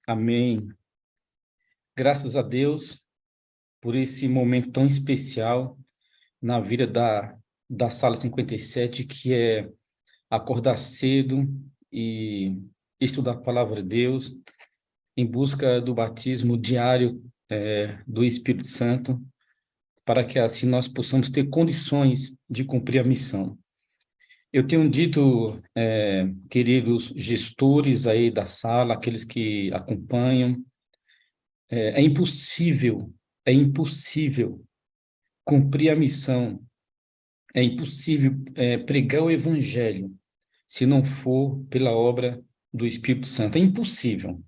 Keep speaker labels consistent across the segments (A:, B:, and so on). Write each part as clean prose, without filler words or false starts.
A: Amém. Graças a Deus por esse momento tão especial na vida da Sala 57, que é acordar cedo e estudar a palavra de Deus em busca do batismo diário do Espírito Santo, para que assim nós possamos ter condições de cumprir a missão. Eu tenho dito, queridos gestores aí da sala, aqueles que acompanham, é impossível, é impossível cumprir a missão, é impossível pregar o evangelho se não for pela obra do Espírito Santo. É impossível.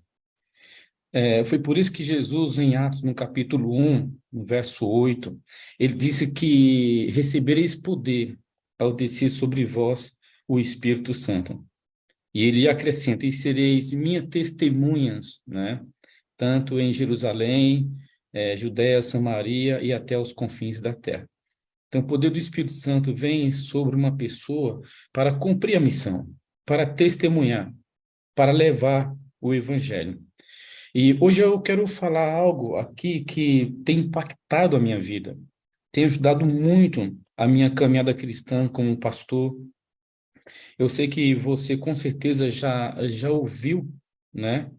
A: Foi por isso que Jesus, em Atos, no capítulo 1, no verso 8, ele disse que recebereis poder ao descer sobre vós o Espírito Santo. E ele acrescenta, e sereis minhas testemunhas, né? Tanto em Jerusalém, Judéia, Samaria e até os confins da terra. Então, o poder do Espírito Santo vem sobre uma pessoa para cumprir a missão, para testemunhar, para levar o evangelho. E hoje eu quero falar algo aqui que tem impactado a minha vida, tem ajudado muito a minha caminhada cristã como pastor. Eu sei que você com certeza já ouviu, né?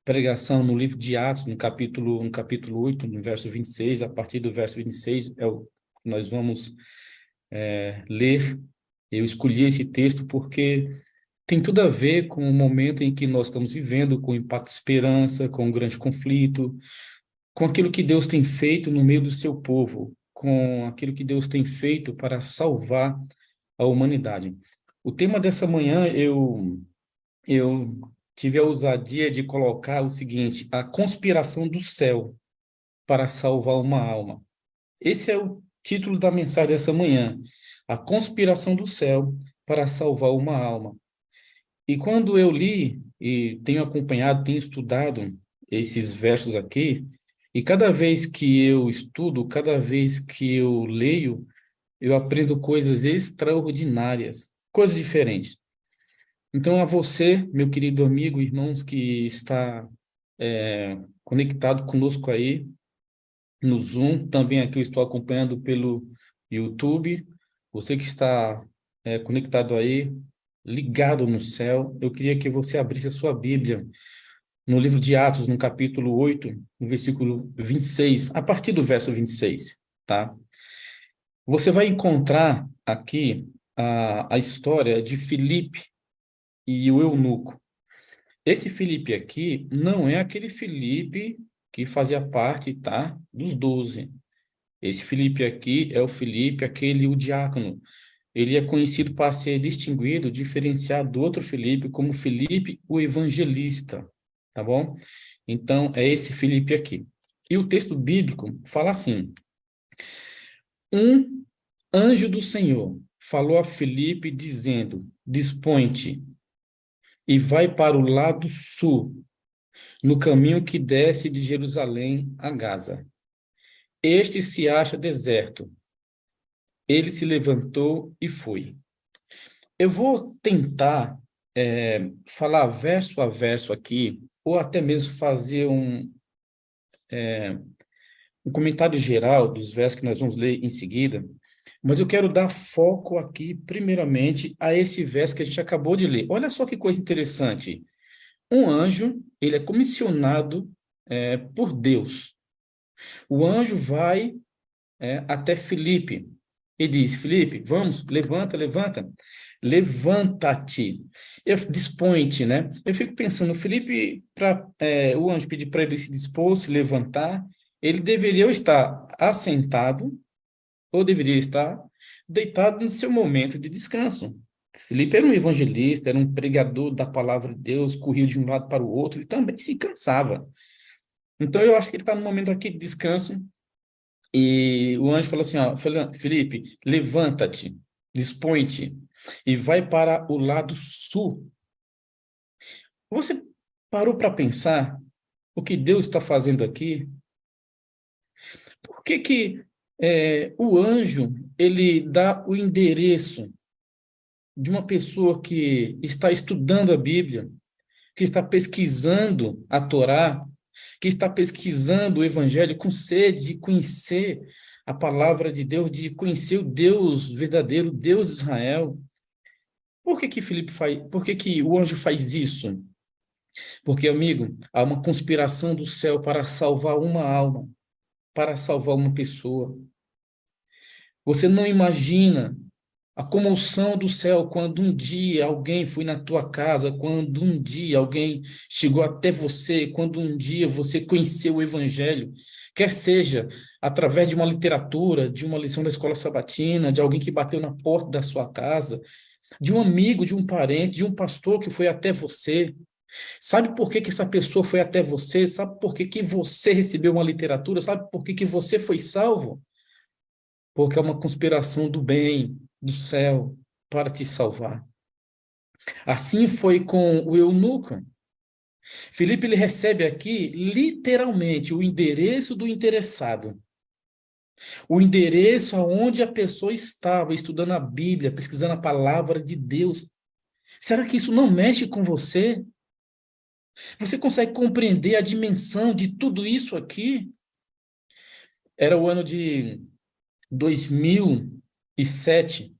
A: Pregação no livro de Atos, no capítulo 8, no verso 26, a partir do verso 26, é o que nós vamos ler. Eu escolhi esse texto porque tem tudo a ver com o momento em que nós estamos vivendo, com o impacto de esperança, com o grande conflito, com aquilo que Deus tem feito no meio do seu povo, com aquilo que Deus tem feito para salvar a humanidade. O tema dessa manhã, eu tive a ousadia de colocar o seguinte: a conspiração do céu para salvar uma alma. Esse é o título da mensagem dessa manhã: a conspiração do céu para salvar uma alma. E quando eu li, e tenho acompanhado, tenho estudado esses versos aqui, e cada vez que eu estudo, cada vez que eu leio, eu aprendo coisas extraordinárias, coisas diferentes. Então, a você, meu querido amigo, irmãos, que está conectado conosco aí no Zoom, também aqui eu estou acompanhando pelo YouTube, você que está conectado aí, ligado no céu, eu queria que você abrisse a sua Bíblia no livro de Atos, no capítulo 8, no versículo 26, a partir do verso 26, tá? Você vai encontrar aqui a história de Filipe e o eunuco. Esse Filipe aqui não é aquele Filipe que fazia parte, tá, dos 12. Esse Filipe aqui é o Filipe, aquele, o diácono. Ele é conhecido para ser distinguido, diferenciado do outro Filipe, como Filipe, o evangelista, tá bom? Então, é esse Filipe aqui. E o texto bíblico fala assim: um anjo do Senhor falou a Filipe, dizendo: dispõe-te e vai para o lado sul, no caminho que desce de Jerusalém a Gaza. Este se acha deserto. Ele se levantou e foi. Eu vou tentar falar verso a verso aqui, ou até mesmo fazer um comentário geral dos versos que nós vamos ler em seguida, mas eu quero dar foco aqui, primeiramente, a esse verso que a gente acabou de ler. Olha só que coisa interessante. Um anjo, ele é comissionado por Deus. O anjo vai até Filipe e diz: Filipe, vamos, levanta, levanta, levanta-te, dispõe-te, né? Eu fico pensando, Filipe, o anjo pedir para ele se dispor, se levantar, ele deveria estar assentado ou deveria estar deitado no seu momento de descanso. Filipe era um evangelista, era um pregador da palavra de Deus, corria de um lado para o outro e também se cansava. Então, eu acho que ele está no momento aqui de descanso. E o anjo falou assim, ó, Felipe, levanta-te, dispõe-te e vai para o lado sul. Você parou para pensar o que Deus está fazendo aqui? Por que que o anjo, ele dá o endereço de uma pessoa que está estudando a Bíblia, que está pesquisando a Torá, que está pesquisando o Evangelho com sede de conhecer a palavra de Deus, de conhecer o Deus verdadeiro, o Deus de Israel. Por que que Filipe faz, por que que o anjo faz isso? Porque, amigo, há uma conspiração do céu para salvar uma alma, para salvar uma pessoa. Você não imagina a comoção do céu quando um dia alguém foi na tua casa, quando um dia alguém chegou até você, quando um dia você conheceu o Evangelho, quer seja através de uma literatura, de uma lição da escola sabatina, de alguém que bateu na porta da sua casa, de um amigo, de um parente, de um pastor que foi até você. Sabe por que que essa pessoa foi até você? Sabe por que que você recebeu uma literatura? Sabe por que que você foi salvo? Porque é uma conspiração do bem, do céu, para te salvar. Assim foi com o eunuco. Filipe ele recebe aqui, literalmente, o endereço do interessado. O endereço aonde a pessoa estava estudando a Bíblia, pesquisando a palavra de Deus. Será que isso não mexe com você? Você consegue compreender a dimensão de tudo isso aqui? Era o ano de 2007.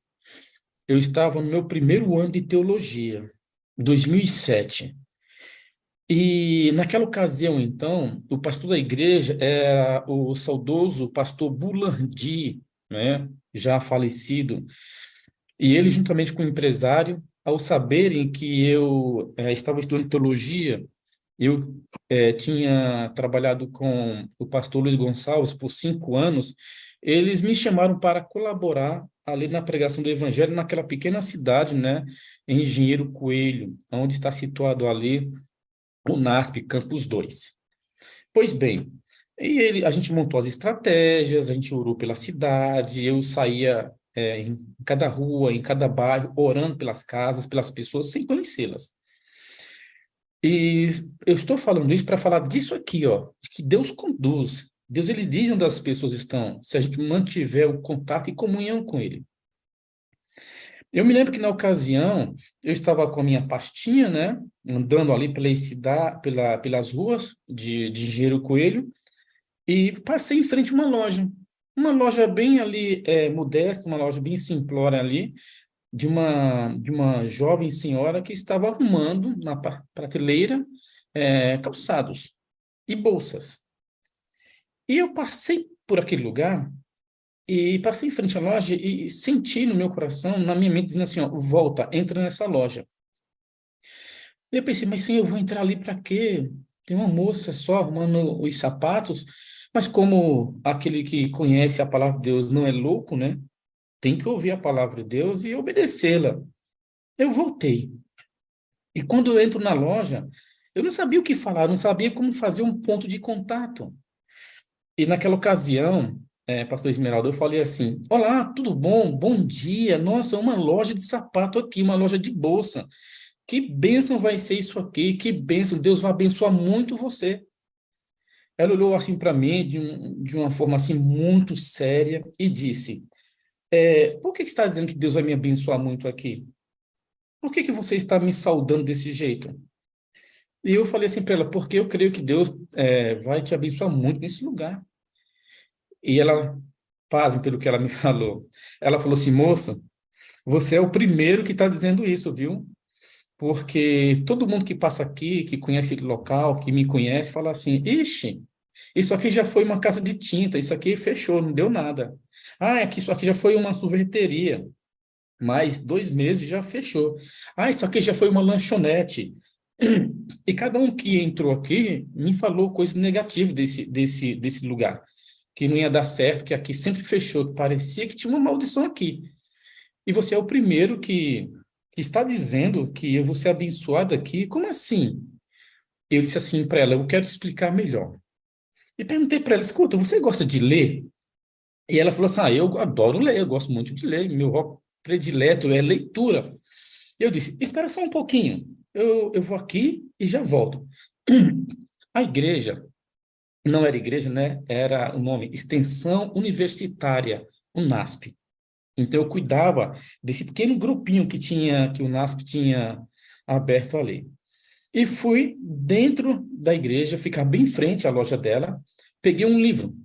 A: Eu estava no meu primeiro ano de teologia, 2007. E naquela ocasião, então, o pastor da igreja era o saudoso pastor Bulandi, né, já falecido. E ele, juntamente com o empresário, ao saberem que eu estava estudando teologia, eu tinha trabalhado com o pastor Luiz Gonçalves por 5 anos, eles me chamaram para colaborar ali na pregação do evangelho naquela pequena cidade, né, em Engenheiro Coelho, onde está situado ali o NASP Campus 2. Pois bem, a gente montou as estratégias, a gente orou pela cidade, eu saía em cada rua, em cada bairro, orando pelas casas, pelas pessoas, sem conhecê-las. E eu estou falando isso para falar disso aqui, ó, de que Deus conduz. Deus, ele diz onde as pessoas estão, se a gente mantiver o contato e comunhão com ele. Eu me lembro que na ocasião, eu estava com a minha pastinha, né, andando ali pela cidade, pelas ruas de Engenheiro Coelho, e passei em frente a uma loja bem ali modesta, uma loja bem simplória ali, de uma jovem senhora que estava arrumando na prateleira calçados e bolsas. E eu passei por aquele lugar e passei em frente à loja e senti no meu coração, na minha mente, dizendo assim, ó, volta, entra nessa loja. E eu pensei, mas sim, eu vou entrar ali para quê? Tem uma moça só arrumando os sapatos, mas como aquele que conhece a palavra de Deus não é louco, né? Tem que ouvir a palavra de Deus e obedecê-la. Eu voltei. E quando eu entro na loja, eu não sabia o que falar, não sabia como fazer um ponto de contato. E naquela ocasião, pastor Esmeralda, eu falei assim: Olá, tudo bom? Bom dia. Nossa, uma loja de sapato aqui, uma loja de bolsa. Que bênção vai ser isso aqui, que bênção. Deus vai abençoar muito você. Ela olhou assim para mim de uma forma assim muito séria e disse: Por que que está dizendo que Deus vai me abençoar muito aqui? Por que que você está me saudando desse jeito? E eu falei assim para ela: Porque eu creio que Deus vai te abençoar muito nesse lugar. E ela, pasme pelo que ela me falou. Ela falou assim: Moça, você é o primeiro que está dizendo isso, viu? Porque todo mundo que passa aqui, que conhece o local, que me conhece, fala assim: Ixi, isso aqui já foi uma casa de tinta, isso aqui fechou, não deu nada. Ah, é que isso aqui já foi uma sorveteria, mais 2 meses já fechou. Ah, isso aqui já foi uma lanchonete. E cada um que entrou aqui me falou coisas negativas desse lugar, que não ia dar certo, que aqui sempre fechou, que parecia que tinha uma maldição aqui. E você é o primeiro que está dizendo que eu vou ser abençoado aqui. Como assim? Eu disse assim para ela: eu quero te explicar melhor. E perguntei para ela: escuta, você gosta de ler? E ela falou assim: eu adoro ler, eu gosto muito de ler, meu hobby predileto é leitura. Eu disse: espera só um pouquinho, eu vou aqui e já volto. A igreja não era igreja, né? Era o nome Extensão Universitária, o NASP. Então eu cuidava desse pequeno grupinho que o NASP tinha aberto ali. E fui dentro da igreja, ficar bem em frente à loja dela, peguei um livro.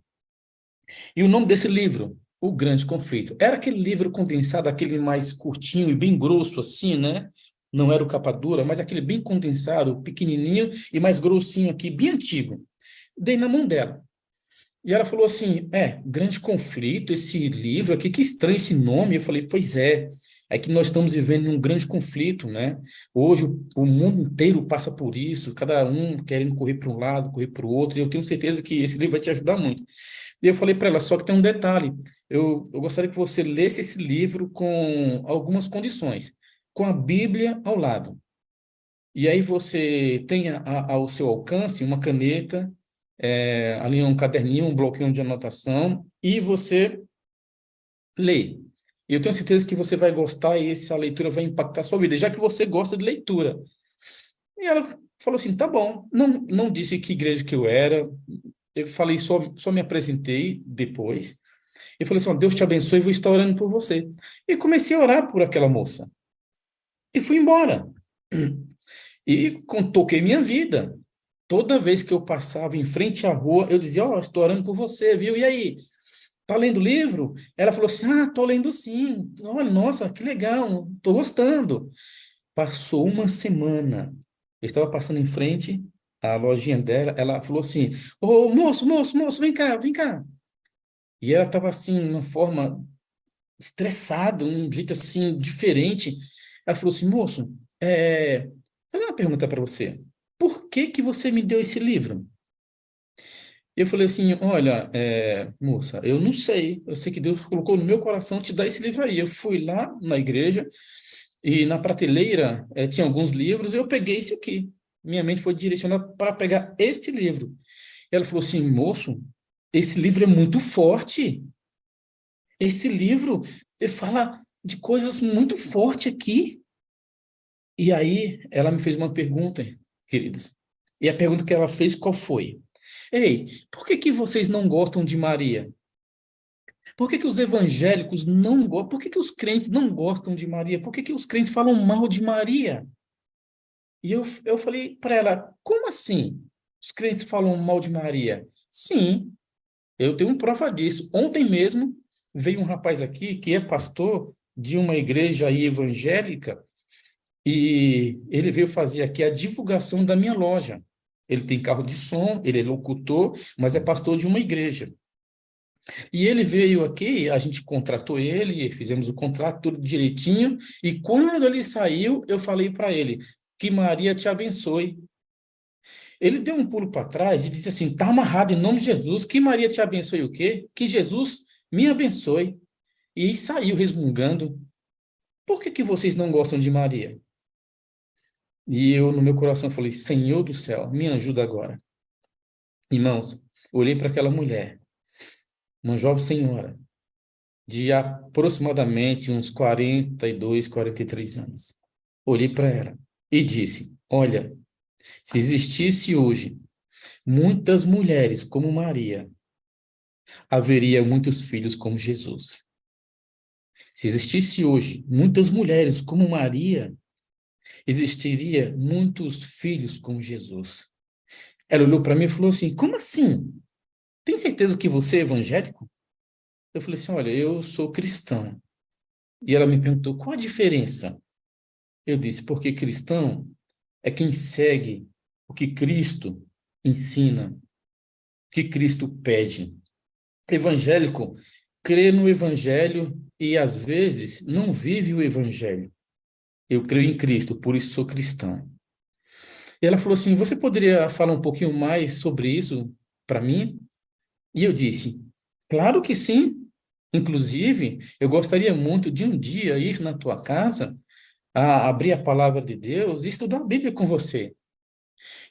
A: E o nome desse livro, O Grande Conflito, era aquele livro condensado, aquele mais curtinho e bem grosso assim, né? Não era o capa dura, mas aquele bem condensado, pequenininho e mais grossinho aqui, bem antigo. Dei na mão dela. E ela falou assim: Grande Conflito, esse livro aqui, que estranho esse nome. Eu falei: pois é que nós estamos vivendo um grande conflito, né? Hoje o mundo inteiro passa por isso, cada um querendo correr para um lado, correr para o outro, e eu tenho certeza que esse livro vai te ajudar muito. E eu falei para ela: só que tem um detalhe, eu gostaria que você lesse esse livro com algumas condições, com a Bíblia ao lado. E aí você tem ao seu alcance uma caneta, ali um caderninho, um bloquinho de anotação, e você lê. E eu tenho certeza que você vai gostar e essa leitura vai impactar a sua vida, já que você gosta de leitura. E ela falou assim: tá bom. Não disse que igreja que eu era, eu falei, só me apresentei depois. E falei assim: ó, Deus te abençoe, vou estar orando por você. E comecei a orar por aquela moça. E fui embora. E toquei minha vida. Toda vez que eu passava em frente à rua, eu dizia: ó, estou orando por você, viu? E aí? Tá lendo livro? Ela falou assim: ah, tô lendo sim. Olha, nossa, que legal, tô gostando. Passou uma semana. Eu estava passando em frente à lojinha dela, ela falou assim: ô, moço, vem cá, vem cá. E ela estava assim, de uma forma estressada, um jeito assim, diferente. Ela falou assim: moço, vou fazer uma pergunta para você. Por que que você me deu esse livro? Eu falei assim: olha, moça, eu não sei. Eu sei que Deus colocou no meu coração te dar esse livro aí. Eu fui lá na igreja e na prateleira tinha alguns livros e eu peguei esse aqui. Minha mente foi direcionada para pegar este livro. Ela falou assim: moço, esse livro é muito forte. Esse livro fala de coisas muito fortes aqui. E aí ela me fez uma pergunta, queridos. E a pergunta que ela fez, qual foi? Ei, por que que vocês não gostam de Maria? Por que que os evangélicos não gostam? Por que que os crentes não gostam de Maria? Por que que os crentes falam mal de Maria? E eu falei para ela: como assim? Os crentes falam mal de Maria? Sim, eu tenho prova disso. Ontem mesmo veio um rapaz aqui que é pastor de uma igreja aí evangélica e ele veio fazer aqui a divulgação da minha loja. Ele tem carro de som, ele é locutor, mas é pastor de uma igreja. E ele veio aqui, a gente contratou ele, fizemos o contrato tudo direitinho, e quando ele saiu, eu falei para ele: que Maria te abençoe. Ele deu um pulo para trás e disse assim: tá amarrado em nome de Jesus, que Maria te abençoe o quê? Que Jesus me abençoe. E saiu resmungando: por que que vocês não gostam de Maria? E eu, no meu coração, falei: Senhor do céu, me ajuda agora. Irmãos, olhei para aquela mulher, uma jovem senhora, de aproximadamente uns 42, 43 anos. Olhei para ela e disse: olha, se existisse hoje muitas mulheres como Maria, haveria muitos filhos como Jesus. Se existisse hoje muitas mulheres como Maria, existiria muitos filhos como Jesus. Ela olhou para mim e falou assim: como assim? Tem certeza que você é evangélico? Eu falei assim: olha, eu sou cristão. E ela me perguntou: qual a diferença? Eu disse: porque cristão é quem segue o que Cristo ensina, o que Cristo pede. Evangélico crê no evangelho e às vezes não vive o evangelho. Eu creio em Cristo, por isso sou cristão. E ela falou assim: você poderia falar um pouquinho mais sobre isso para mim? E eu disse: claro que sim. Inclusive, eu gostaria muito de um dia ir na tua casa, abrir a palavra de Deus e estudar a Bíblia com você.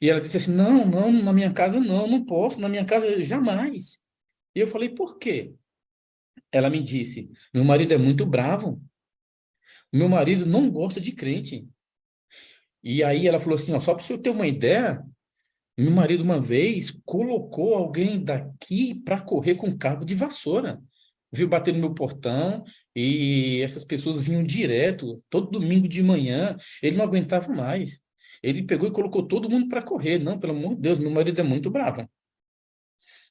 A: E ela disse assim: não, na minha casa não posso, na minha casa jamais. E eu falei: por quê? Ela me disse: meu marido é muito bravo, meu marido não gosta de crente. E aí ela falou assim: ó, só para você ter uma ideia, meu marido uma vez colocou alguém daqui para correr com cabo de vassoura. Viu bater no meu portão e essas pessoas vinham direto, todo domingo de manhã, ele não aguentava mais. Ele pegou e colocou todo mundo para correr. Não, pelo amor de Deus, meu marido é muito bravo.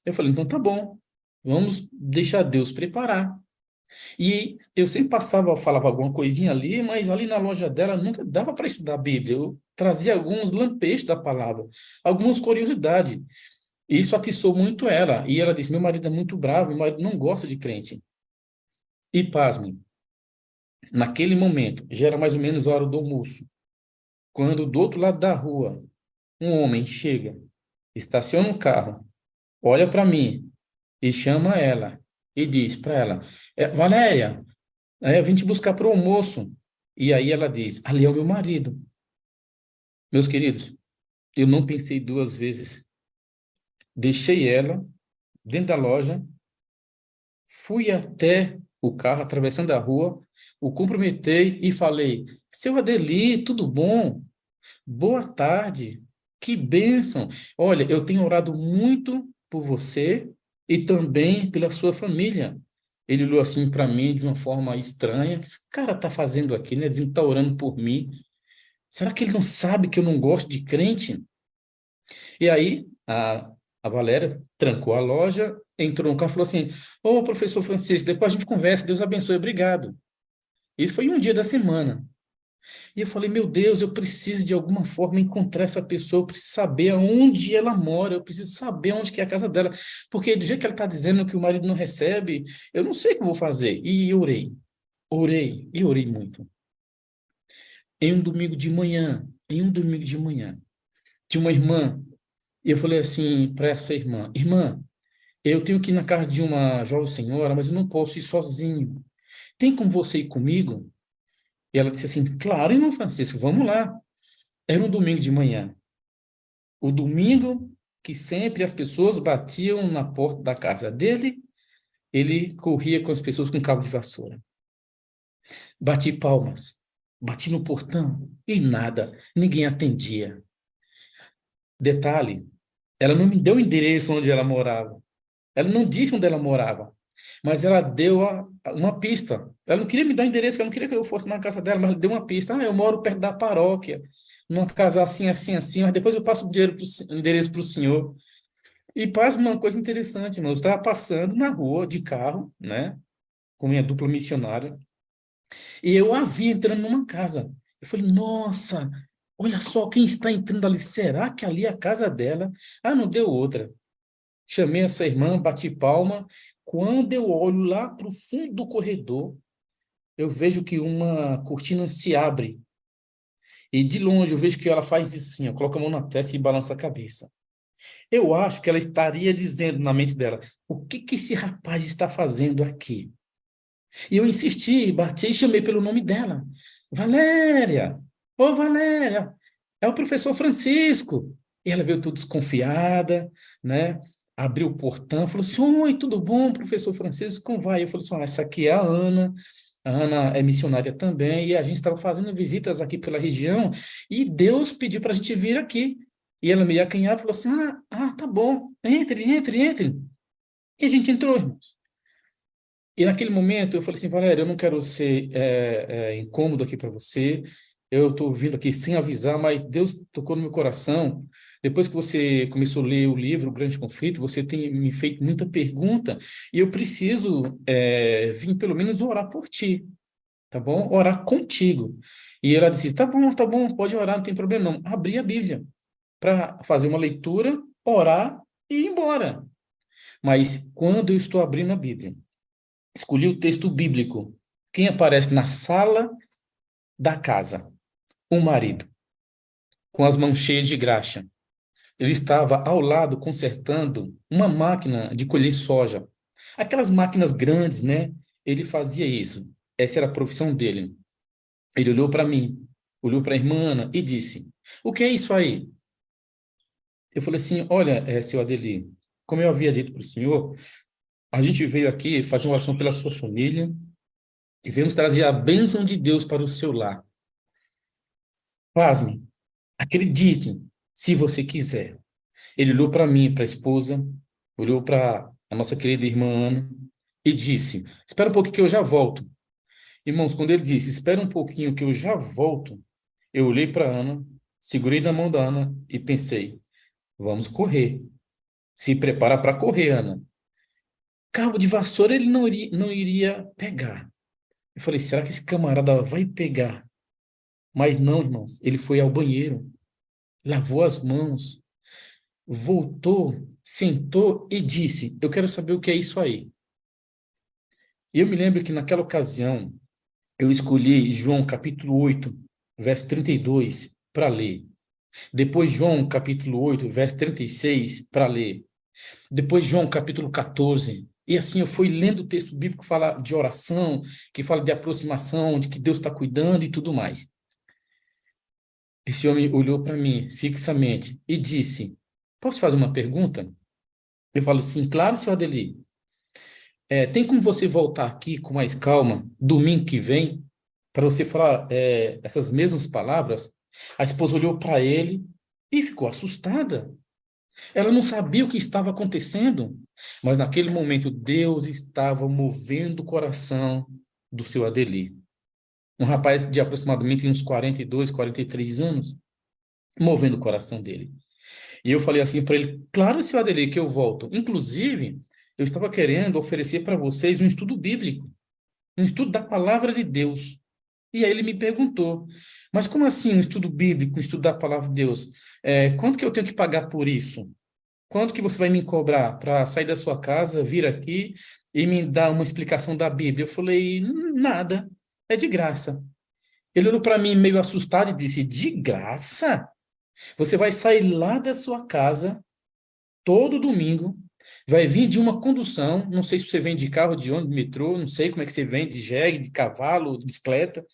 A: Eu falei, então tá bom, vamos deixar Deus preparar. E eu sempre passava, falava alguma coisinha ali, mas ali na loja dela nunca dava para estudar a Bíblia. Eu trazia alguns lampejos da palavra, algumas curiosidades. E isso atiçou muito ela. E ela disse: meu marido é muito bravo, meu marido não gosta de crente. E pasmem, naquele momento, já era mais ou menos a hora do almoço, quando do outro lado da rua, um homem chega, estaciona um carro, olha para mim e chama ela e diz para ela: Valéria, eu vim te buscar para o almoço. E aí ela diz: ali é o meu marido. Meus queridos, eu não pensei duas vezes. Deixei ela dentro da loja, fui até o carro, atravessando a rua, o cumprimentei e falei: seu Adeli, tudo bom? Boa tarde, que bênção. Olha, eu tenho orado muito por você e também pela sua família. Ele olhou assim para mim de uma forma estranha. O que esse cara está fazendo aqui, né? Dizendo que está orando por mim. Será que ele não sabe que eu não gosto de crente? E aí, a Valéria trancou a loja, entrou no carro e falou assim: ô, professor Francisco, depois a gente conversa, Deus abençoe, obrigado. Isso foi um dia da semana. E eu falei: meu Deus, eu preciso de alguma forma encontrar essa pessoa, eu preciso saber aonde ela mora, eu preciso saber onde que é a casa dela, porque do jeito que ela está dizendo que o marido não recebe, eu não sei o que eu vou fazer. E orei e orei muito. Em um domingo de manhã, tinha uma irmã, e eu falei assim para essa irmã: irmã, eu tenho que ir na casa de uma jovem senhora, mas eu não posso ir sozinho. Tem como você ir comigo? E ela disse assim: claro, irmão Francisco, vamos lá. Era um domingo de manhã. O domingo que sempre as pessoas batiam na porta da casa dele, ele corria com as pessoas com cabo de vassoura. Bati palmas, bati no portão e nada, ninguém atendia. Detalhe, ela não me deu o endereço onde ela morava. Ela não disse onde ela morava, mas ela deu uma pista. Ela não queria me dar o endereço, ela não queria que eu fosse na casa dela, mas ela deu uma pista. Eu moro perto da paróquia, numa casa assim, assim, assim, mas depois eu passo o endereço para o senhor. E passa uma coisa interessante, mano. Eu estava passando na rua de carro, né, com minha dupla missionária, e eu a vi entrando numa casa. Eu falei: nossa, olha só quem está entrando ali. Será que ali é a casa dela? Ah, não deu outra. Chamei essa irmã, bati palma. Quando eu olho lá para o fundo do corredor, eu vejo que uma cortina se abre. E de longe eu vejo que ela faz isso assim, ó, coloca a mão na testa e balança a cabeça. Eu acho que ela estaria dizendo na mente dela: o que que esse rapaz está fazendo aqui? E eu insisti, bati e chamei pelo nome dela: Valéria! Ô, Valéria! É o professor Francisco. E ela veio toda desconfiada, né? Abriu o portão, falou assim: oi, tudo bom, professor Francisco? Como vai? Eu falei assim: essa aqui é a Ana. A Ana é missionária também, e a gente estava fazendo visitas aqui pela região, e Deus pediu para a gente vir aqui. E ela meio acanhada falou assim: tá bom, entre, entre, entre. E a gente entrou, irmãos. E naquele momento eu falei assim: Valéria, eu não quero ser incômodo aqui para você, eu estou vindo aqui sem avisar, mas Deus tocou no meu coração. Depois que você começou a ler o livro O Grande Conflito, você tem me feito muita pergunta e eu preciso vir pelo menos orar por ti, tá bom? Orar contigo. E ela disse: tá bom, pode orar, não tem problema não. Abri a Bíblia para fazer uma leitura, orar e ir embora. Mas quando eu estou abrindo a Bíblia, escolhi o texto bíblico. Quem aparece na sala da casa? O marido, com as mãos cheias de graxa. Ele estava ao lado consertando uma máquina de colher soja. Aquelas máquinas grandes, né? Ele fazia isso. Essa era a profissão dele. Ele olhou para mim, olhou para a irmã Ana e disse: o que é isso aí? Eu falei assim: olha, seu Adeli, como eu havia dito para o senhor, a gente veio aqui fazer uma oração pela sua família e viemos trazer a bênção de Deus para o seu lar. Pasme, acredite, se você quiser. Ele olhou para mim, para a esposa, olhou para a nossa querida irmã Ana e disse: espera um pouquinho que eu já volto. Irmãos, quando ele disse: espera um pouquinho que eu já volto, eu olhei para Ana, segurei na mão da Ana e pensei, vamos correr. Se prepara para correr, Ana. Cabo de vassoura ele não iria pegar. Eu falei, será que esse camarada vai pegar? Mas não, irmãos. Ele foi ao banheiro, lavou as mãos, voltou, sentou e disse, eu quero saber o que é isso aí. E eu me lembro que naquela ocasião, eu escolhi João capítulo 8, verso 32, para ler. Depois João capítulo 8, verso 36, para ler. Depois João capítulo 14. E assim eu fui lendo o texto bíblico que fala de oração, que fala de aproximação, de que Deus está cuidando e tudo mais. Esse homem olhou para mim fixamente e disse, posso fazer uma pergunta? Eu falo, sim, claro, senhor Adeli. Tem como você voltar aqui com mais calma, domingo que vem, para você falar essas mesmas palavras? A esposa olhou para ele e ficou assustada. Ela não sabia o que estava acontecendo, mas naquele momento Deus estava movendo o coração do seu Adeli. Um rapaz de aproximadamente uns 42, 43 anos, movendo o coração dele. E eu falei assim para ele: claro, seu Adeli, que eu volto. Inclusive, eu estava querendo oferecer para vocês um estudo bíblico, um estudo da palavra de Deus. E aí ele me perguntou: mas como assim um estudo bíblico, um estudo da palavra de Deus? Quanto que eu tenho que pagar por isso? Quanto que você vai me cobrar para sair da sua casa, vir aqui e me dar uma explicação da Bíblia? Eu falei: nada, é de graça. Ele olhou para mim meio assustado e disse: de graça? Você vai sair lá da sua casa todo domingo, vai vir de uma condução, não sei se você vem de carro, de ônibus, de metrô, não sei como é que você vem, de jegue, de cavalo, de bicicleta.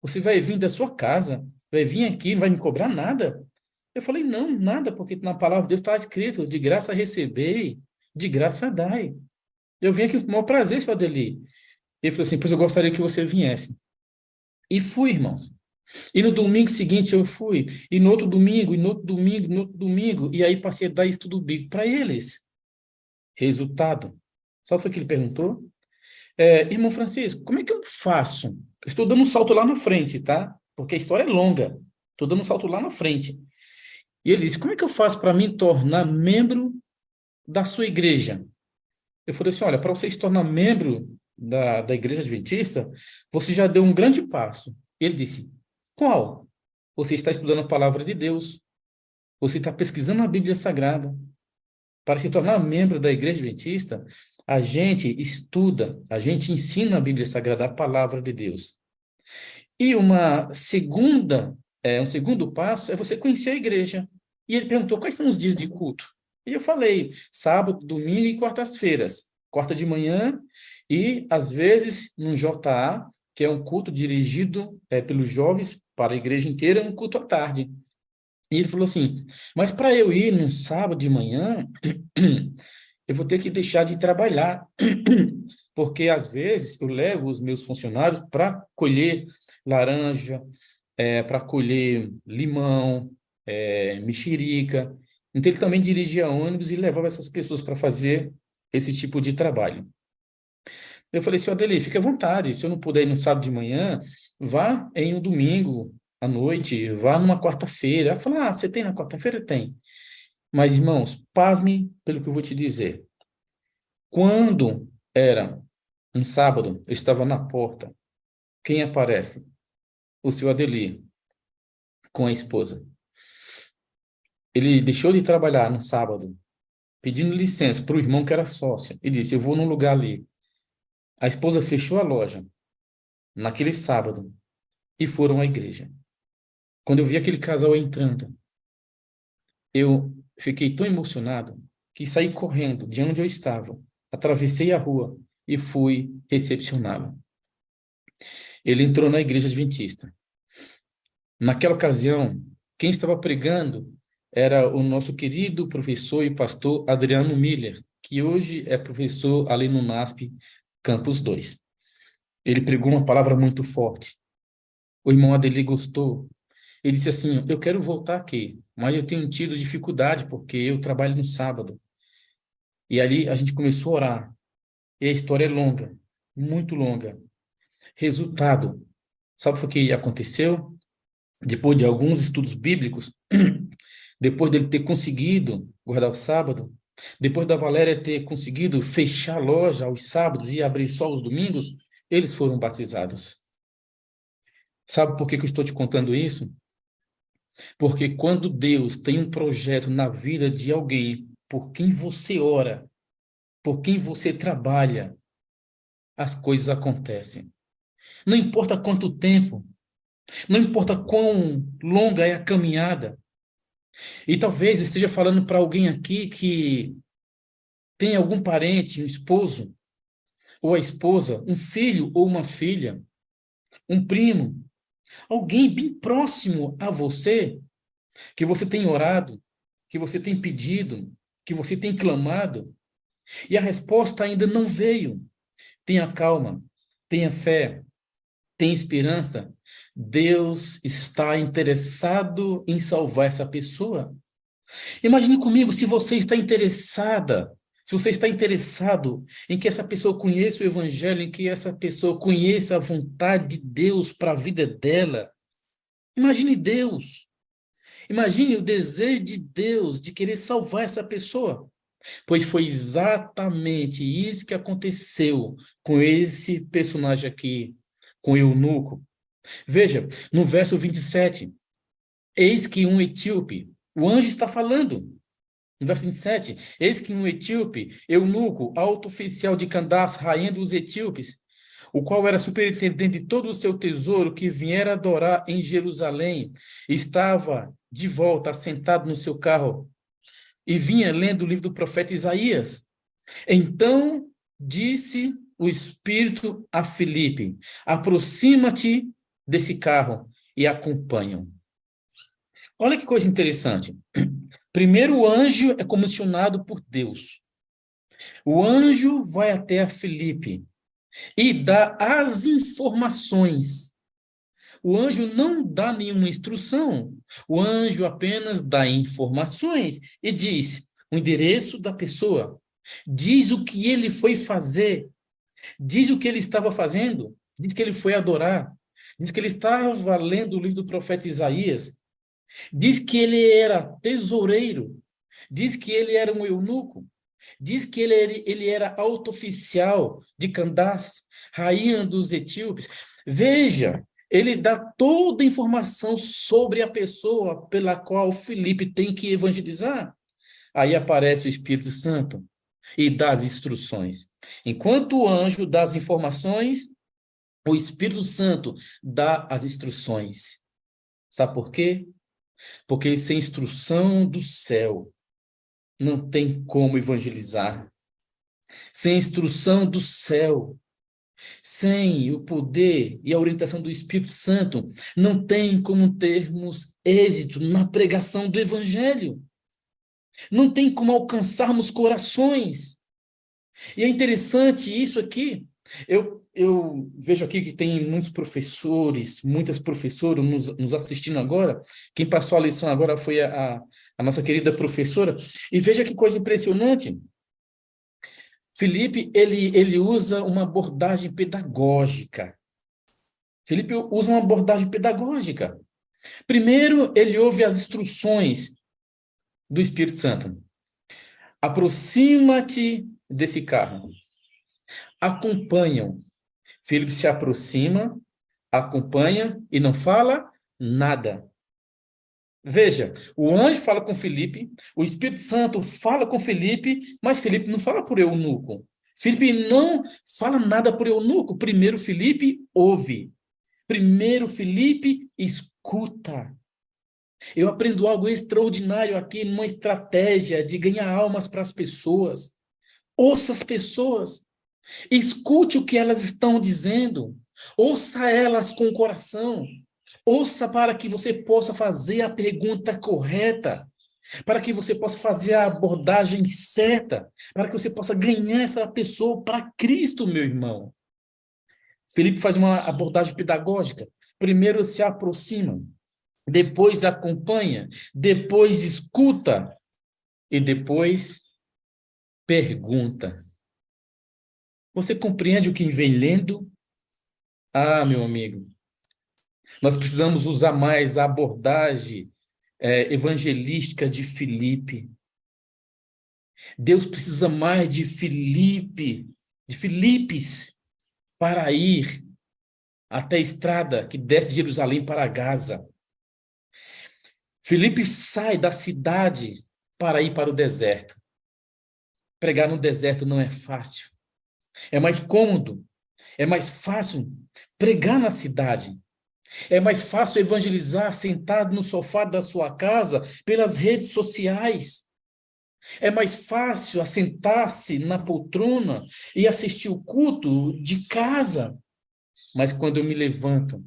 A: Você vai vir da sua casa, vai vir aqui, não vai me cobrar nada. Eu falei, não, nada, porque na palavra de Deus está escrito, de graça recebei, de graça dai. Eu vim aqui com o maior prazer, senhor Adeli. Ele falou assim, pois eu gostaria que você viesse. E fui, irmãos. E no domingo seguinte eu fui, e no outro domingo, e no outro domingo, no outro domingo, e aí passei a dar estudo bíblico para eles. Resultado. Sabe o que ele perguntou? Irmão Francisco, como é que eu faço? Eu estou dando um salto lá na frente, tá? Porque a história é longa. Estou dando um salto lá na frente. E ele disse, como é que eu faço para me tornar membro da sua igreja? Eu falei assim, olha, para você se tornar membro da igreja adventista, você já deu um grande passo. Ele disse, qual? Você está estudando a palavra de Deus, você está pesquisando a Bíblia Sagrada. Para se tornar membro da igreja adventista, a gente estuda, a gente ensina a Bíblia Sagrada, a palavra de Deus. E um segundo passo é você conhecer a igreja. E ele perguntou quais são os dias de culto. E eu falei, sábado, domingo e quartas-feiras. Quarta de manhã e, às vezes, no JA, que é um culto dirigido pelos jovens para a igreja inteira, um culto à tarde. E ele falou assim, mas para eu ir no sábado de manhã, eu vou ter que deixar de trabalhar, porque às vezes eu levo os meus funcionários para colher laranja, para colher limão, mexerica. Então ele também dirigia ônibus e levava essas pessoas para fazer esse tipo de trabalho. Eu falei, senhor Adeli, fique à vontade, se eu não puder ir no sábado de manhã, vá em um domingo à noite, vá numa quarta-feira. Ela falou, você tem na quarta-feira? Tem. Mas, irmãos, pasmem pelo que eu vou te dizer. Quando era um sábado, eu estava na porta. Quem aparece? O seu Adeli, com a esposa. Ele deixou de trabalhar no sábado, pedindo licença para o irmão que era sócio, e disse: eu vou num lugar ali. A esposa fechou a loja naquele sábado e foram à igreja. Quando eu vi aquele casal entrando, eu fiquei tão emocionado que saí correndo de onde eu estava, atravessei a rua e fui recepcioná-lo. Ele entrou na igreja adventista. Naquela ocasião, quem estava pregando era o nosso querido professor e pastor Adriano Miller, que hoje é professor ali no NASP Campus 2. Ele pregou uma palavra muito forte. O irmão Adeli gostou. Ele disse assim, eu quero voltar aqui, mas eu tenho tido dificuldade porque eu trabalho no sábado. E ali a gente começou a orar. E a história é longa, muito longa. Resultado, sabe o que aconteceu? depois de alguns estudos bíblicos, depois dele ter conseguido guardar o sábado, depois da Valéria ter conseguido fechar a loja aos sábados e abrir só os domingos, eles foram batizados. Sabe por que que eu estou te contando isso? Porque quando Deus tem um projeto na vida de alguém, por quem você ora, por quem você trabalha, as coisas acontecem. Não importa quanto tempo, não importa quão longa é a caminhada. E talvez eu esteja falando para alguém aqui que tem algum parente, um esposo ou a esposa, um filho ou uma filha, um primo, alguém bem próximo a você, que você tem orado, que você tem pedido, que você tem clamado, e a resposta ainda não veio. Tenha calma, tenha fé, tenha esperança. Deus está interessado em salvar essa pessoa. Imagine comigo se você está interessada, se você está interessado em que essa pessoa conheça o Evangelho, em que essa pessoa conheça a vontade de Deus para a vida dela. Imagine Deus. Imagine o desejo de Deus de querer salvar essa pessoa. Pois foi exatamente isso que aconteceu com esse personagem aqui, com Eunuco. Veja, no verso 27, eis que um etíope, o anjo está falando, no verso 27, eis que um etíope, eunuco, alto oficial de Candace, rainha dos etíopes, o qual era superintendente de todo o seu tesouro, que viera adorar em Jerusalém, estava de volta, assentado no seu carro, e vinha lendo o livro do profeta Isaías. Então disse o Espírito a Filipe: aproxima-te desse carro e acompanha-o. Olha que coisa interessante. Primeiro, o anjo é comissionado por Deus. O anjo vai até a Filipe e dá as informações. O anjo não dá nenhuma instrução. O anjo apenas dá informações e diz o endereço da pessoa, diz o que ele foi fazer, diz o que ele estava fazendo, diz que ele foi adorar, diz que ele estava lendo o livro do profeta Isaías, diz que ele era tesoureiro, diz que ele era um eunuco, diz que ele era alto oficial de Candace, rainha dos etíopes. Veja, ele dá toda a informação sobre a pessoa pela qual Filipe tem que evangelizar. Aí aparece o Espírito Santo e dá as instruções. Enquanto o anjo dá as informações, o Espírito Santo dá as instruções. Sabe por quê? Porque sem instrução do céu, não tem como evangelizar. Sem instrução do céu, sem o poder e a orientação do Espírito Santo, não tem como termos êxito na pregação do Evangelho. Não tem como alcançarmos corações. E é interessante isso aqui. Eu vejo aqui que tem muitos professores, muitas professoras nos assistindo agora. Quem passou a lição agora foi a nossa querida professora. E veja que coisa impressionante. Felipe, ele usa uma abordagem pedagógica. Felipe usa uma abordagem pedagógica. Primeiro, ele ouve as instruções do Espírito Santo. Aproxima-te desse carro. Acompanham. Felipe se aproxima, acompanha e não fala nada. Veja, o anjo fala com Felipe, o Espírito Santo fala com Felipe, mas Felipe não fala por eunuco. Felipe não fala nada por eunuco. Primeiro Felipe ouve. Primeiro Felipe escuta. Eu aprendo algo extraordinário aqui numa estratégia de ganhar almas para as pessoas. Ouça as pessoas. Escute o que elas estão dizendo. Ouça elas com o coração. Ouça para que você possa fazer a pergunta correta, para que você possa fazer a abordagem certa, para que você possa ganhar essa pessoa para Cristo, meu irmão. Felipe faz uma abordagem pedagógica. Primeiro se aproxima, depois acompanha, depois escuta e depois pergunta. Você compreende o que vem lendo? Ah, meu amigo, Nós precisamos usar mais a abordagem evangelística de Filipe. Deus precisa mais de Filipe, de Filipes, para ir até a estrada que desce de Jerusalém para Gaza. Filipe sai da cidade para ir para o deserto. Pregar no deserto não é fácil. É mais cômodo, é mais fácil pregar na cidade. É mais fácil evangelizar sentado no sofá da sua casa pelas redes sociais. É mais fácil assentar-se na poltrona e assistir o culto de casa. Mas quando eu me levanto,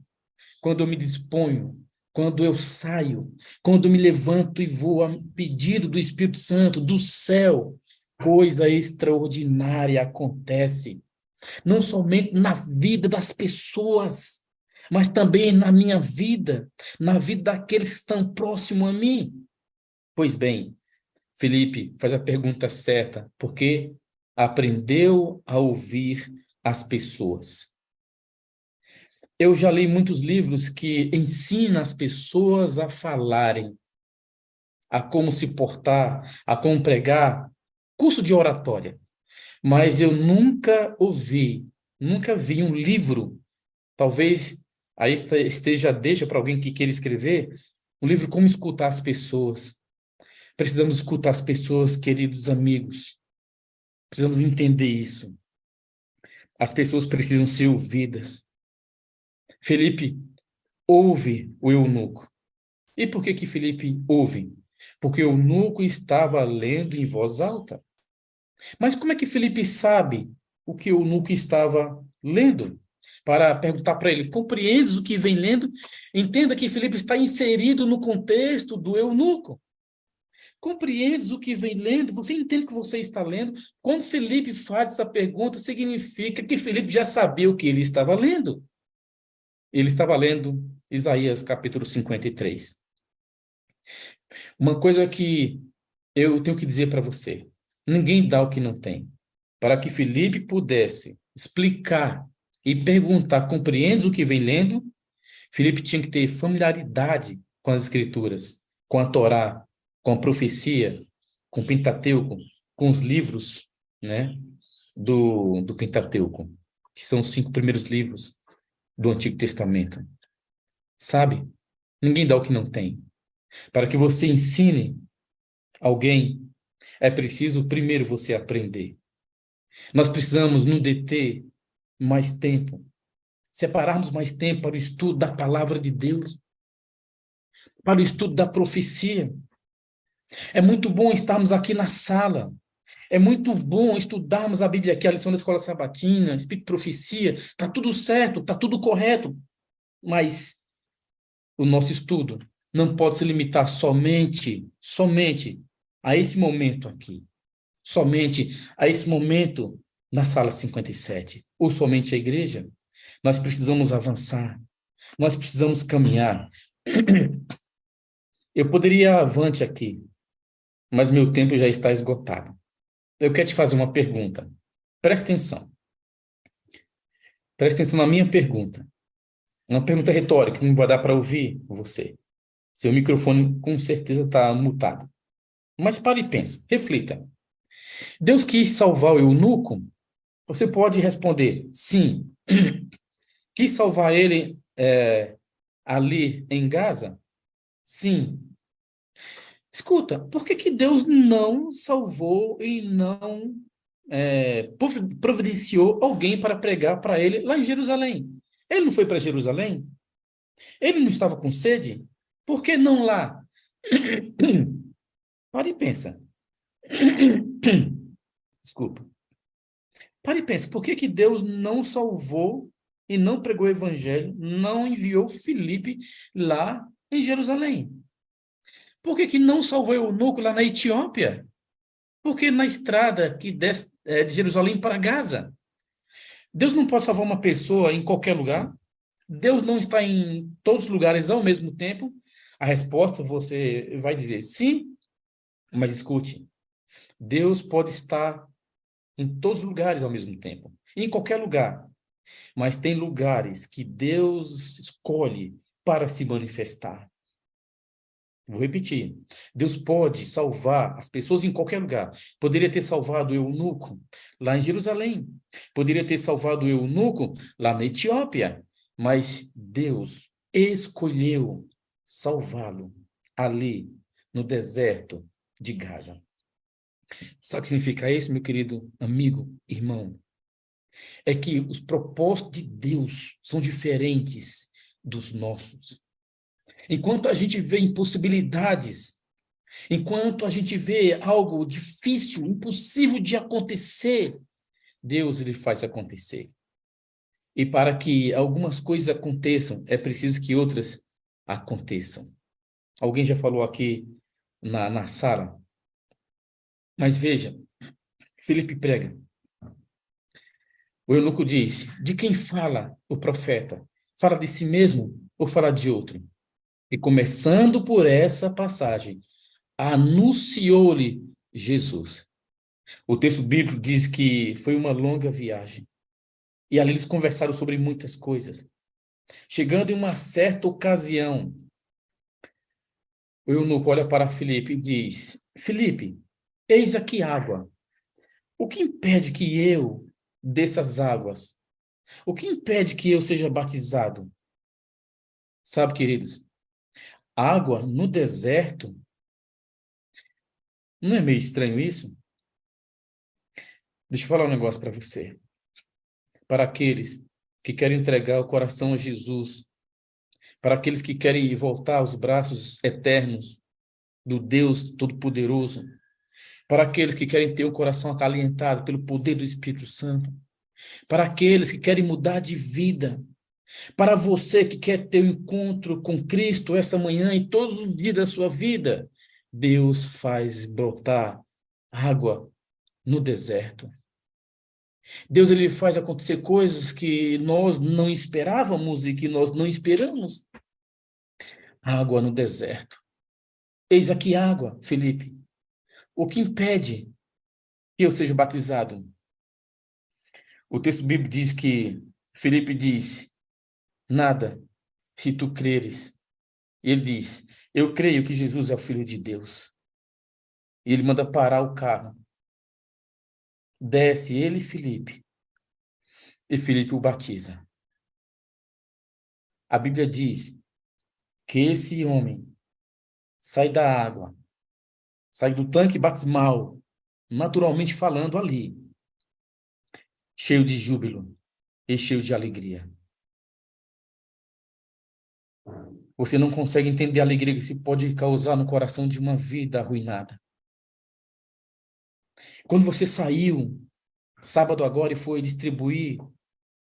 A: quando eu me disponho, quando eu saio, quando eu me levanto e vou a pedido do Espírito Santo, do céu, coisa extraordinária acontece. Não somente na vida das pessoas, mas também na minha vida, na vida daqueles que estão próximos a mim. Pois bem, Felipe faz a pergunta certa, porque aprendeu a ouvir as pessoas. Eu já li muitos livros que ensinam as pessoas a falarem, a como se portar, a como pregar, curso de oratória. Mas eu nunca vi um livro, talvez aí esteja a deixa para alguém que queira escrever, um livro Como Escutar as Pessoas. Precisamos escutar as pessoas, queridos amigos. Precisamos entender isso. As pessoas precisam ser ouvidas. Felipe ouve o eunuco. E por que que Felipe ouve? Porque o eunuco estava lendo em voz alta. Mas como é que Felipe sabe o que o eunuco estava lendo? Para perguntar para ele, compreendes o que vem lendo? Entenda que Felipe está inserido no contexto do eunuco. Compreendes o que vem lendo? Você entende o que você está lendo? Quando Felipe faz essa pergunta, significa que Felipe já sabia o que ele estava lendo. Ele estava lendo Isaías capítulo 53. Uma coisa que eu tenho que dizer para você: ninguém dá o que não tem. Para que Felipe pudesse explicar e perguntar, compreendes o que vem lendo? Felipe tinha que ter familiaridade com as Escrituras, com a Torá, com a profecia, com o Pentateuco, com os livros, né, do Pentateuco, que são os 5 primeiros livros do Antigo Testamento. Sabe? Ninguém dá o que não tem. Para que você ensine alguém, é preciso primeiro você aprender. Nós precisamos nos deter mais tempo, separarmos mais tempo para o estudo da palavra de Deus, para o estudo da profecia. É muito bom estarmos aqui na sala. É muito bom estudarmos a Bíblia aqui, a lição da escola sabatina, Espírito de Profecia. Está tudo certo, está tudo correto. Mas o nosso estudo não pode se limitar somente a esse momento aqui. Somente a esse momento na sala 57. Ou somente a igreja. Nós precisamos avançar. Nós precisamos caminhar. Eu poderia ir avante aqui, mas meu tempo já está esgotado. Eu quero te fazer uma pergunta. Presta atenção. Presta atenção na minha pergunta. É uma pergunta retórica, não vai dar para ouvir você. Seu microfone com certeza está mutado. Mas pare e pense, reflita. Deus quis salvar o eunuco? Você pode responder sim. Quis salvar ele ali em Gaza? Sim. Escuta, por que que Deus não salvou e não providenciou alguém para pregar para ele lá em Jerusalém? Ele não foi para Jerusalém? Ele não estava com sede? Por que não lá? Pare e pensa. Desculpa. Pare e pensa, por que que Deus não salvou e não pregou o evangelho, não enviou Filipe lá em Jerusalém? Por que que não salvou o eunuco lá na Etiópia? Por que na estrada que desce de Jerusalém para Gaza? Deus não pode salvar uma pessoa em qualquer lugar? Deus não está em todos os lugares ao mesmo tempo? A resposta você vai dizer sim, mas escute. Deus pode estar em todos os lugares ao mesmo tempo, em qualquer lugar. Mas tem lugares que Deus escolhe para se manifestar. Vou repetir. Deus pode salvar as pessoas em qualquer lugar. Poderia ter salvado o eunuco lá em Jerusalém. Poderia ter salvado o eunuco lá na Etiópia. Mas Deus escolheu salvá-lo ali, no deserto de Gaza. Sabe o que significa isso, meu querido amigo, irmão? É que os propósitos de Deus são diferentes dos nossos. Enquanto a gente vê impossibilidades, enquanto a gente vê algo difícil, impossível de acontecer, Deus ele faz acontecer. E para que algumas coisas aconteçam, é preciso que outras aconteçam. Alguém já falou aqui na sala, mas veja, Filipe prega. O eunuco diz: de quem fala o profeta? Fala de si mesmo ou fala de outro? E começando por essa passagem, anunciou-lhe Jesus. O texto bíblico diz que foi uma longa viagem. E ali eles conversaram sobre muitas coisas. Chegando em uma certa ocasião, o eunuco olha para Filipe e diz: Filipe, eis aqui água. O que impede que eu desça as águas? O que impede que eu seja batizado? Sabe, queridos, água no deserto, não é meio estranho isso? Deixa eu falar um negócio para você. Para aqueles que querem entregar o coração a Jesus, para aqueles que querem voltar aos braços eternos do Deus Todo-Poderoso, para aqueles que querem ter o coração acalentado pelo poder do Espírito Santo, para aqueles que querem mudar de vida, para você que quer ter um encontro com Cristo essa manhã e todos os dias da sua vida, Deus faz brotar água no deserto. Deus ele faz acontecer coisas que nós não esperávamos e que nós não esperamos. Água no deserto. Eis aqui água, Felipe. O que impede que eu seja batizado? O texto bíblico diz que Felipe diz: nada, se tu creres. Ele diz: eu creio que Jesus é o Filho de Deus. E ele manda parar o carro. Desce ele e Felipe o batiza. A Bíblia diz que esse homem sai da água, sai do tanque batismal, naturalmente falando ali, cheio de júbilo e cheio de alegria. Você não consegue entender a alegria que se pode causar no coração de uma vida arruinada. Quando você saiu, sábado agora, e foi distribuir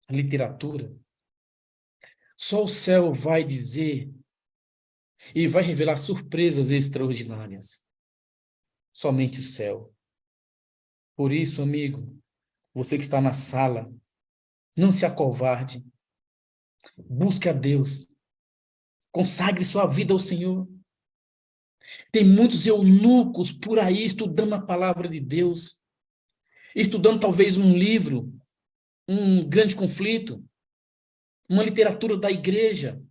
A: a literatura, só o céu vai dizer e vai revelar surpresas extraordinárias. Somente o céu. Por isso, amigo, você que está na sala, não se acovarde. Busque a Deus. Consagre sua vida ao Senhor. Tem muitos eunucos por aí estudando a palavra de Deus, estudando talvez um livro, um grande conflito, uma literatura da igreja,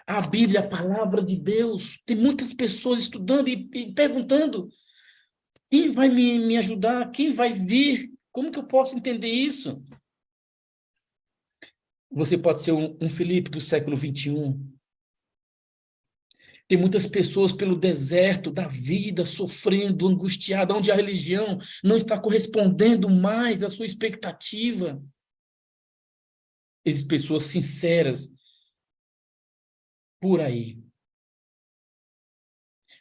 A: a Bíblia, a palavra de Deus. Tem muitas pessoas estudando e perguntando: quem vai me ajudar? Quem vai vir? Como que eu posso entender isso? Você pode ser um Filipe do século XXI. Tem muitas pessoas pelo deserto da vida, sofrendo, angustiada, onde a religião não está correspondendo mais à sua expectativa. Existem pessoas sinceras por aí.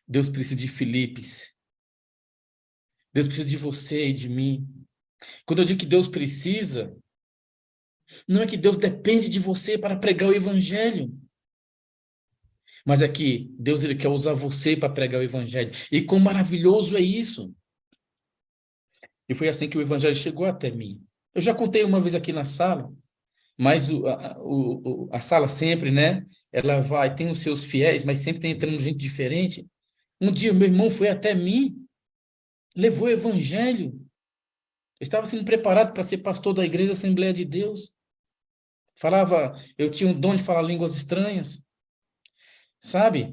A: Deus precisa de Filipes. Deus precisa de você e de mim. Quando eu digo que Deus precisa, não é que Deus depende de você para pregar o evangelho, mas é que Deus ele quer usar você para pregar o evangelho. E quão maravilhoso é isso! E foi assim que o evangelho chegou até mim. Eu já contei uma vez aqui na sala, mas a sala sempre, né? Ela vai, tem os seus fiéis, mas sempre tem entrando gente diferente. Um dia meu irmão foi até mim, levou o evangelho. Eu estava sendo preparado para ser pastor da igreja Assembleia de Deus. Eu tinha um dom de falar línguas estranhas. sabe?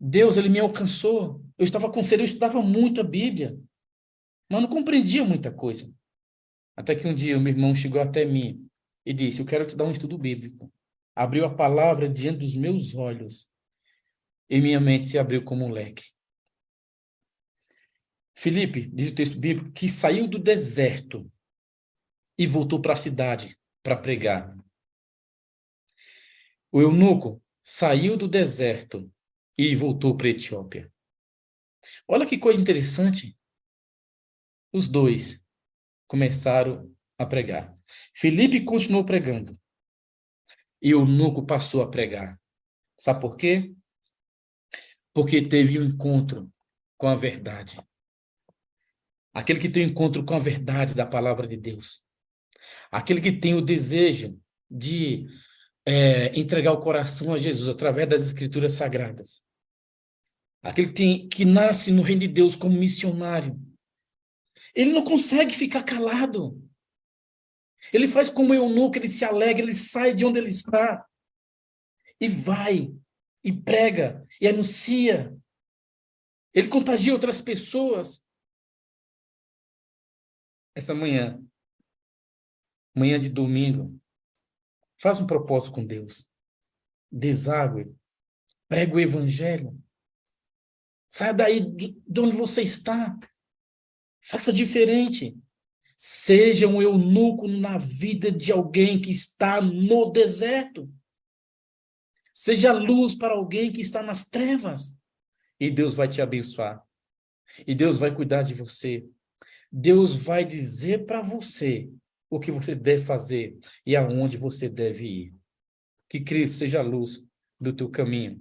A: Deus, ele me alcançou. Eu estava com sede, eu estudava muito a Bíblia, mas não compreendia muita coisa. Até que um dia o meu irmão chegou até mim e disse: Eu quero te dar um estudo bíblico. Abriu a palavra diante dos meus olhos e minha mente se abriu como um leque. Filipe, diz o texto bíblico, que saiu do deserto e voltou para a cidade para pregar. O eunuco saiu do deserto e voltou para a Etiópia. Olha que coisa interessante. Os dois começaram a pregar. Filipe continuou pregando e o eunuco passou a pregar. Sabe por quê? Porque teve um encontro com a verdade. Aquele que tem um encontro com a verdade da palavra de Deus. Aquele que tem o desejo de entregar o coração a Jesus através das Escrituras Sagradas. Aquele que nasce no reino de Deus como missionário. Ele não consegue ficar calado. Ele faz como o eunuco, ele se alegra, ele sai de onde ele está e vai, e prega, e anuncia. Ele contagia outras pessoas. Essa manhã, manhã de domingo, faz um propósito com Deus. Deságue, prega o evangelho. Saia daí de onde você está. Faça diferente. Seja um eunuco na vida de alguém que está no deserto. Seja luz para alguém que está nas trevas. E Deus vai te abençoar. E Deus vai cuidar de você. Deus vai dizer para você o que você deve fazer e aonde você deve ir. Que Cristo seja a luz do teu caminho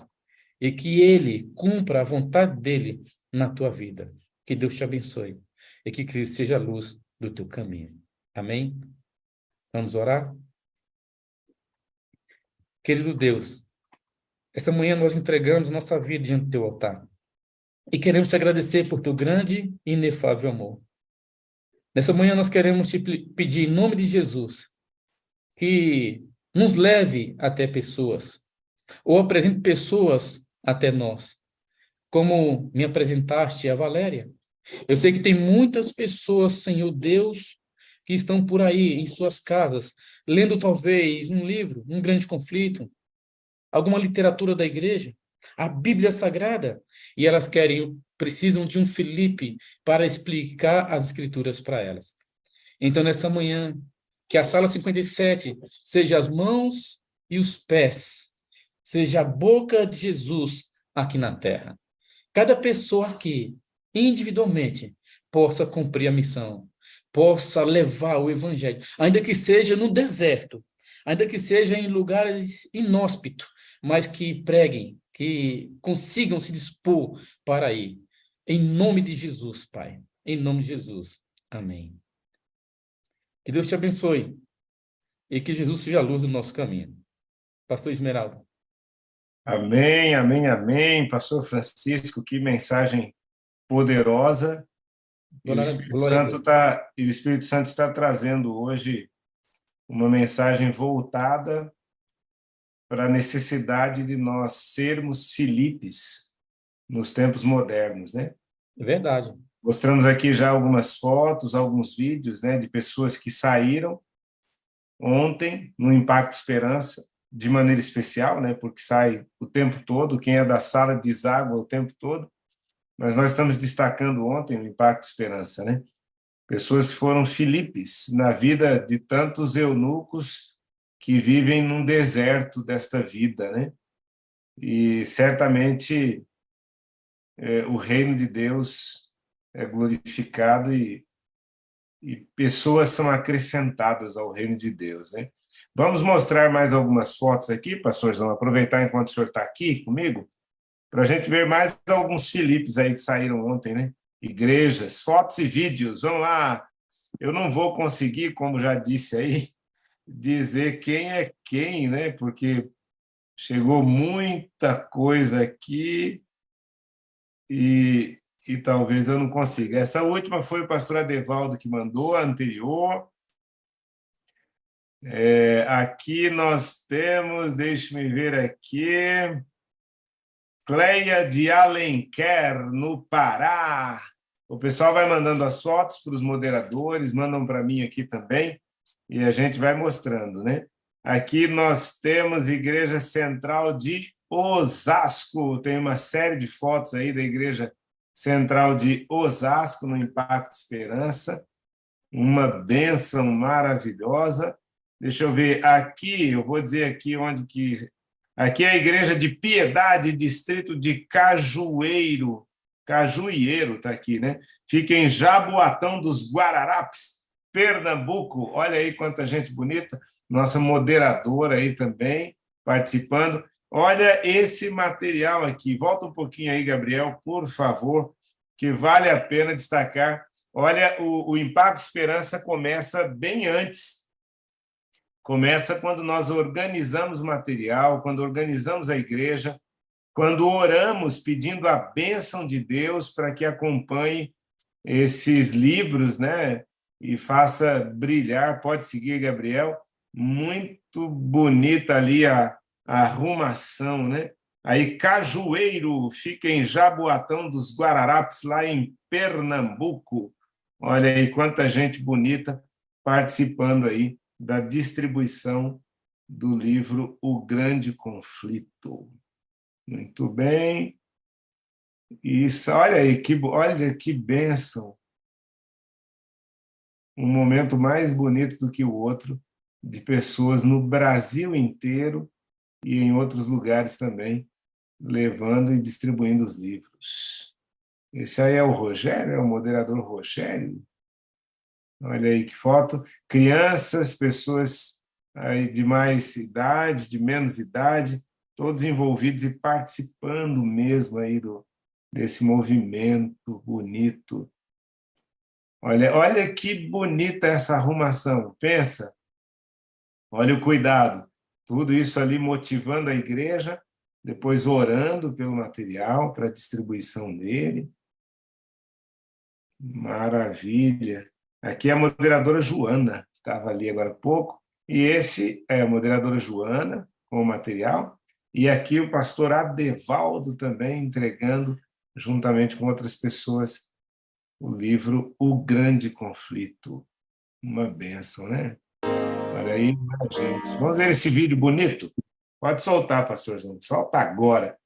A: e que Ele cumpra a vontade dEle na tua vida. Que Deus te abençoe e que Cristo seja a luz do teu caminho. Amém? Vamos orar? Querido Deus, essa manhã nós entregamos nossa vida diante do teu altar e queremos te agradecer por teu grande e inefável amor. Nessa manhã nós queremos te pedir em nome de Jesus que nos leve até pessoas ou apresente pessoas até nós, como me apresentaste a Valéria. Eu sei que tem muitas pessoas, Senhor Deus, que estão por aí em suas casas, lendo talvez um livro, um grande conflito, alguma literatura da igreja, a Bíblia Sagrada, e elas precisam de um Filipe para explicar as escrituras para elas. Então, nessa manhã, que a sala 57 seja as mãos e os pés, seja a boca de Jesus aqui na terra. Cada pessoa aqui, individualmente, possa cumprir a missão, possa levar o evangelho, ainda que seja no deserto, ainda que seja em lugares inóspitos, mas que preguem, que consigam se dispor para ir. Em nome de Jesus, Pai. Em nome de Jesus. Amém. Que Deus te abençoe e que Jesus seja a luz do nosso caminho. Pastor Esmeralda.
B: Amém, amém, amém. Pastor Francisco, que mensagem poderosa. E o Espírito
A: Glória a
B: Santo
A: Deus.
B: tá, e o Espírito Santo está trazendo hoje uma mensagem voltada para a necessidade de nós sermos Filipes nos tempos modernos, né?
A: É verdade.
B: Mostramos aqui já algumas fotos, alguns vídeos, né, de pessoas que saíram ontem no Impacto Esperança, de maneira especial, né, porque sai o tempo todo, quem é da sala deságua o tempo todo, mas nós estamos destacando ontem o Impacto Esperança, né? Pessoas que foram Filipes na vida de tantos eunucos que vivem num deserto desta vida, né? E certamente o reino de Deus é glorificado e pessoas são acrescentadas ao reino de Deus, né? Vamos mostrar mais algumas fotos aqui, pastorzão, aproveitar enquanto o senhor está aqui comigo, para a gente ver mais alguns Filipes aí que saíram ontem, né? Igrejas, fotos e vídeos, vamos lá. Eu não vou conseguir, como já disse aí, dizer quem é quem, né? Porque chegou muita coisa aqui e talvez eu não consiga. Essa última foi o pastor Adevaldo que mandou, a anterior. Aqui nós temos, deixe-me ver aqui. Cleia de Alenquer, no Pará. O pessoal vai mandando as fotos para os moderadores, mandam para mim aqui também, e a gente vai mostrando, né? Aqui nós temos Igreja Central de Osasco. Tem uma série de fotos aí da Igreja Central de Osasco, no Impacto Esperança. Uma bênção maravilhosa. Deixa eu ver aqui, eu vou dizer aqui onde que... Aqui é a Igreja de Piedade, distrito de Cajueiro. Cajueiro está aqui, né? Fica em Jaboatão dos Guararapes, Pernambuco. Olha aí quanta gente bonita. Nossa moderadora aí também participando. Olha esse material aqui. Volta um pouquinho aí, Gabriel, por favor, que vale a pena destacar. Olha, o Impacto Esperança começa bem antes. Começa quando nós organizamos o material, quando organizamos a igreja, quando oramos pedindo a bênção de Deus para que acompanhe esses livros, né? E faça brilhar. Pode seguir, Gabriel. Muito bonita ali a arrumação, né? Aí, Cajueiro, fica em Jaboatão dos Guararapes, lá em Pernambuco. Olha aí quanta gente bonita participando aí da distribuição do livro O Grande Conflito. Muito bem. Isso, olha aí, olha que bênção. Um momento mais bonito do que o outro, de pessoas no Brasil inteiro e em outros lugares também, levando e distribuindo os livros. Esse aí é o Rogério, é o moderador Rogério. Olha aí que foto. Crianças, pessoas aí de mais idade, de menos idade, todos envolvidos e participando mesmo aí desse movimento bonito. Olha que bonita essa arrumação. Pensa. Olha o cuidado. Tudo isso ali motivando a igreja, depois orando pelo material para a distribuição dele. Maravilha. Aqui é a moderadora Joana, que estava ali agora há pouco, e esse é a moderadora Joana, com o material, e aqui o pastor Adevaldo também entregando, juntamente com outras pessoas, o livro O Grande Conflito. Uma bênção, né? Olha aí, gente. Vamos ver esse vídeo bonito? Pode soltar, pastorzão, solta agora.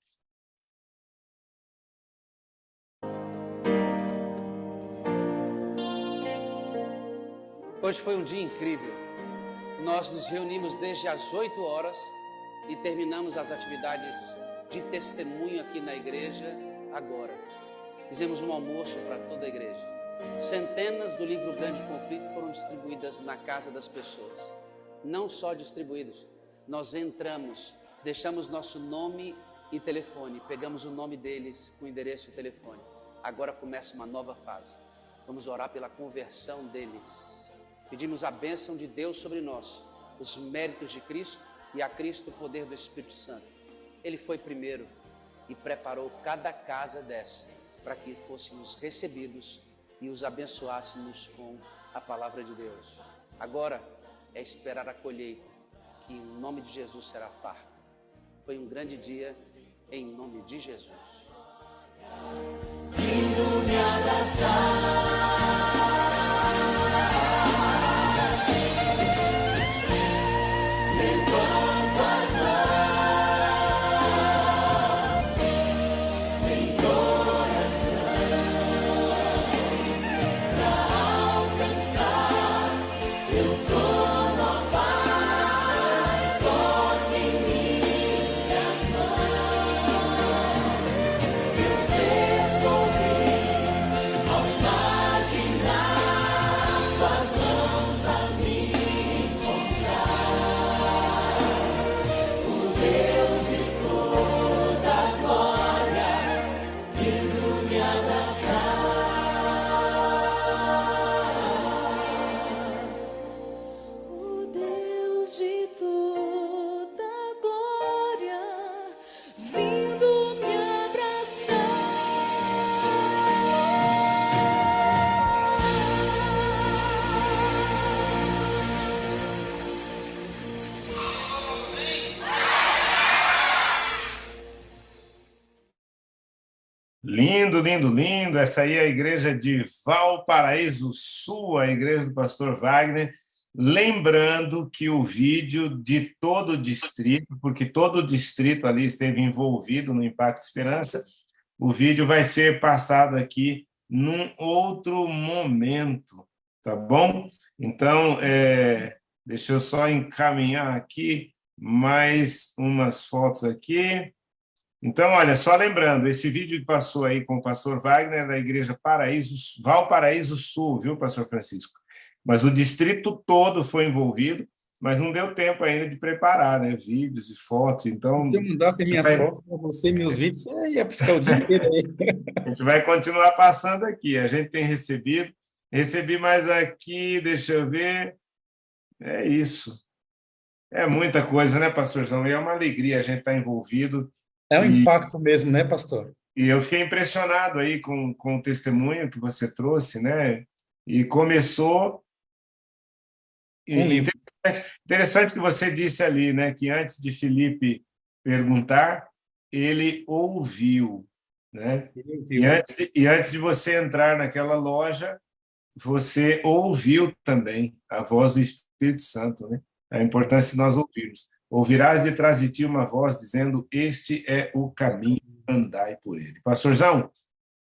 C: Hoje foi um dia incrível. Nós nos reunimos desde as 8 horas e terminamos as atividades de testemunho aqui na igreja agora. Fizemos um almoço para toda a igreja. Centenas do livro Grande Conflito foram distribuídas na casa das pessoas. Não só distribuídos, nós entramos, deixamos nosso nome e telefone, pegamos o nome deles com endereço e telefone. Agora começa uma nova fase. Vamos orar pela conversão deles. Pedimos a bênção de Deus sobre nós, os méritos de Cristo e a Cristo o poder do Espírito Santo. Ele foi primeiro e preparou cada casa dessa para que fôssemos recebidos e os abençoássemos com a palavra de Deus. Agora é esperar a colheita, que em nome de Jesus será farta. Foi um grande dia, em nome de Jesus. Vindo me abraçar.
D: Ao
B: Lindo, lindo, lindo. Essa aí é a igreja de Valparaíso Sul, a igreja do pastor Wagner. Lembrando que o vídeo de todo o distrito, porque todo o distrito ali esteve envolvido no Impacto Esperança, o vídeo vai ser passado aqui num outro momento, tá bom? Então, deixa eu só encaminhar aqui mais umas fotos aqui. Então, olha, só lembrando, esse vídeo que passou aí com o pastor Wagner da igreja Valparaíso Sul, viu, pastor Francisco? Mas o distrito todo foi envolvido, mas não deu tempo ainda de preparar, né, vídeos e fotos, então...
A: Se eu mandasse minhas fotos para você e meus vídeos, você ia ficar o dia inteiro aí.
B: A gente vai continuar passando aqui, a gente tem recebi mais aqui, deixa eu ver, é isso. É muita coisa, né, pastorzão? E é uma alegria a gente estar envolvido.
A: É um impacto mesmo, né, pastor?
B: E eu fiquei impressionado aí com o testemunho que você trouxe, né? E começou...
A: Um livro.
B: Interessante que você disse ali, né? Que antes de Felipe perguntar, ele ouviu, né? E antes de você entrar naquela loja, você ouviu também a voz do Espírito Santo, né? A importância de nós ouvirmos. Ouvirás de trás de ti uma voz dizendo: este é o caminho, andai por ele. Pastorzão,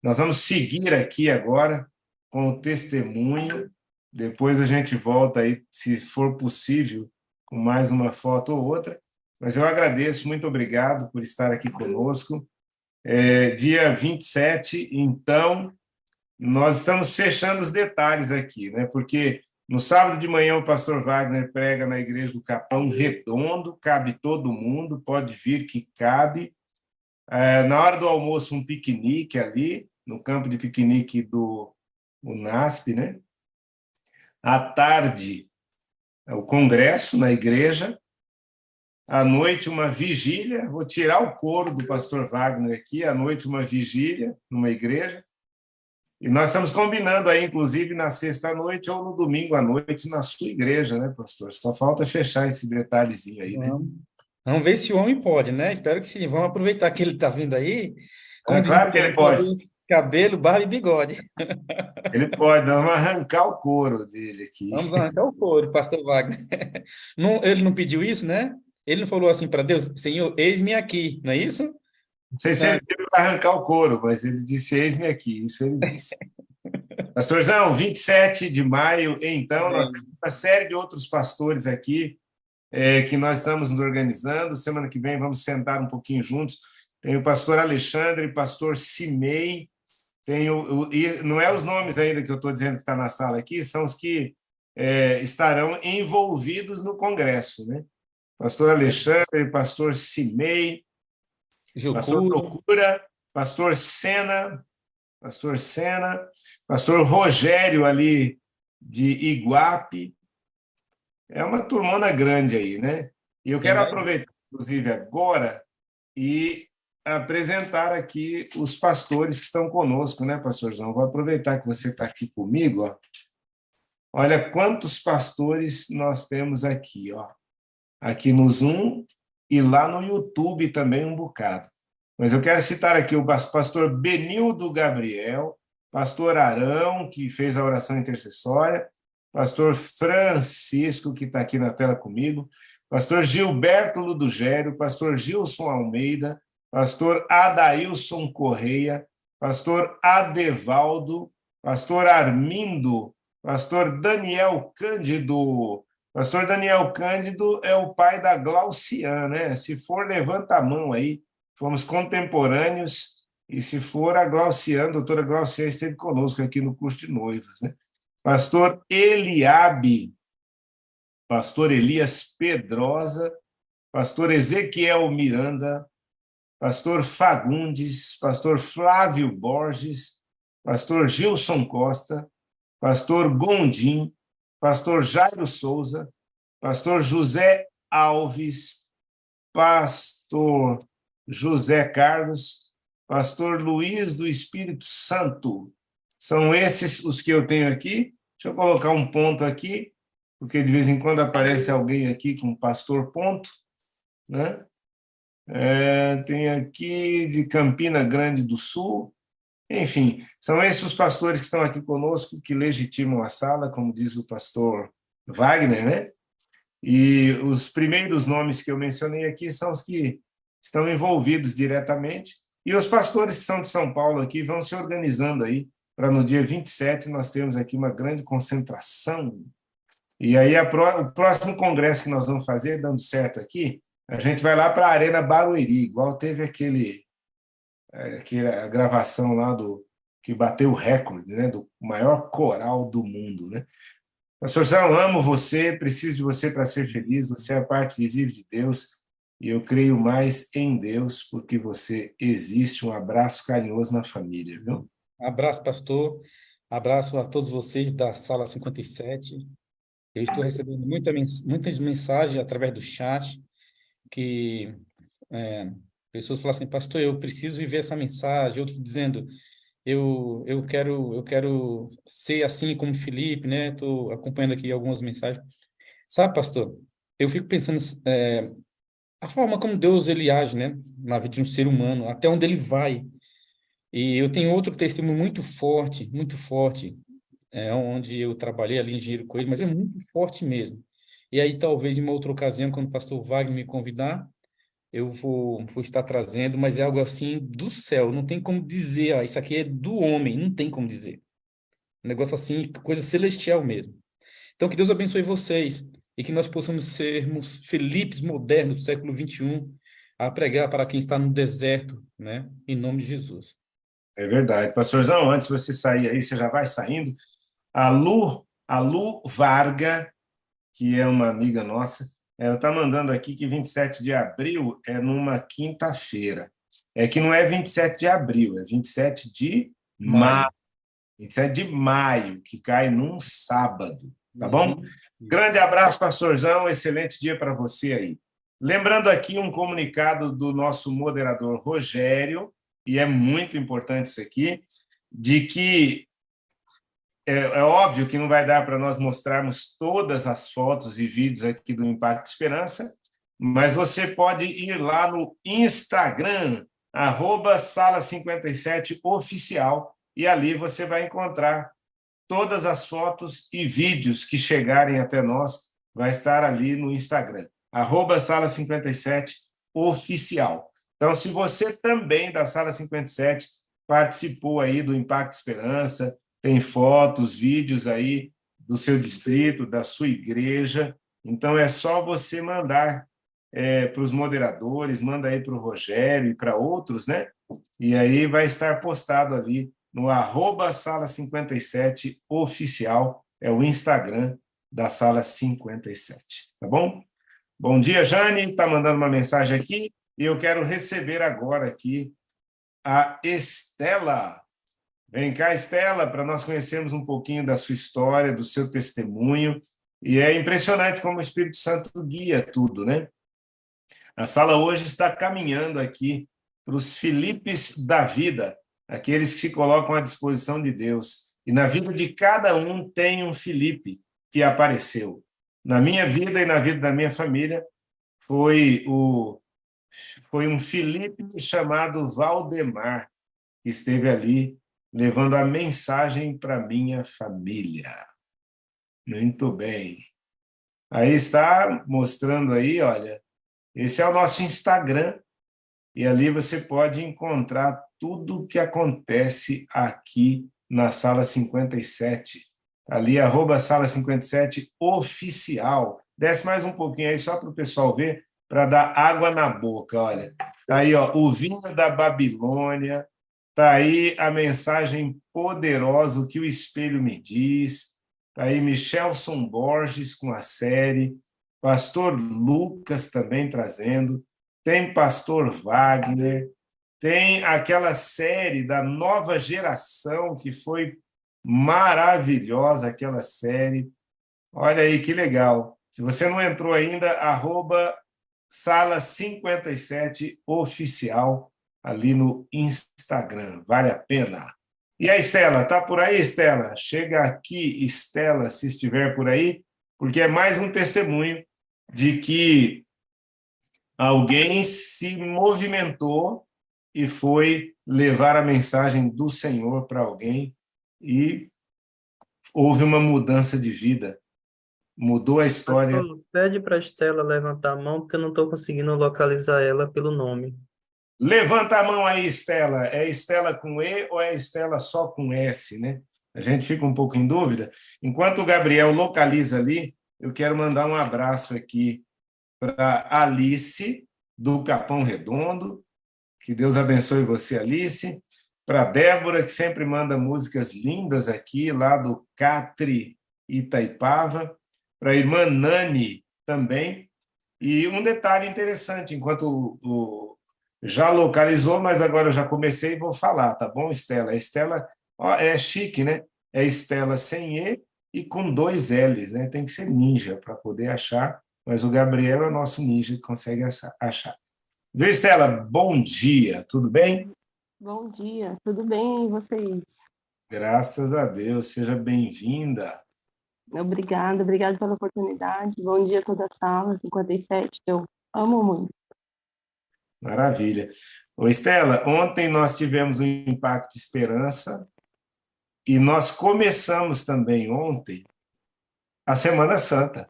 B: nós vamos seguir aqui agora com o testemunho. Depois a gente volta aí, se for possível, com mais uma foto ou outra. Mas eu agradeço, muito obrigado por estar aqui conosco. Dia 27, então, nós estamos fechando os detalhes aqui, né? Porque no sábado de manhã o pastor Wagner prega na igreja do Capão Redondo, cabe todo mundo, pode vir que cabe. Na hora do almoço, um piquenique ali, no campo de piquenique do UNASP, né? À tarde, o congresso na igreja. À noite, uma vigília. Vou tirar o couro do pastor Wagner aqui. À noite, uma vigília numa igreja. E nós estamos combinando aí, inclusive, na sexta-noite ou no domingo à noite, na sua igreja, né, pastor? Só falta fechar esse detalhezinho aí, né?
A: Vamos ver se o homem pode, né? Espero que sim. Vamos aproveitar que ele está vindo aí. Como dizem,
B: Claro que ele pode.
A: Cabelo, barba e bigode.
B: Ele pode, vamos arrancar o couro dele aqui.
A: Vamos arrancar o couro, pastor Wagner. Não, ele não pediu isso, né? Ele não falou assim para Deus: Senhor, eis-me aqui, não é isso?
B: Não sei se ele pediu para arrancar o couro, mas ele disse: eis-me aqui. Isso ele disse. Pastorzão, 27 de maio, então, nós temos uma série de outros pastores aqui que nós estamos nos organizando. Semana que vem vamos sentar um pouquinho juntos. Tem o pastor Alexandre, o pastor Cimei, e não é os nomes ainda que eu estou dizendo que está na sala aqui, são os que estarão envolvidos no congresso, né? Pastor Alexandre, pastor Cimei, pastor Procura, pastor Sena, pastor Rogério ali de Iguape. É uma turmona grande aí, né? E eu quero aproveitar, inclusive, agora e apresentar aqui os pastores que estão conosco, né, pastorzão? Vou aproveitar que você está aqui comigo, ó. Olha quantos pastores nós temos aqui, ó. Aqui no Zoom e lá no YouTube também um bocado. Mas eu quero citar aqui o pastor Benildo Gabriel, pastor Arão, que fez a oração intercessória, pastor Francisco, que está aqui na tela comigo, pastor Gilberto Ludogério, pastor Gilson Almeida, pastor Adailson Correia, pastor Adevaldo, pastor Armindo, pastor Daniel Cândido. Pastor Daniel Cândido é o pai da Glaucian, né? Se for, levanta a mão aí. Fomos contemporâneos, e se for, a Glaucian, a doutora Glaucian, esteve conosco aqui no curso de noivos, né? Pastor Eliabe, pastor Elias Pedrosa, pastor Ezequiel Miranda, pastor Fagundes, pastor Flávio Borges, pastor Gilson Costa, pastor Gondim, pastor Jairo Souza, pastor José Alves, pastor José Carlos, pastor Luiz do Espírito Santo. São esses os que eu tenho aqui. Deixa eu colocar um ponto aqui, porque de vez em quando aparece alguém aqui com pastor ponto, né? Tem aqui de Campina Grande do Sul, Enfim, são esses os pastores que estão aqui conosco, que legitimam a sala, como diz o pastor Wagner, né? E os primeiros nomes que eu mencionei aqui são os que estão envolvidos diretamente, e os pastores que são de São Paulo aqui vão se organizando aí, para no dia 27 nós termos aqui uma grande concentração. E aí o próximo congresso que nós vamos fazer, dando certo aqui, a gente vai lá para a Arena Barueri, igual teve aquela gravação lá que bateu o recorde, né, do maior coral do mundo, né? Pastorzão, amo você, preciso de você para ser feliz, você é a parte visível de Deus e eu creio mais em Deus porque você existe. Um abraço carinhoso na família, viu?
A: Abraço, pastor. Abraço a todos vocês da Sala 57. Eu estou recebendo muitas mensagens através do chat que pessoas falam assim, pastor, eu preciso viver essa mensagem. Outros dizendo, eu quero ser assim como Felipe, né? Estou acompanhando aqui algumas mensagens. Sabe, pastor, eu fico pensando a forma como Deus ele age, né, na vida de um ser humano, até onde ele vai. E eu tenho outro testemunho muito forte, onde eu trabalhei ali em Engenheiro Coelho, mas é muito forte mesmo. E aí, talvez, em uma outra ocasião, quando o pastor Wagner me convidar, eu vou estar trazendo, mas é algo assim do céu, não tem como dizer, isso aqui é do homem, não tem como dizer. Um negócio assim, coisa celestial mesmo. Então, que Deus abençoe vocês e que nós possamos sermos Felipes modernos do século XXI a pregar para quem está no deserto, né? Em nome de Jesus.
B: É verdade. Pastorzão, antes de você sair aí, você já vai saindo. A Lu Varga, que é uma amiga nossa, ela está mandando aqui que 27 de abril é numa quinta-feira. É que não é 27 de abril, é 27 de maio.
A: Maio.
B: 27 de maio, que cai num sábado, tá bom?
A: Uhum.
B: Grande abraço, pastorzão, excelente dia para você aí. Lembrando aqui um comunicado do nosso moderador Rogério, e é muito importante isso aqui, de que é óbvio que não vai dar para nós mostrarmos todas as fotos e vídeos aqui do Impacto Esperança, mas você pode ir lá no Instagram, @sala57oficial, e ali você vai encontrar todas as fotos e vídeos que chegarem até nós, vai estar ali no Instagram, @sala57oficial. Então, se você também da Sala 57 participou aí do Impacto Esperança, tem fotos, vídeos aí do seu distrito, da sua igreja, então é só você mandar para os moderadores, manda aí para o Rogério e para outros, né? E aí vai estar postado ali no @sala57oficial, é o Instagram da Sala 57, tá bom? Bom dia, Jane, está mandando uma mensagem aqui, e eu quero receber agora aqui a Estela. Vem cá, Estela, para nós conhecermos um pouquinho da sua história, do seu testemunho, e é impressionante como o Espírito Santo guia tudo, né? A sala hoje está caminhando aqui para os Filipes da vida, aqueles que se colocam à disposição de Deus. E na vida de cada um tem um Filipe que apareceu. Na minha vida e na vida da minha família, foi um Filipe chamado Valdemar, que esteve ali levando a mensagem para minha família. Muito bem. Aí está mostrando aí, olha, esse é o nosso Instagram, e ali você pode encontrar tudo o que acontece aqui na Sala 57. Ali, @sala57oficial. Desce mais um pouquinho aí, só para o pessoal ver, para dar água na boca. Olha, está aí, ó, o vinho da Babilônia, está aí a mensagem poderosa, o que o espelho me diz, está aí Michelson Borges com a série, pastor Lucas também trazendo, tem pastor Wagner, tem aquela série da nova geração, que foi maravilhosa, aquela série. Olha aí que legal. Se você não entrou ainda, @sala57oficial ali no Instagram. Vale a pena. E a Estela, tá por aí, Estela? Chega aqui, Estela, se estiver por aí, porque é mais um testemunho de que alguém se movimentou e foi levar a mensagem do Senhor para alguém e houve uma mudança de vida, mudou a história.
D: Pastor, pede para a Estela levantar a mão, porque eu não estou conseguindo localizar ela pelo nome.
B: Levanta a mão aí, Estela. É Estela com E ou é Estela só com S, né? A gente fica um pouco em dúvida. Enquanto o Gabriel localiza ali, eu quero mandar um abraço aqui para Alice, do Capão Redondo. Que Deus abençoe você, Alice. Para Débora, que sempre manda músicas lindas aqui, lá do Catre Itaipava. Para a irmã Nani também. E um detalhe interessante, enquanto já localizou, mas agora eu já comecei e vou falar, tá bom, Estela? Estela ó, é chique, né? É Estela sem E com 2 L's, né? Tem que ser ninja para poder achar, mas o Gabriel é o nosso ninja que consegue achar. Viu, Estela? Bom dia, tudo bem?
E: Bom dia, tudo bem e vocês?
B: Graças a Deus, seja bem-vinda.
E: Obrigada pela oportunidade. Bom dia a toda a sala 57, que eu amo muito.
B: Maravilha. Ô, Estela, ontem nós tivemos um Impacto Esperança e nós começamos também ontem a Semana Santa,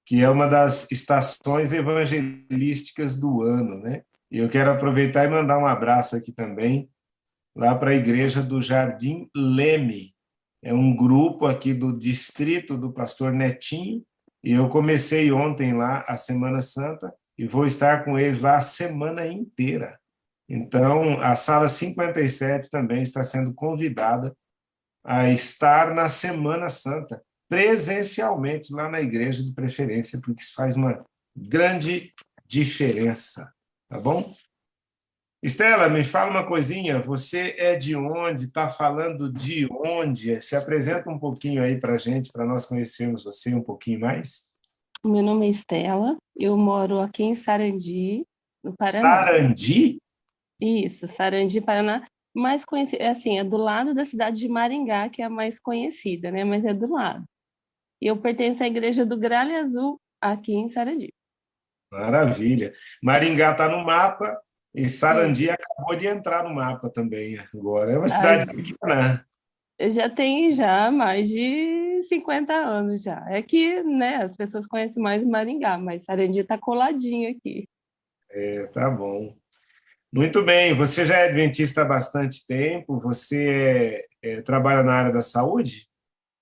B: que é uma das estações evangelísticas do ano, né? E eu quero aproveitar e mandar um abraço aqui também, lá para a Igreja do Jardim Leme. É um grupo aqui do distrito do pastor Netinho, e eu comecei ontem lá a Semana Santa e vou estar com eles lá a semana inteira. Então, a Sala 57 também está sendo convidada a estar na Semana Santa, presencialmente lá na igreja de preferência, porque isso faz uma grande diferença, tá bom? Estela, me fala uma coisinha, você é de onde, está falando de onde? Se apresenta um pouquinho aí para a gente, para nós conhecermos você um pouquinho mais.
E: Meu nome é Estela, eu moro aqui em Sarandi, no Paraná.
B: Sarandi?
E: Isso, Sarandi, Paraná. Mais conhecida, assim, é do lado da cidade de Maringá, que é a mais conhecida, né? Mas é do lado. E eu pertenço à Igreja do Gralha Azul, aqui em Sarandi.
B: Maravilha. Maringá está no mapa e
E: Sim.
B: Sarandi acabou de entrar no mapa também agora. É uma
E: Ah,
B: cidade pequena.
E: já tem já mais de 50 anos já. É que, né, as pessoas conhecem mais Maringá, mas Sarandi está coladinho aqui.
B: Tá bom. Muito bem. Você já é adventista há bastante tempo? Você trabalha na área da saúde?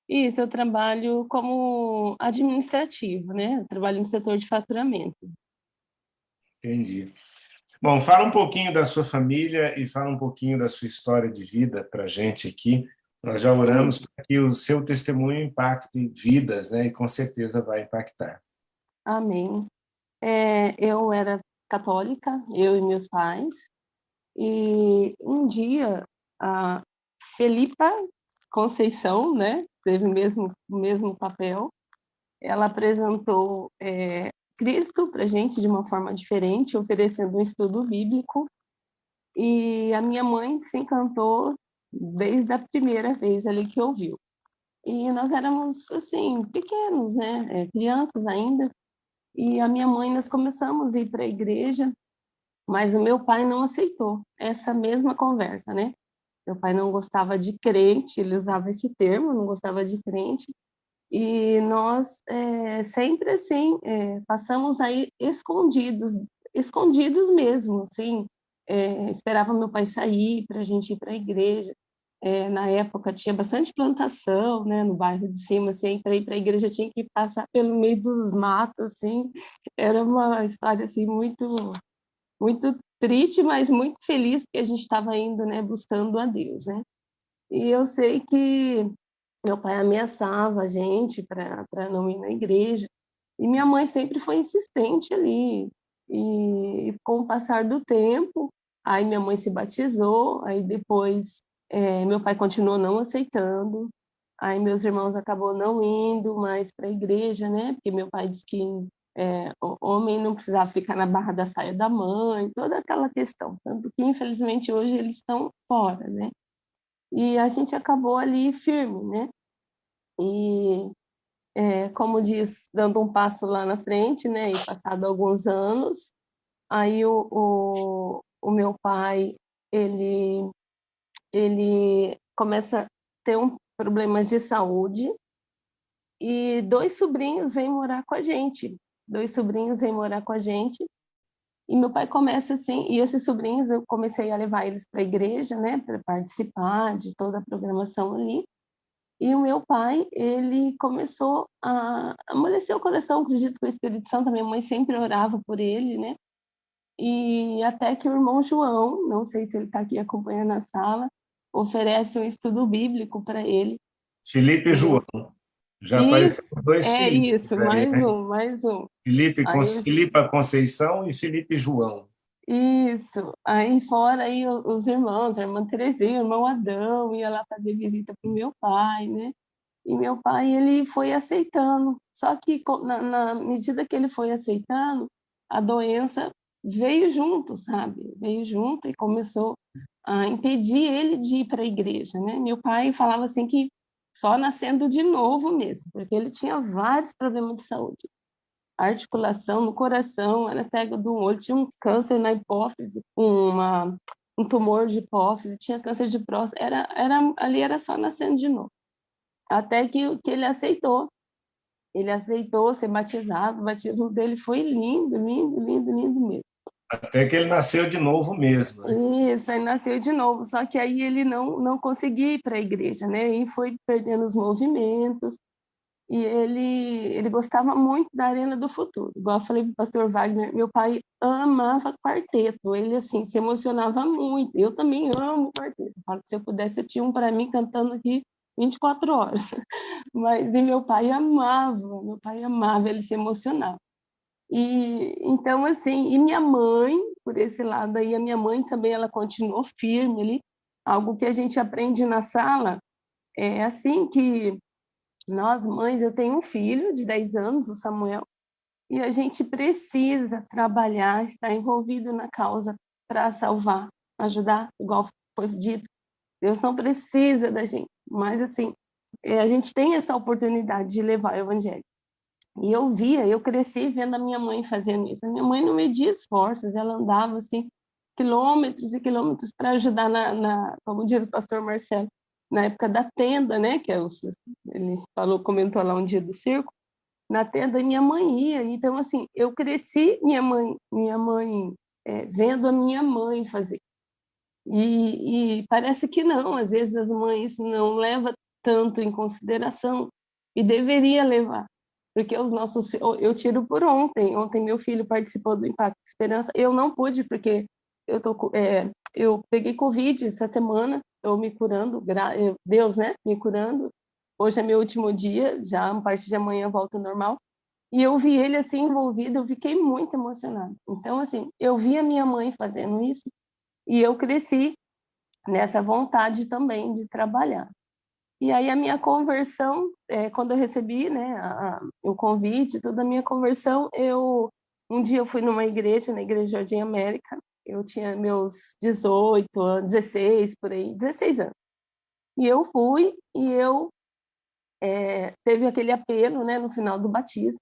E: Isso, eu trabalho como administrativo, né? Eu trabalho no setor de faturamento.
B: Entendi. Bom, fala um pouquinho da sua família e fala um pouquinho da sua história de vida para a gente aqui. Nós já oramos para que o seu testemunho impacte vidas, né? E com certeza vai impactar.
E: Amém. Eu era católica, eu e meus pais, e um dia a Felipa Conceição, né? Teve o mesmo papel. Ela apresentou Cristo para a gente de uma forma diferente, oferecendo um estudo bíblico. E a minha mãe se encantou desde a primeira vez ali que ouviu. E nós éramos, assim, pequenos, né? Crianças ainda. E a minha mãe, nós começamos a ir para a igreja, mas o meu pai não aceitou essa mesma conversa, né? Meu pai não gostava de crente, ele usava esse termo, não gostava de crente. E nós sempre, assim, passamos aí escondidos mesmo, assim, esperava meu pai sair para a gente ir para a igreja. Na época tinha bastante plantação, né, no bairro de cima, assim, para ir para a igreja tinha que passar pelo meio dos matos, assim, era uma história, assim, muito, muito triste, mas muito feliz, porque a gente estava indo, né, buscando a Deus, né. E eu sei que meu pai ameaçava a gente para não ir na igreja, e minha mãe sempre foi insistente ali. E com o passar do tempo, aí minha mãe se batizou, aí depois meu pai continuou não aceitando, aí meus irmãos acabou não indo mais para a igreja, né? Porque meu pai disse que o homem não precisava ficar na barra da saia da mãe, toda aquela questão. Tanto que, infelizmente, hoje eles estão fora, né? E a gente acabou ali firme, né? E, como diz, dando um passo lá na frente, né? E passado alguns anos, aí o meu pai ele começa a ter problemas de saúde e 2 sobrinhos vêm morar com a gente. 2 sobrinhos vêm morar com a gente e meu pai começa assim, e esses sobrinhos eu comecei a levar eles para a igreja, né, para participar de toda a programação ali. E o meu pai, ele começou a amolecer o coração, acredito que o Espírito Santo, a minha mãe sempre orava por ele, né? E até que o irmão João, não sei se ele está aqui acompanhando a sala, oferece um estudo bíblico para ele.
B: Felipe e João. Já
E: Isso,
B: apareceram 2 filhos aí, né?
E: mais um.
B: Filipa Conceição e Felipe João.
E: Isso, aí fora aí os irmãos, a irmã Terezinha, o irmão Adão, ia lá fazer visita para o meu pai, né? E meu pai, ele foi aceitando, só que na medida que ele foi aceitando, a doença veio junto, sabe? Veio junto e começou a impedir ele de ir para a igreja, né? Meu pai falava assim que só nascendo de novo mesmo, porque ele tinha vários problemas de saúde. Articulação no coração, era cego do olho, tinha um câncer na hipófise, um tumor de hipófise, tinha câncer de próstata, ali era só nascendo de novo. Até que ele aceitou ser batizado, o batismo dele foi lindo, lindo, lindo, lindo mesmo.
B: Até que ele nasceu de novo mesmo, né?
E: Isso, aí nasceu de novo, só que aí ele não conseguia ir para a igreja, né? E foi perdendo os movimentos, e ele gostava muito da Arena do Futuro. Igual eu falei para o pastor Wagner, meu pai amava quarteto, ele assim se emocionava muito. Eu também amo quarteto. Eu falo que se eu pudesse, eu tinha um para mim cantando aqui 24 horas. Mas e meu pai amava, ele se emocionava. E então assim, e minha mãe, por esse lado aí, a minha mãe também ela continuou firme ali. Algo que a gente aprende na sala é assim que nós mães, eu tenho um filho de 10 anos, o Samuel, e a gente precisa trabalhar, estar envolvido na causa para salvar, ajudar, igual foi dito. Deus não precisa da gente, mas assim, a gente tem essa oportunidade de levar o evangelho. E eu cresci vendo a minha mãe fazendo isso. A minha mãe não media esforços, ela andava assim quilômetros e quilômetros para ajudar como diz o pastor Marcelo, na época da tenda, né, ele comentou lá um dia do circo, na tenda minha mãe ia. Então assim, eu cresci minha mãe vendo a minha mãe fazer. E parece que não, às vezes as mães não levam tanto em consideração e deveria levar, porque eu tiro por ontem meu filho participou do Impacto Esperança, eu não pude porque eu peguei Covid essa semana, estou me curando, Deus, né, me curando, hoje é meu último dia, já a partir de amanhã volto ao normal, e eu vi ele assim envolvido, eu fiquei muito emocionada. Então assim, eu vi a minha mãe fazendo isso, e eu cresci nessa vontade também de trabalhar. E aí a minha conversão, quando eu recebi, né, o convite, toda a minha conversão, um dia eu fui numa igreja, na Igreja Jardim América, eu tinha meus 18 anos, 16, por aí, 16 anos. E eu fui, teve aquele apelo, né, no final do batismo,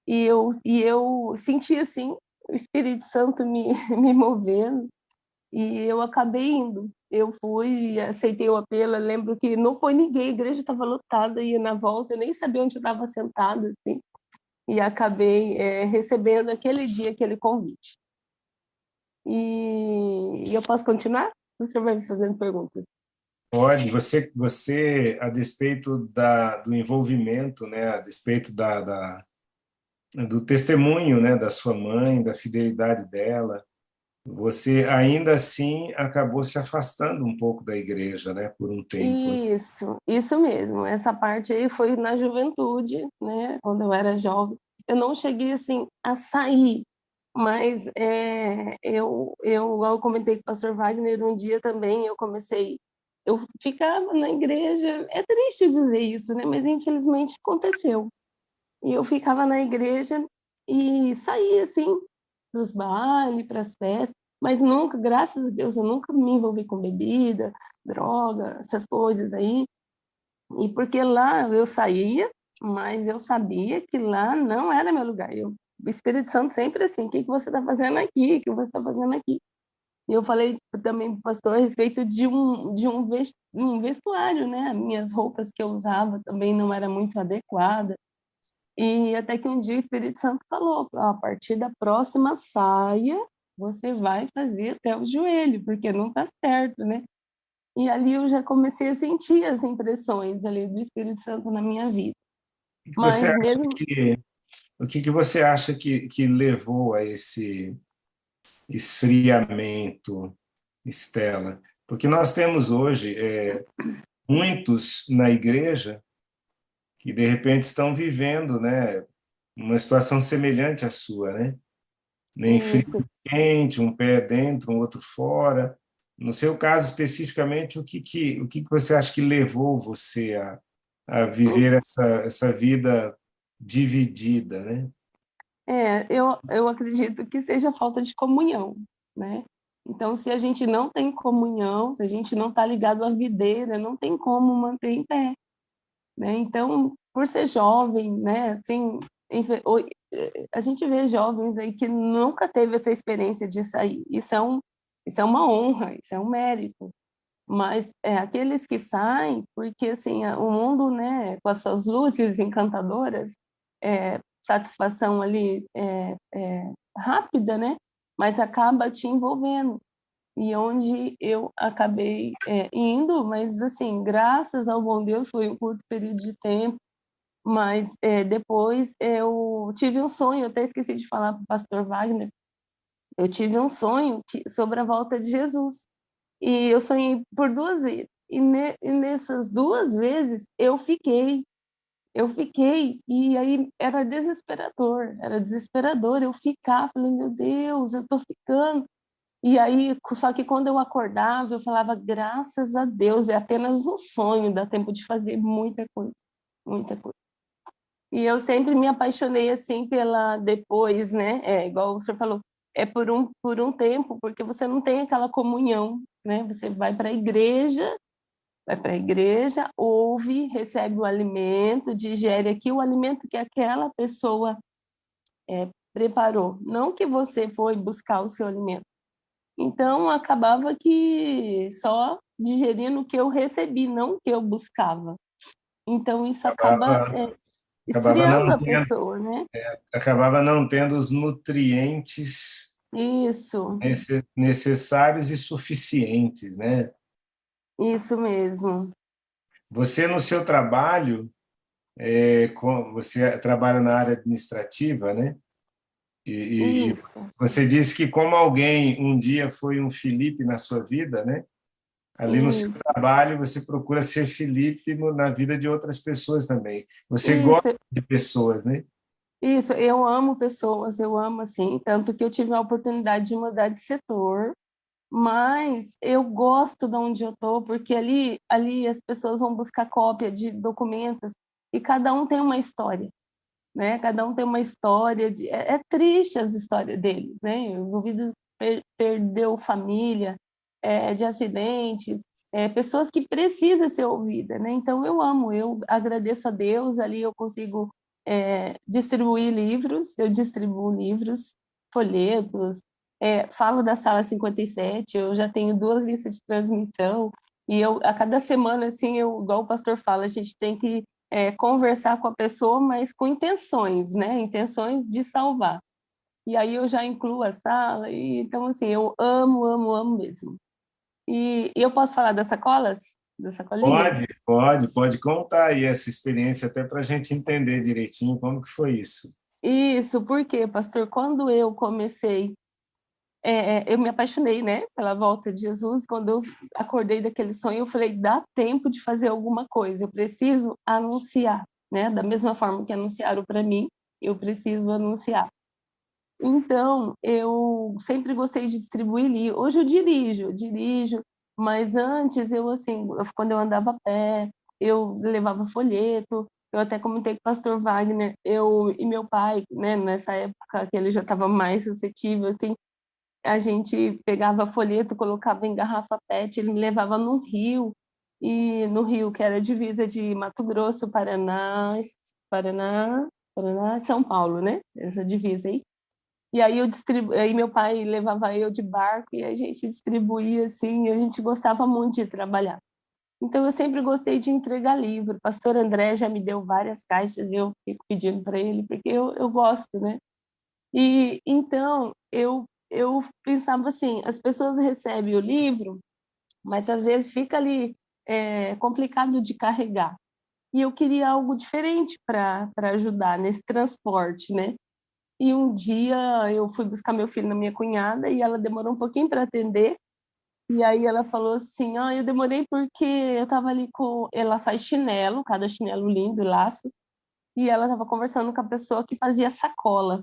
E: e eu senti, assim, o Espírito Santo me movendo, e eu acabei indo. Eu fui e aceitei o apelo. Eu lembro que não foi ninguém, a igreja estava lotada, ia na volta, eu nem sabia onde eu estava sentada, assim, e acabei recebendo aquele dia, aquele convite. E eu posso continuar? O senhor vai me fazendo perguntas.
B: Pode. Você a despeito do envolvimento, né, a despeito do testemunho, né, da sua mãe, da fidelidade dela, você ainda assim acabou se afastando um pouco da igreja, né, por um tempo.
E: Isso mesmo. Essa parte aí foi na juventude, né, quando eu era jovem. Eu não cheguei assim a sair, mas igual eu comentei com o pastor Wagner, um dia também eu ficava na igreja, é triste dizer isso, né, mas infelizmente aconteceu. E eu ficava na igreja e saía assim dos bailes para as festas, mas nunca, graças a Deus, eu nunca me envolvi com bebida, droga, essas coisas aí. E porque lá eu saía, mas eu sabia que lá não era meu lugar. O Espírito Santo sempre assim, o que você está fazendo aqui? O que você está fazendo aqui? E eu falei também para o pastor a respeito um vestuário, né? Minhas roupas que eu usava também não era muito adequada. E até que um dia o Espírito Santo falou: "Ó, a partir da próxima saia, você vai fazer até o joelho, porque não está certo, né?" E ali eu já comecei a sentir as impressões ali do Espírito Santo na minha vida.
B: O que você
E: Mas
B: acha
E: mesmo
B: o que você acha que levou a esse esfriamento, Estela? Porque nós temos hoje muitos na igreja que de repente estão vivendo, né, uma situação semelhante à sua, né? Nem frio
E: isso,
B: nem quente, um pé dentro, um outro fora. No seu caso especificamente, o que você acha que levou você a viver essa vida dividida, né?
E: eu acredito que seja falta de comunhão, né? Então, se a gente não tem comunhão, se a gente não está ligado à videira, não tem como manter em pé, né? Então, por ser jovem, né? Assim, a gente vê jovens aí que nunca teve essa experiência de sair. Isso é uma honra, isso é um mérito. Mas aqueles que saem, porque assim, o mundo, né, com as suas luzes encantadoras, satisfação ali rápida, né, mas acaba te envolvendo. E onde eu acabei indo, mas assim, graças ao bom Deus, foi um curto período de tempo, mas depois eu tive um sonho, eu até esqueci de falar para o pastor Wagner, eu tive um sonho sobre a volta de Jesus. E eu sonhei por 2 vezes. E nessas 2 vezes eu fiquei, e aí era desesperador eu ficar, falei, meu Deus, eu tô ficando. E aí, só que quando eu acordava, eu falava, graças a Deus, é apenas um sonho, dá tempo de fazer muita coisa, muita coisa. E eu sempre me apaixonei assim depois, né? Igual o senhor falou, por um tempo, porque você não tem aquela comunhão, né? Você vai para a igreja, ouve, recebe o alimento, digere aqui o alimento que aquela pessoa preparou, não que você foi buscar o seu alimento. Então, acabava que só digerindo o que eu recebi, não o que eu buscava. Então, isso acaba
B: Acabava, acabava
E: esfriando
B: não
E: a
B: tendo,
E: pessoa, né?
B: acabava não tendo os nutrientes
E: Isso,
B: necessários e suficientes, né?
E: isso mesmo.
B: Você no seu trabalho, você trabalha na área administrativa, né? E
E: Isso,
B: você disse que como alguém um dia foi um Felipe na sua vida, né? Ali no seu
E: isso,
B: trabalho você procura ser Felipe na vida de outras pessoas também. Você gosta
E: isso,
B: de pessoas, né?
E: isso. Eu amo pessoas, eu amo assim, tanto que eu tive a oportunidade de mudar de setor, mas eu gosto de onde eu estou, porque ali as pessoas vão buscar cópia de documentos e cada um tem uma história, né? Cada um tem uma história é triste as histórias deles, né? O envolvido perdeu família, de acidentes, pessoas que precisam ser ouvidas, né? Então eu agradeço a Deus, ali eu consigo distribuir livros, eu distribuo livros, folhetos, falo da Sala 57, eu já tenho 2 listas de transmissão, e a cada semana, assim, igual o pastor fala, a gente tem que conversar com a pessoa, mas com intenções, né? Intenções de salvar. E aí eu já incluo a sala, e então, assim, eu amo, amo, amo mesmo. E eu posso falar das sacolas? Da sacolinha?
B: Pode contar aí essa experiência até para a gente entender direitinho como que foi isso.
E: Isso, porque, pastor, quando eu comecei, eu me apaixonei, né, pela volta de Jesus. Quando eu acordei daquele sonho, eu falei, dá tempo de fazer alguma coisa, eu preciso anunciar, né, da mesma forma que anunciaram para mim, eu preciso anunciar. Então, eu sempre gostei de distribuir livro. Hoje eu dirijo, mas antes assim, quando eu andava a pé, eu levava folheto. Eu até comentei com o pastor Wagner, eu e meu pai, né, nessa época que ele já estava mais suscetível, assim, a gente pegava folheto, colocava em garrafa PET, ele me levava no rio, e no rio, que era a divisa de Mato Grosso, Paraná, Paraná, São Paulo, né? Essa divisa aí. E aí aí meu pai levava eu de barco e a gente distribuía assim, e a gente gostava muito de trabalhar. Então eu sempre gostei de entregar livro. O pastor André já me deu várias caixas e eu fico pedindo para ele, porque eu gosto, né? E então eu pensava assim, as pessoas recebem o livro, mas às vezes fica ali complicado de carregar. E eu queria algo diferente para ajudar nesse transporte, né? E um dia eu fui buscar meu filho na minha cunhada e ela demorou um pouquinho para atender. E aí ela falou assim, eu demorei porque eu estava ali com... Ela faz chinelo, cada chinelo lindo, laços. E ela estava conversando com a pessoa que fazia sacola.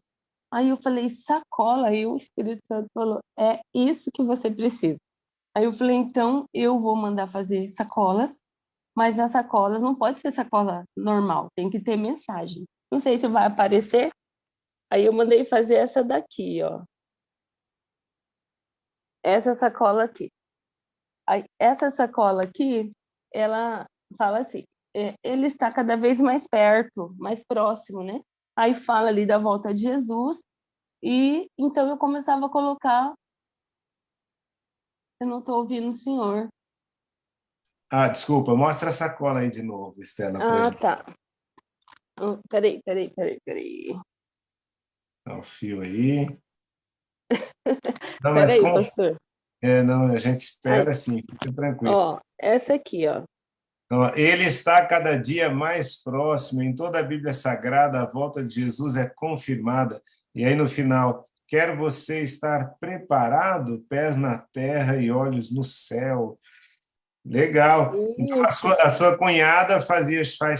E: Aí eu falei, sacola? Aí o Espírito Santo falou, é isso que você precisa. Aí eu falei, então eu vou mandar fazer sacolas, mas as sacolas não pode ser sacola normal, tem que ter mensagem. Não sei se vai aparecer. Aí eu mandei fazer essa daqui, ó. Essa sacola aqui. Aí, essa sacola aqui, ela fala assim, ele está cada vez mais perto, mais próximo, né? Aí fala ali da volta de Jesus, e então eu começava a colocar, eu não estou ouvindo o senhor.
B: Ah, desculpa, mostra a sacola aí de novo, Estela, para gente.
E: Tá. Peraí.
B: Dá o fio aí. Não, mas
E: Peraí, pastor.
B: não, a gente
E: Aí,
B: espera sim, fica tranquilo.
E: ó, essa aqui, ó.
B: Então, ele está cada dia mais próximo. Em toda a Bíblia Sagrada, a volta de Jesus é confirmada. E aí, no final, quer você estar preparado, pés na terra e olhos no céu. Legal. Então,
E: Isso,
B: a sua cunhada faz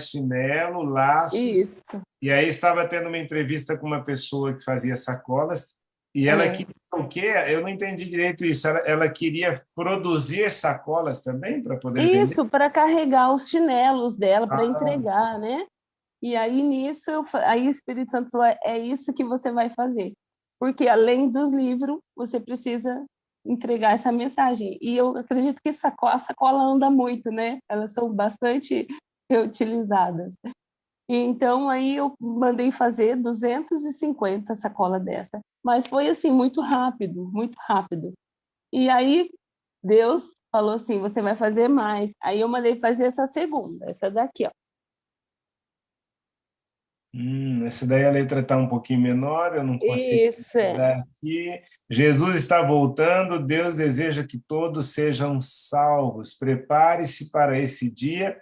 B: chinelo, laços,
E: isso.
B: e aí estava tendo uma entrevista com uma pessoa que fazia sacolas, e ela
E: É.
B: queria o quê? Eu não entendi direito isso. Ela queria produzir sacolas também para poder vender?
E: Isso, para carregar os chinelos dela, para
B: Ah,
E: entregar, né? E aí nisso, aí o Espírito Santo falou, é isso que você vai fazer. Porque além dos livros, você precisa entregar essa mensagem. E eu acredito que a sacola anda muito, né? Elas são bastante reutilizadas. E então aí eu mandei fazer 250 sacolas dessa. Mas foi assim, muito rápido, muito rápido. E aí Deus falou assim, você vai fazer mais. Aí eu mandei fazer essa segunda, essa daqui, ó.
B: essa daí a letra está um pouquinho menor, eu não consigo
E: Isso,
B: dar aqui. Jesus está voltando, Deus deseja que todos sejam salvos. Prepare-se para esse dia.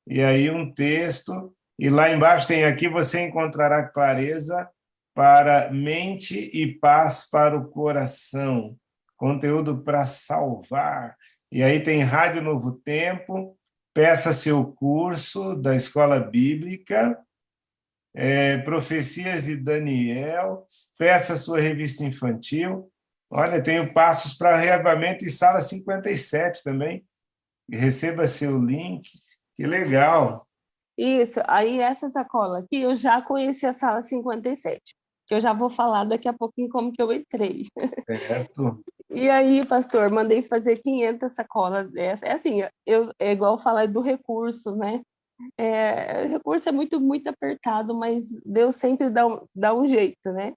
B: E aí um texto, e lá embaixo tem aqui, você encontrará clareza para mente e paz para o coração. Conteúdo para salvar. E aí tem Rádio Novo Tempo, peça seu curso da Escola Bíblica, Profecias de Daniel, peça sua revista infantil. Olha, tenho Passos para Reavivamento e Sala 57 também. Receba seu link. Que legal.
E: isso. Aí essa sacola aqui, eu já conheci a sala 57, que eu já vou falar daqui a pouquinho como que eu entrei.
B: Certo.
E: E aí, pastor, mandei fazer 500 sacolas dessa. É assim, é igual falar do recurso, né? O recurso é muito apertado, mas Deus sempre dá um jeito, né?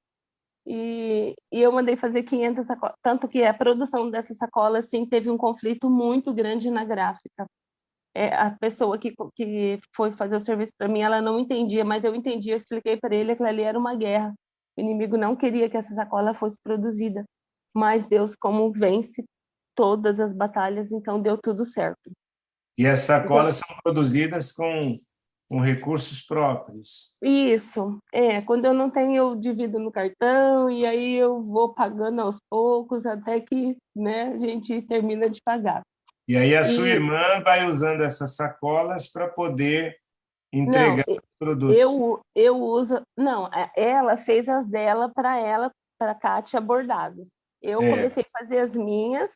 E: E eu mandei fazer 500 sacolas, tanto que a produção dessa sacola, assim, teve um conflito muito grande na gráfica. A pessoa que foi fazer o serviço para mim, ela não entendia, mas eu entendi, eu expliquei para ele que ali era uma guerra. O inimigo não queria que essa sacola fosse produzida, mas Deus, como vence todas as batalhas, então deu tudo certo.
B: E as
E: Então,
B: sacolas são produzidas com recursos próprios.
E: isso, quando eu não tenho, eu divido no cartão, e aí eu vou pagando aos poucos, até que, né, a gente termina de pagar.
B: E aí a sua
E: E,
B: irmã vai usando essas sacolas para poder
E: não,
B: entregar os produtos.
E: eu uso. Não, ela fez as dela, para a Kátia Bordados. Eu comecei
B: Certo.
E: a fazer as minhas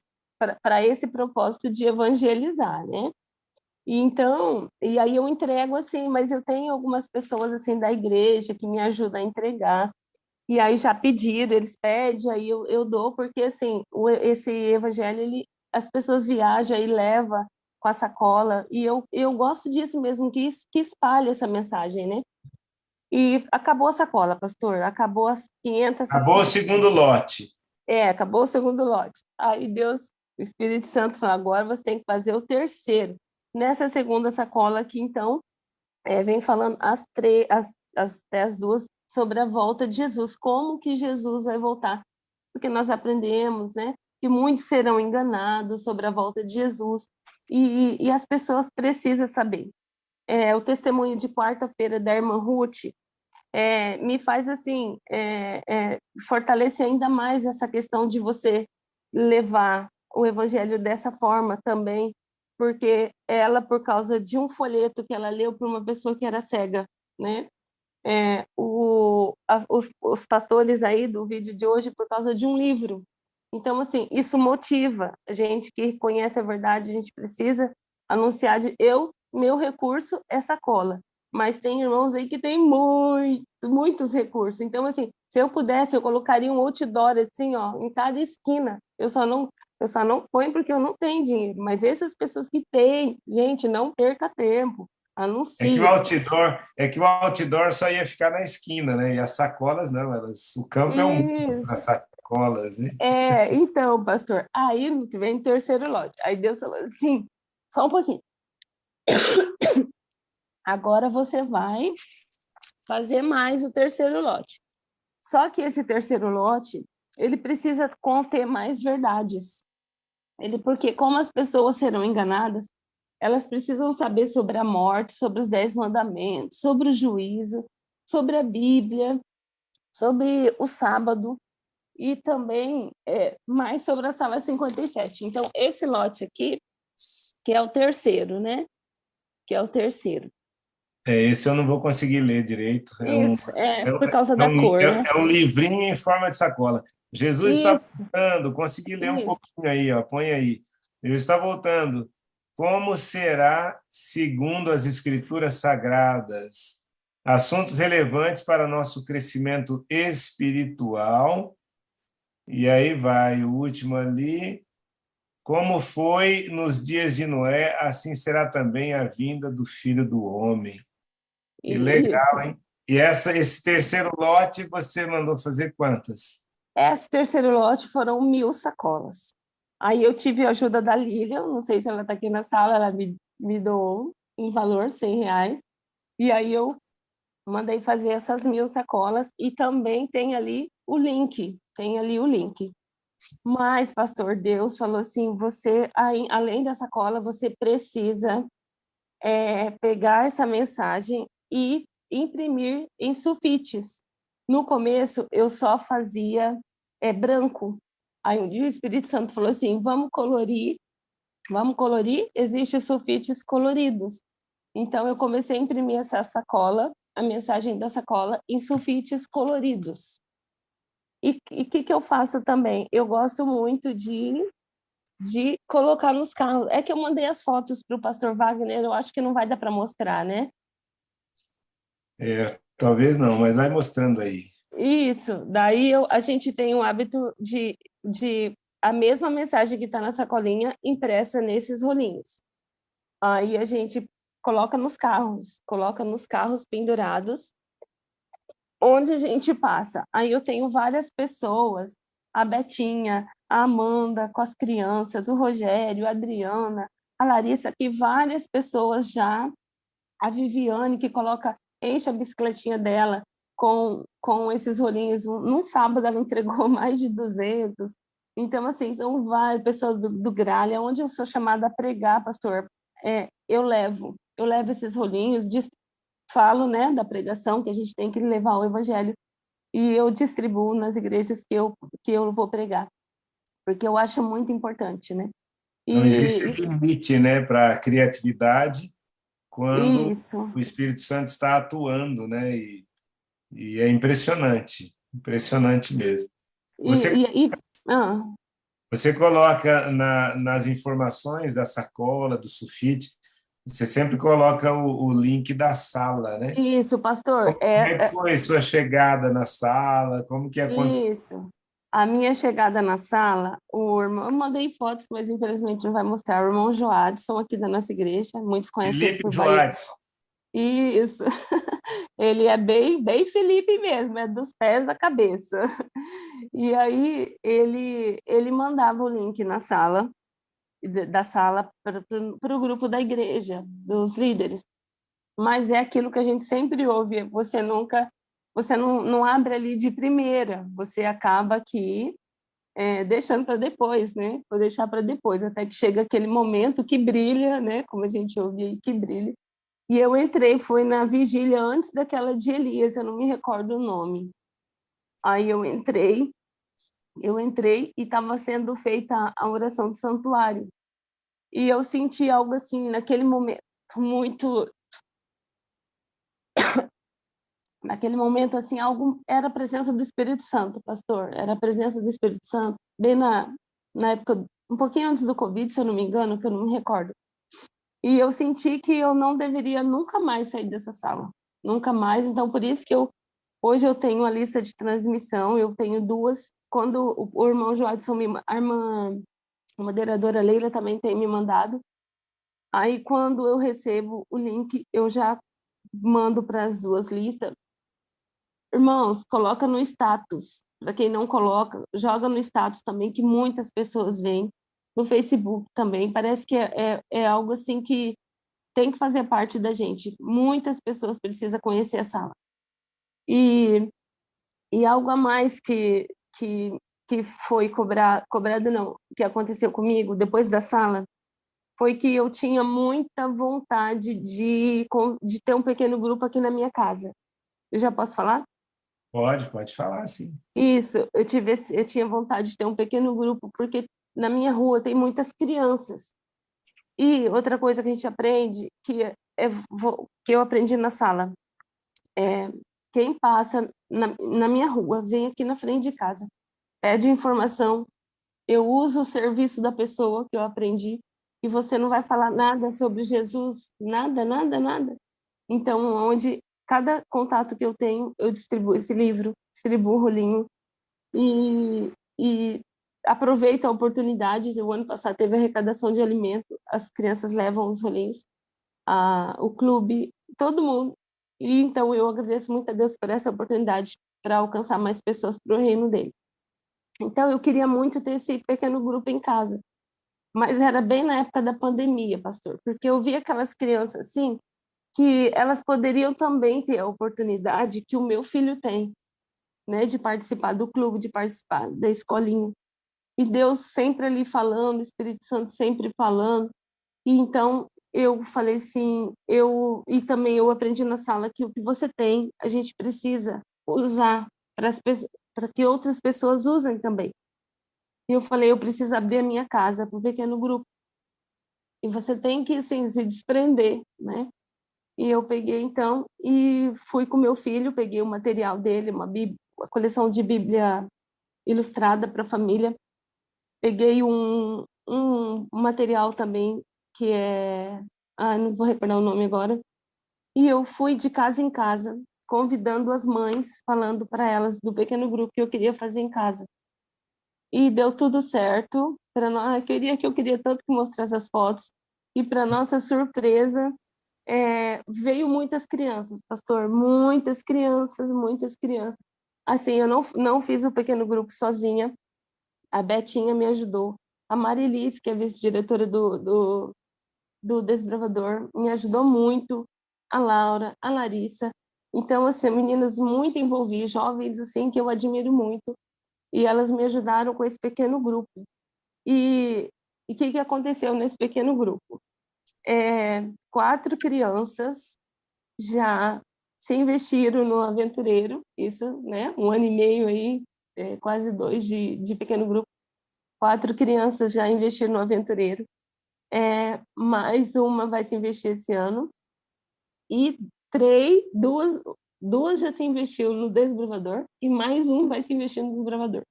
E: para esse propósito de evangelizar, né? E aí eu entrego assim, mas eu tenho algumas pessoas assim da igreja que me ajudam a entregar. E aí já pediram, eles pedem, aí eu dou, porque assim, esse evangelho, as pessoas viajam e levam com a sacola, e eu gosto disso mesmo, que espalhe essa mensagem, né? E acabou a sacola, pastor, acabou as 500
B: Acabou o
E: sacolas.
B: segundo lote.
E: Acabou o segundo lote. Aí Deus, o Espírito Santo falou, agora você tem que fazer o terceiro. Nessa segunda sacola aqui, então, vem falando até as duas sobre a volta de Jesus, como que Jesus vai voltar. Porque nós aprendemos, né, que muitos serão enganados sobre a volta de Jesus, e as pessoas precisam saber. O testemunho de quarta-feira da irmã Ruth me faz assim, fortalecer ainda mais essa questão de você levar o evangelho dessa forma também, porque ela, por causa de um folheto que ela leu para uma pessoa que era cega, né? Os pastores aí do vídeo de hoje, por causa de um livro. Então, assim, isso motiva a gente que conhece a verdade, a gente precisa anunciar meu recurso é sacola, mas tem irmãos aí que tem muitos recursos. Então, assim, se eu pudesse, eu colocaria um outdoor assim, ó, em cada esquina. Eu só não ponho porque eu não tenho dinheiro, mas essas pessoas que têm, gente, não perca tempo. Anuncia.
B: É que o outdoor só ia ficar na esquina, né? E as sacolas não, o campo é um mundo para
E: Isso.
B: sacolas, né?
E: Então, pastor, aí vem o terceiro lote. Aí Deus falou assim, só um pouquinho. Agora você vai fazer mais o terceiro lote. Só que esse terceiro lote, ele precisa conter mais verdades. Porque como as pessoas serão enganadas, elas precisam saber sobre a morte, sobre os 10 mandamentos, sobre o juízo, sobre a Bíblia, sobre o sábado e também mais sobre a sala 57. Então, esse lote aqui, que é o terceiro, né? Que é o terceiro.
B: Esse eu não vou conseguir ler direito.
E: Isso, por causa da cor, né?
B: É um livrinho em forma de sacola. Jesus está
E: Isso,
B: voltando. Consegui ler um
E: isso.
B: pouquinho aí, ó. Põe aí. Jesus está voltando. Como será segundo as Escrituras Sagradas? Assuntos relevantes para nosso crescimento espiritual. E aí vai o último ali. Como foi nos dias de Noé, assim será também a vinda do Filho do Homem. Que legal,
E: Isso.
B: hein? E esse terceiro lote você mandou fazer quantas?
E: Esse terceiro lote foram 1.000 sacolas. Aí eu tive a ajuda da Lilian, não sei se ela está aqui na sala, ela me doou em valor R$ 100. E aí eu mandei fazer essas 1.000 sacolas e também tem ali o link. Mas, pastor, Deus falou assim, você, além da sacola, você precisa pegar essa mensagem e imprimir em sulfites. No começo, eu só fazia branco. Aí um dia o Espírito Santo falou assim, vamos colorir, existem sulfites coloridos. Então, eu comecei a imprimir essa sacola, a mensagem da sacola, em sulfites coloridos. E o que eu faço também? Eu gosto muito de colocar nos carros. É que eu mandei as fotos para o pastor Wagner, eu acho que não vai dar para mostrar, né?
B: Talvez não, mas vai mostrando aí.
E: Isso, daí a gente tem o hábito de a mesma mensagem que está na sacolinha impressa nesses rolinhos. Aí a gente coloca nos carros pendurados, onde a gente passa. Aí eu tenho várias pessoas, a Betinha, a Amanda com as crianças, o Rogério, a Adriana, a Larissa, que várias pessoas já, a Viviane, que enche a bicicletinha dela com esses rolinhos. Num sábado ela entregou mais de 200. Então, assim, são várias pessoas do Gralha, onde eu sou chamada a pregar, pastor, eu levo esses rolinhos, falo, né, da pregação, que a gente tem que levar o evangelho, e eu distribuo nas igrejas que eu vou pregar, porque eu acho muito importante, né?
B: Não existe limite, né, para a criatividade quando
E: Isso.
B: o Espírito Santo está atuando, né? E é impressionante mesmo.
E: Ah,
B: Você coloca nas informações da sacola, do sulfite, você sempre coloca o link da sala, né?
E: isso, pastor.
B: Como é que foi sua chegada na sala? Como que aconteceu?
E: Isso. A minha chegada na sala, eu mandei fotos, mas infelizmente não vai mostrar. O irmão Joadson, aqui da nossa igreja, muitos conhecem ele
B: Felipe
E: por Bahia.
B: Joadson.
E: Isso. ele é bem Felipe mesmo, é dos pés à cabeça. E aí ele mandava o link na sala, da sala para o grupo da igreja, dos líderes. Mas é aquilo que a gente sempre ouve, você não abre ali de primeira, você acaba aqui deixando para depois, né? Vou deixar para depois, até que chega aquele momento que brilha, né? Como a gente ouve aí, que brilha. E eu entrei, foi na vigília antes daquela de Elias, eu não me recordo o nome. Aí eu entrei e estava sendo feita a oração do santuário. E eu senti algo assim, naquele momento, muito... Naquele momento, assim, algo... Era a presença do Espírito Santo, pastor. Era a presença do Espírito Santo, bem na época, um pouquinho antes do Covid, se eu não me engano, que eu não me recordo. E eu senti que eu não deveria nunca mais sair dessa sala. Nunca mais. Então, por isso que hoje eu tenho a lista de transmissão, eu tenho 2. Quando o irmão Joadson, a irmã a moderadora Leila também tem me mandado. Aí, quando eu recebo o link, eu já mando para as 2 listas. Irmãos, coloca no status. Para quem não coloca, joga no status também, que muitas pessoas veem. No Facebook também. Parece que é algo assim que tem que fazer parte da gente. Muitas pessoas precisam conhecer a sala. E algo a mais que foi cobrado não, que aconteceu comigo depois da sala, foi que eu tinha muita vontade de ter um pequeno grupo aqui na minha casa. Eu já posso falar?
B: Pode falar, sim.
E: Isso, eu tinha vontade de ter um pequeno grupo, porque na minha rua tem muitas crianças. E outra coisa que a gente aprende, que eu aprendi na sala, quem passa na minha rua, vem aqui na frente de casa, pede informação, eu uso o serviço da pessoa que eu aprendi, e você não vai falar nada sobre Jesus, nada, nada, nada. Então, onde cada contato que eu tenho, eu distribuo esse livro, distribuo o rolinho, e aproveito a oportunidade. O ano passado teve arrecadação de alimento, as crianças levam os rolinhos, o clube, todo mundo. E então eu agradeço muito a Deus por essa oportunidade para alcançar mais pessoas para o reino dele. Então eu queria muito ter esse pequeno grupo em casa, mas era bem na época da pandemia, pastor, porque eu vi aquelas crianças assim, que elas poderiam também ter a oportunidade que o meu filho tem, né, de participar do clube, de participar da escolinha. E Deus sempre ali falando, o Espírito Santo sempre falando. E então eu falei assim, e também eu aprendi na sala que o que você tem, a gente precisa usar para que outras pessoas usem também. E eu falei, eu preciso abrir a minha casa para um pequeno grupo. E você tem que assim, se desprender, né? E eu peguei então e fui com meu filho, peguei o material dele, uma coleção de Bíblia ilustrada para a família. Peguei um material também que não vou recordar o nome agora. E eu fui de casa em casa, convidando as mães, falando para elas do pequeno grupo que eu queria fazer em casa. E deu tudo certo. Para nós, eu queria tanto que mostrasse as fotos. E para nossa surpresa, veio muitas crianças, pastor, muitas crianças, muitas crianças. Assim, eu não fiz o pequeno grupo sozinha. A Betinha me ajudou. A Marilis, que é vice-diretora do Desbravador, me ajudou muito. A Laura, a Larissa. Então, assim, meninas muito envolvidas, jovens, assim, que eu admiro muito. E elas me ajudaram com esse pequeno grupo. E o que aconteceu nesse pequeno grupo? 4 crianças já se investiram no aventureiro, isso, né? 1 ano e meio aí, quase 2 de pequeno grupo. 4 crianças já investiram no aventureiro. Mais uma vai se investir esse ano. E 2 já se investiu no Desbravador e mais um vai se investir no Desbravador.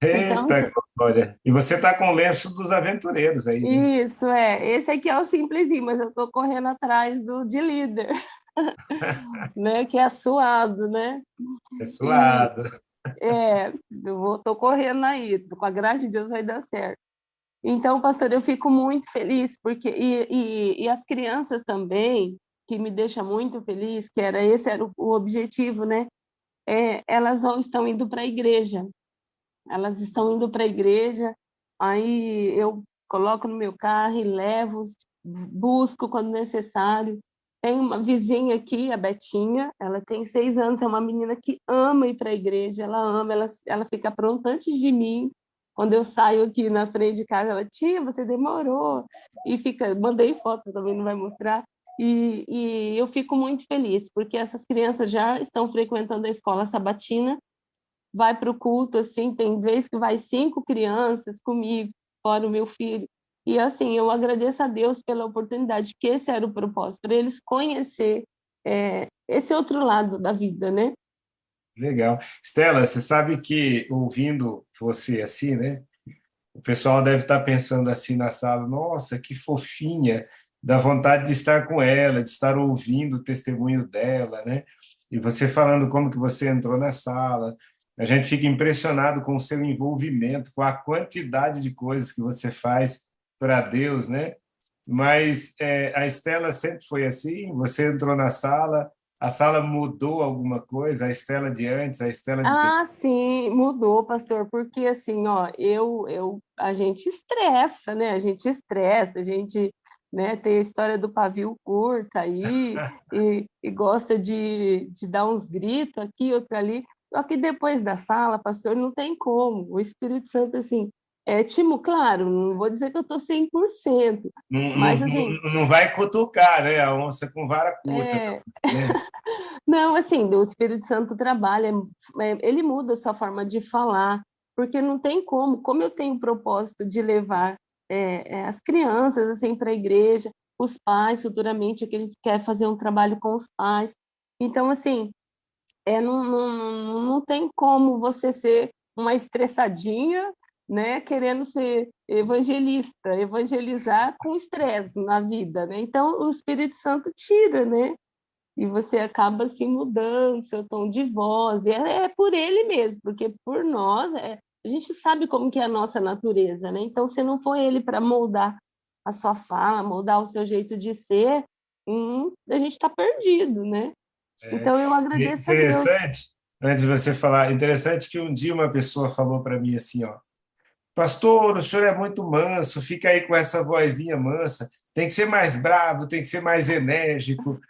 E: Então,
B: Eita, olha. E você está com o lenço dos aventureiros aí, né?
E: isso, esse aqui é o simplesinho, mas eu estou correndo atrás de líder, né? Que é suado, né?
B: É suado.
E: Eu estou correndo aí, com a graça de Deus vai dar certo. Então, pastor, eu fico muito feliz, porque e as crianças também, que me deixa muito feliz, que esse era o objetivo, né? Elas estão indo para a igreja. Elas estão indo para a igreja, aí eu coloco no meu carro e levo, busco quando necessário. Tem uma vizinha aqui, a Betinha, ela tem 6 anos, é uma menina que ama ir para a igreja, ela ama, ela fica pronta antes de mim. Quando eu saio aqui na frente de casa, ela, tia, você demorou. E mandei foto também, não vai mostrar. E eu fico muito feliz, porque essas crianças já estão frequentando a escola sabatina, vai para o culto, assim, tem vezes que vai 5 crianças comigo, fora o meu filho. E, assim, eu agradeço a Deus pela oportunidade, porque esse era o propósito, para eles conhecer esse outro lado da vida, né?
B: Legal. Estela, você sabe que ouvindo você assim, né? O pessoal deve estar pensando assim na sala, nossa, que fofinha, dá vontade de estar com ela, de estar ouvindo o testemunho dela, né? E você falando como que você entrou na sala, a gente fica impressionado com o seu envolvimento, com a quantidade de coisas que você faz para Deus, né? Mas a Estela sempre foi assim, você entrou na sala, a sala mudou alguma coisa, a Estela de antes, a Estela de depois.
E: Ah, sim, mudou, pastor, porque assim, ó, a gente estressa, né? A gente, né, tem a história do pavio curto aí, e gosta de dar uns gritos aqui, outro ali. Só que depois da sala, pastor, não tem como. O Espírito Santo, assim, claro, não vou dizer que eu estou 100%,
B: Não, não,
E: mas assim,
B: não vai cutucar, né? A onça com vara curta,
E: é,
B: né?
E: não, assim, o Espírito Santo trabalha, ele muda a sua forma de falar, porque não tem como eu tenho o propósito de levar as crianças assim para a igreja, os pais, futuramente, que a gente quer fazer um trabalho com os pais. Então, assim, não tem como você ser uma estressadinha, né, querendo ser evangelista, evangelizar com estresse na vida, né? Então, o Espírito Santo tira, né? E você acaba assim mudando seu tom de voz, e é por ele mesmo, porque por nós, a gente sabe como que é a nossa natureza, né? Então, se não for ele para moldar a sua fala, moldar o seu jeito de ser, a gente está perdido, né?
B: É
E: Então, eu agradeço a Deus.
B: interessante, antes de você falar, interessante que um dia uma pessoa falou para mim assim, ó, pastor, o senhor é muito manso, fica aí com essa vozinha mansa, tem que ser mais bravo, tem que ser mais enérgico.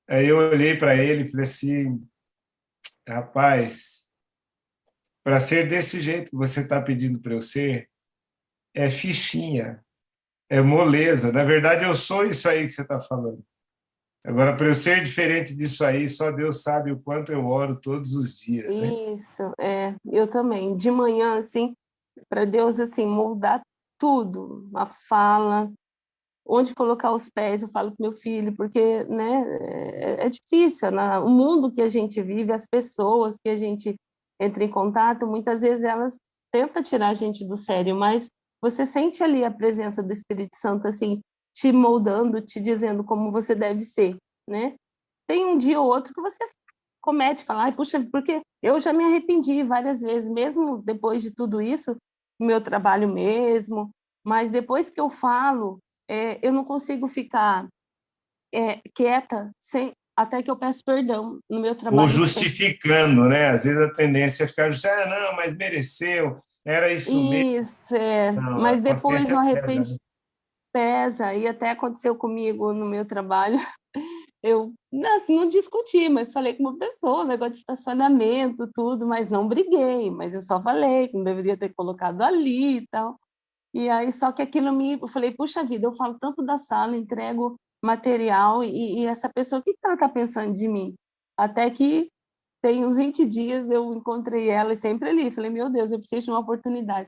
B: Aí eu olhei para ele e falei assim, rapaz, para ser desse jeito que você está pedindo para eu ser, é fichinha, é moleza. Na verdade, eu sou isso aí que você está falando. Agora, para eu ser diferente disso aí, só Deus sabe o quanto eu oro todos os dias, né?
E: Isso, eu também. De manhã, assim, para Deus, assim, moldar tudo, a fala, onde colocar os pés, eu falo para meu filho, porque, né, é difícil, né? O mundo que a gente vive, as pessoas que a gente entra em contato, muitas vezes elas tentam tirar a gente do sério, mas você sente ali a presença do Espírito Santo, assim, te moldando, te dizendo como você deve ser, né? Tem um dia ou outro que você comete, fala, ai, puxa, porque eu já me arrependi várias vezes, mesmo depois de tudo isso, meu trabalho mesmo, mas depois que eu falo, eu não consigo ficar quieta até que eu peço perdão no meu
B: Ou
E: trabalho.
B: justificando, né? Às vezes a tendência é ficar, não, mas mereceu, era isso mesmo.
E: Isso,
B: Não, a
E: mas depois o
B: consciência pesa, né?
E: arrependimento pesa, e até aconteceu comigo no meu trabalho. Eu não discuti, mas falei com uma pessoa, negócio de estacionamento, tudo, mas não briguei, mas eu só falei que não deveria ter colocado ali e tal. E aí, só que eu falei, puxa vida, eu falo tanto da sala, entrego material, e essa pessoa, o que ela está pensando de mim? Até que tem uns 20 dias eu encontrei ela sempre ali, falei, meu Deus, eu preciso de uma oportunidade.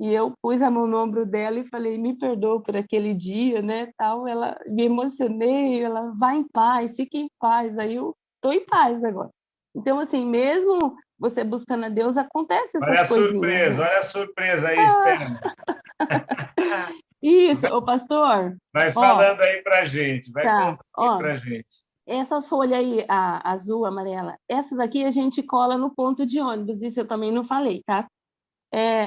E: E eu pus a mão no ombro dela e falei, me perdoa por aquele dia, né, tal. Ela, me emocionei, ela, vai em paz, fique em paz. Aí eu estou em paz agora. Então, assim, mesmo você buscando a Deus, acontece essas coisinhas, né?
B: Olha a surpresa aí, Estela.
E: Isso, ô pastor,
B: Vai
E: ó,
B: falando aí para gente, vai
E: tá,
B: contando aí
E: ó,
B: para gente.
E: essas folhas aí, a azul, amarela, essas aqui a gente cola no ponto de ônibus, isso eu também não falei, tá?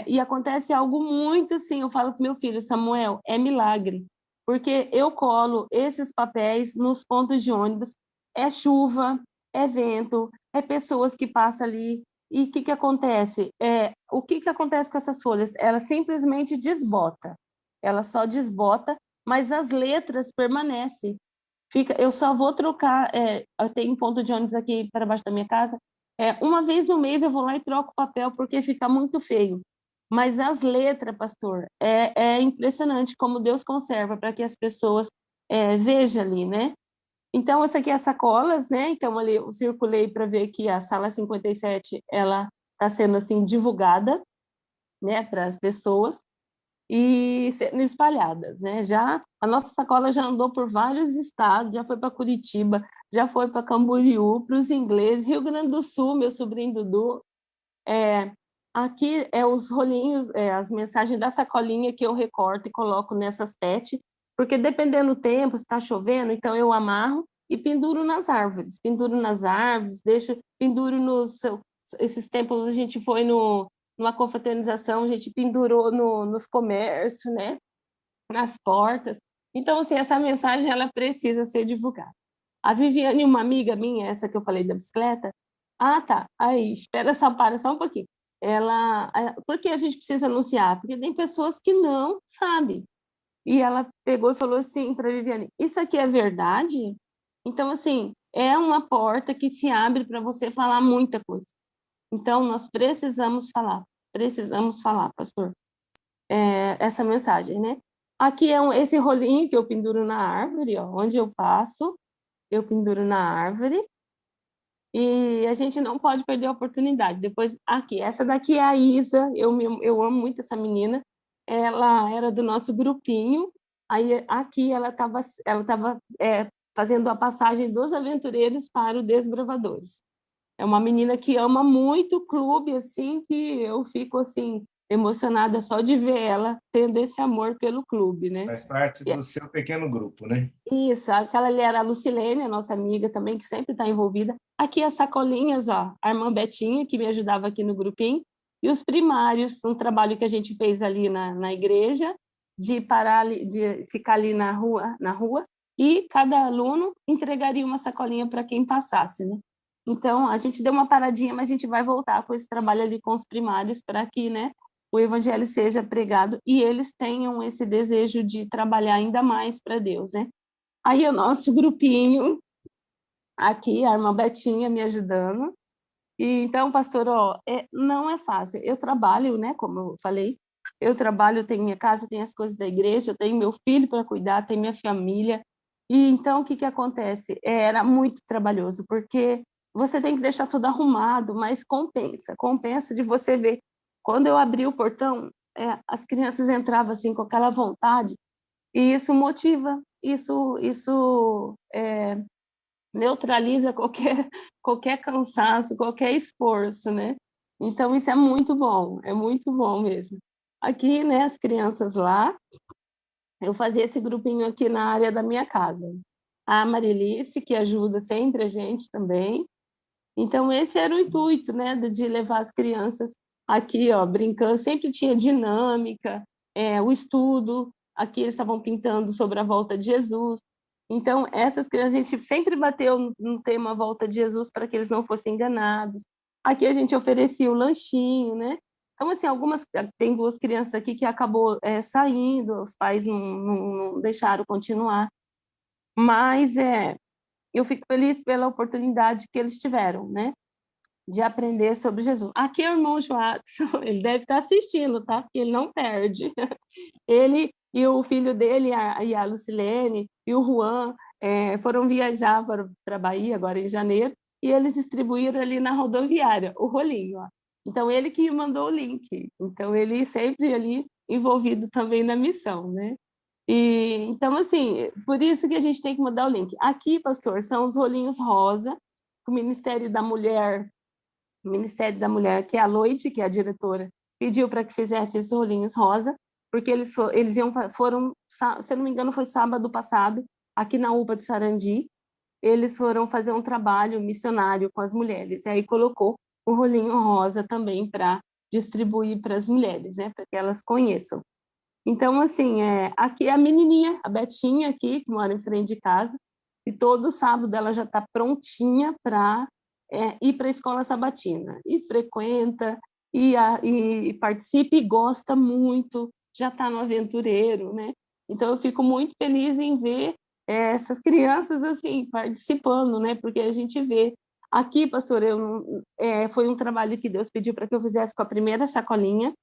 E: E acontece algo muito assim, eu falo pro meu filho, Samuel, é milagre. porque eu colo esses papéis nos pontos de ônibus, é chuva, é vento, é pessoas que passam ali, e o que que acontece? O que que acontece com essas folhas? Ela simplesmente desbota, ela só desbota, mas as letras permanecem. Eu só vou trocar, eu tenho um ponto de ônibus aqui para baixo da minha casa, uma vez no mês eu vou lá e troco o papel, porque fica muito feio. Mas as letras, pastor, é impressionante como Deus conserva para que as pessoas vejam ali, né? Então, essa aqui é as sacolas, né? Então, ali eu circulei para ver que a sala 57, ela está sendo, assim, divulgada, né, para as pessoas e sendo espalhadas, né? Já a nossa sacola já andou por vários estados, já foi para Curitiba, já foi para Camboriú, para os ingleses, Rio Grande do Sul, meu sobrinho Dudu. Aqui os rolinhos, as mensagens da sacolinha que eu recorto e coloco nessas PET, porque dependendo do tempo, se está chovendo, então eu amarro e penduro nas árvores. Penduro nas árvores, penduro nos... Esses tempos a gente foi numa confraternização, a gente pendurou nos comércios, né? Nas portas. Então, assim, essa mensagem ela precisa ser divulgada. A Viviane, uma amiga minha, essa que eu falei da bicicleta, tá, aí, para só um pouquinho. Por que a gente precisa anunciar? Porque tem pessoas que não sabem. E ela pegou e falou assim para a Viviane, isso aqui é verdade? Então, assim, é uma porta que se abre para você falar muita coisa. Então, nós precisamos falar, pastor, essa mensagem, né? Aqui esse rolinho que eu penduro na árvore, ó, onde eu passo, eu penduro na árvore, e a gente não pode perder a oportunidade. Depois, aqui, essa daqui é a Isa, eu amo muito essa menina, ela era do nosso grupinho, aí aqui ela estava fazendo a passagem dos aventureiros para o Desbravadores. É uma menina que ama muito o clube, assim, que eu fico, assim, emocionada só de ver ela tendo esse amor pelo clube, né?
B: Faz parte do seu pequeno grupo, né?
E: Isso, aquela ali era a Lucilene, a nossa amiga também, que sempre está envolvida. Aqui as sacolinhas, ó, a irmã Betinha, que me ajudava aqui no grupinho, e os primários, um trabalho que a gente fez ali na igreja, de ficar ali na rua, e cada aluno entregaria uma sacolinha para quem passasse, né? Então, a gente deu uma paradinha, mas a gente vai voltar com esse trabalho ali com os primários para que, né, o evangelho seja pregado e eles tenham esse desejo de trabalhar ainda mais para Deus, né? Aí o nosso grupinho, aqui, a irmã Betinha me ajudando. E então, pastor, não é fácil. Eu trabalho, né, como eu falei, eu trabalho, tenho minha casa, tenho as coisas da igreja, eu tenho meu filho para cuidar, tenho minha família. E então, o que que acontece? Era muito trabalhoso, porque você tem que deixar tudo arrumado, mas compensa de você ver. Quando eu abri o portão, as crianças entravam assim com aquela vontade, e isso motiva, isso neutraliza qualquer cansaço, qualquer esforço, né? Então, isso é muito bom mesmo. Aqui, né, as crianças lá, eu fazia esse grupinho aqui na área da minha casa. A Marilice, que ajuda sempre a gente também. Então, esse era o intuito, né, de levar as crianças aqui, ó, brincando. Sempre tinha dinâmica, o estudo. Aqui eles estavam pintando sobre a volta de Jesus. Então, essas crianças, a gente sempre bateu no tema volta de Jesus para que eles não fossem enganados. Aqui a gente oferecia o lanchinho, né? Então, assim, tem duas crianças aqui que acabou saindo, os pais não deixaram continuar. Mas eu fico feliz pela oportunidade que eles tiveram, né? De aprender sobre Jesus. Aqui é o irmão Joatson, ele deve estar assistindo, tá? Porque ele não perde. Ele e o filho dele, a Lucilene, e o Juan, foram viajar para a Bahia, agora em janeiro, e eles distribuíram ali na rodoviária, o rolinho. Ó. Então, ele que mandou o link. Então, ele sempre ali envolvido também na missão, né? Então, assim, por isso que a gente tem que mudar o link. Aqui, pastor, são os rolinhos rosa, o Ministério da Mulher, que é a Loide, que é a diretora, pediu para que fizesse esses rolinhos rosa, porque eles foram, se eu não me engano, foi sábado passado, aqui na UPA de Sarandi, eles foram fazer um trabalho missionário com as mulheres, e aí colocou o rolinho rosa também para distribuir para as mulheres, né, para que elas conheçam. Então, assim, aqui é a menininha, a Betinha aqui, que mora em frente de casa, e todo sábado ela já está prontinha para ir para a escola sabatina. E frequenta, e participa e gosta muito, já está no aventureiro, né? Então, eu fico muito feliz em ver essas crianças, assim, participando, né? Porque a gente vê. Aqui, pastor, foi um trabalho que Deus pediu para que eu fizesse com a primeira sacolinha.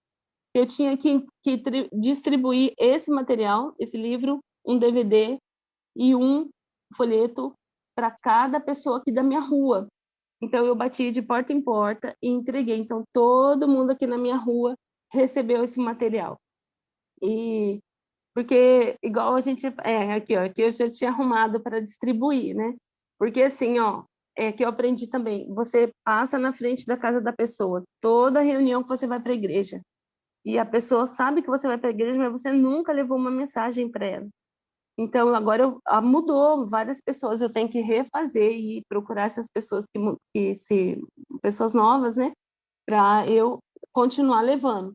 E: Eu tinha que distribuir esse material, esse livro, um DVD e um folheto para cada pessoa aqui da minha rua. Então, eu bati de porta em porta e entreguei. Então, todo mundo aqui na minha rua recebeu esse material. E porque, igual a gente... aqui eu já tinha arrumado para distribuir, né? Porque, assim, ó, que eu aprendi também, você passa na frente da casa da pessoa, toda reunião que você vai para a igreja, e a pessoa sabe que você vai para a igreja, mas você nunca levou uma mensagem para ela. Então, agora mudou várias pessoas, eu tenho que refazer e procurar essas pessoas pessoas novas, né, para eu continuar levando.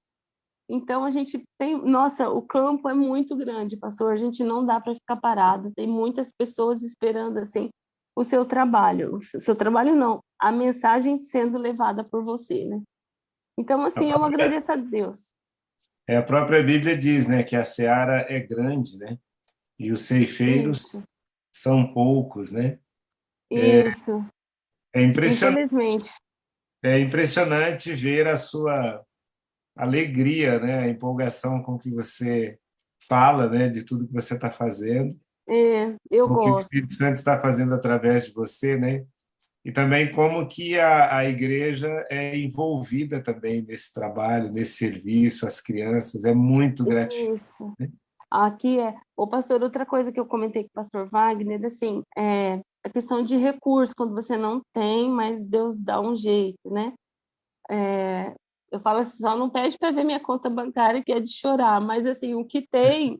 E: Então, a gente tem, nossa, o campo é muito grande, pastor, a gente não dá para ficar parado, tem muitas pessoas esperando, assim, o seu trabalho não, a mensagem sendo levada por você, né? Então, assim, eu agradeço a Deus.
B: A própria Bíblia diz, né, que a seara é grande, né? E os ceifeiros
E: Isso.
B: são poucos, né?
E: Isso,
B: É impressionante,
E: infelizmente.
B: é impressionante ver a sua alegria, né? A empolgação com que você fala, né? De tudo que você está fazendo,
E: Eu
B: o que o
E: gosto.
B: Espírito Santo está fazendo através de você, né? E também como que a igreja é envolvida também nesse trabalho, nesse serviço às crianças, é muito gratificante.
E: Isso. Aqui Ô, pastor, outra coisa que eu comentei com o pastor Wagner, assim, a questão de recursos, quando você não tem, mas Deus dá um jeito, né? Eu falo assim, só não pede para ver minha conta bancária, que é de chorar, mas, assim, o que tem,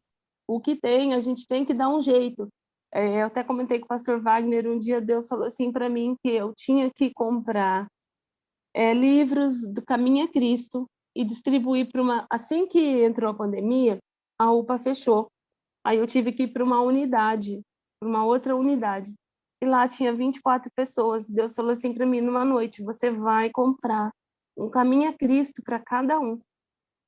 E: a gente tem que dar um jeito. Eu até comentei com o pastor Wagner, um dia Deus falou assim para mim que eu tinha que comprar livros do Caminho a Cristo e distribuir para uma... Assim que entrou a pandemia, a UPA fechou. Aí eu tive que ir para uma unidade, para uma outra unidade. E lá tinha 24 pessoas. Deus falou assim para mim numa noite: você vai comprar um Caminho a Cristo para cada um.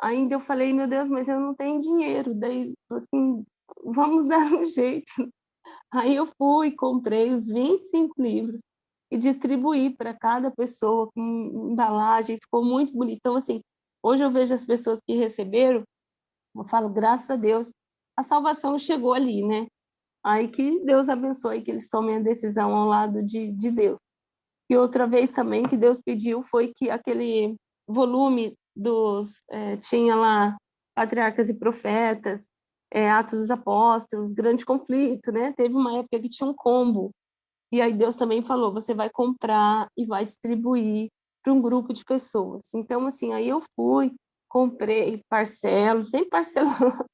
E: Ainda eu falei: meu Deus, mas eu não tenho dinheiro. Daí, assim, vamos dar um jeito. Aí eu fui, comprei os 25 livros e distribuí para cada pessoa com embalagem, ficou muito bonito. Então, assim, hoje eu vejo as pessoas que receberam, eu falo, graças a Deus, a salvação chegou ali, né? Aí que Deus abençoe, que eles tomem a decisão ao lado de Deus. E outra vez também que Deus pediu foi que aquele volume tinha lá Patriarcas e Profetas, Atos dos Apóstolos, Grande Conflito, né? Teve uma época que tinha um combo. E aí Deus também falou, você vai comprar e vai distribuir para um grupo de pessoas. Então, assim, aí eu fui, comprei, parcelo, sempre parcelando,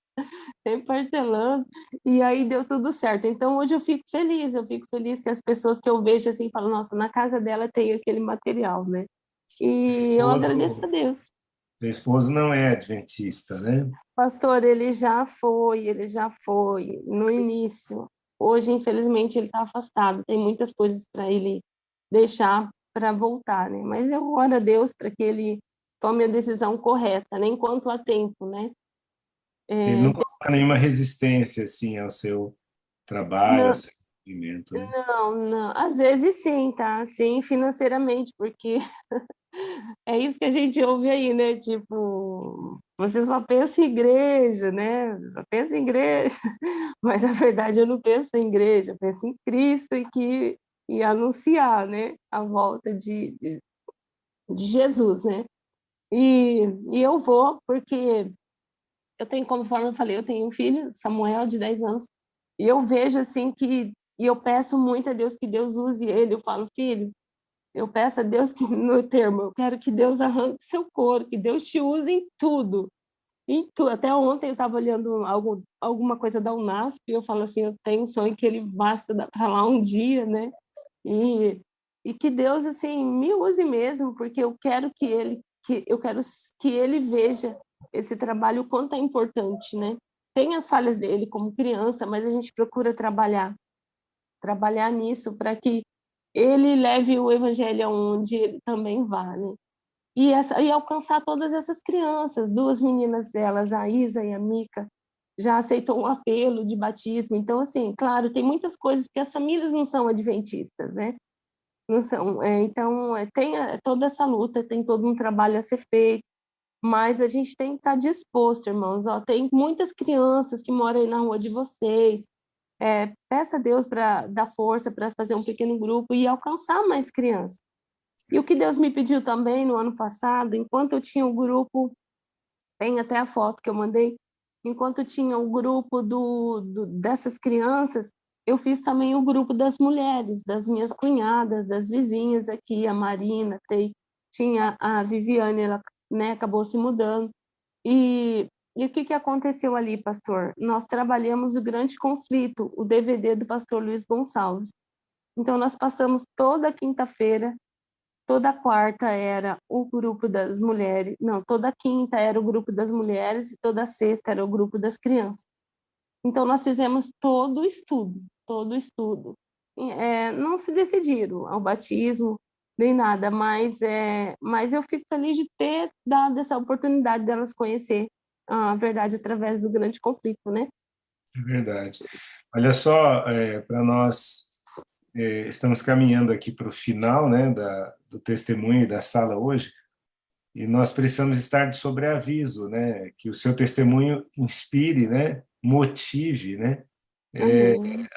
E: sempre parcelando, e aí deu tudo certo. Então, hoje eu fico feliz que as pessoas que eu vejo, assim, falam, nossa, na casa dela tem aquele material, né? E eu agradeço a Deus.
B: Seu esposo não é adventista, né?
E: Pastor, ele já foi no início. Hoje, infelizmente, ele está afastado. Tem muitas coisas para ele deixar para voltar, né? Mas eu oro a Deus para que ele tome a decisão correta, né? Enquanto há tempo, né?
B: Ele não
E: É,
B: coloca nenhuma resistência assim ao seu trabalho, ao
E: não,
B: seu movimento, né?
E: não. Às vezes sim, tá? Sim, financeiramente, porque é isso que a gente ouve aí, né? Tipo, você só pensa em igreja, né? Só pensa em igreja. Mas, na verdade, eu não penso em igreja, eu penso em Cristo e anunciar, né? A volta de Jesus, né? E, e eu vou porque eu tenho, conforme eu falei, eu tenho um filho, Samuel, de 10 anos, e eu vejo, assim, e eu peço muito a Deus que Deus use ele. Eu falo, filho, eu peço a Deus que, no termo, eu quero que Deus arranque seu couro, que Deus te use em tudo. Em tudo. Até ontem eu estava olhando alguma coisa da Unasp e eu falo assim, eu tenho um sonho que ele vá estudar para lá um dia, né? E, e que Deus, assim, me use mesmo, porque eu quero que ele veja esse trabalho, o quanto é importante, né? Tem as falhas dele como criança, mas a gente procura trabalhar nisso para que ele leve o evangelho aonde ele também vá, né? E alcançar todas essas crianças, duas meninas delas, a Isa e a Mica, já aceitou um apelo de batismo. Então, assim, claro, tem muitas coisas que as famílias não são adventistas, né? Não são. Então, tem toda essa luta, tem todo um trabalho a ser feito, mas a gente tem que estar disposto, irmãos. Ó, tem muitas crianças que moram aí na rua de vocês. Peça a Deus para dar força para fazer um pequeno grupo e alcançar mais crianças. E o que Deus me pediu também no ano passado, enquanto eu tinha o grupo, tem até a foto que eu mandei, enquanto eu tinha o grupo dessas crianças, eu fiz também o grupo das mulheres, das minhas cunhadas, das vizinhas aqui, a Marina, tinha a Viviane, ela, né, acabou se mudando. E o que aconteceu ali, pastor? Nós trabalhamos o Grande Conflito, o DVD do pastor Luiz Gonçalves. Então, nós passamos toda quinta-feira, toda quarta era o grupo das mulheres, não, toda quinta era o grupo das mulheres e toda sexta era o grupo das crianças. Então, nós fizemos todo o estudo, todo o estudo. Não se decidiram ao batismo, nem nada, mas eu fico feliz de ter dado essa oportunidade delas conhecer a verdade através do Grande Conflito, né?
B: É verdade. Olha só, para nós estamos caminhando aqui para o final, né, do testemunho e da sala hoje, e nós precisamos estar de sobreaviso, né, que o seu testemunho inspire, né, motive, né,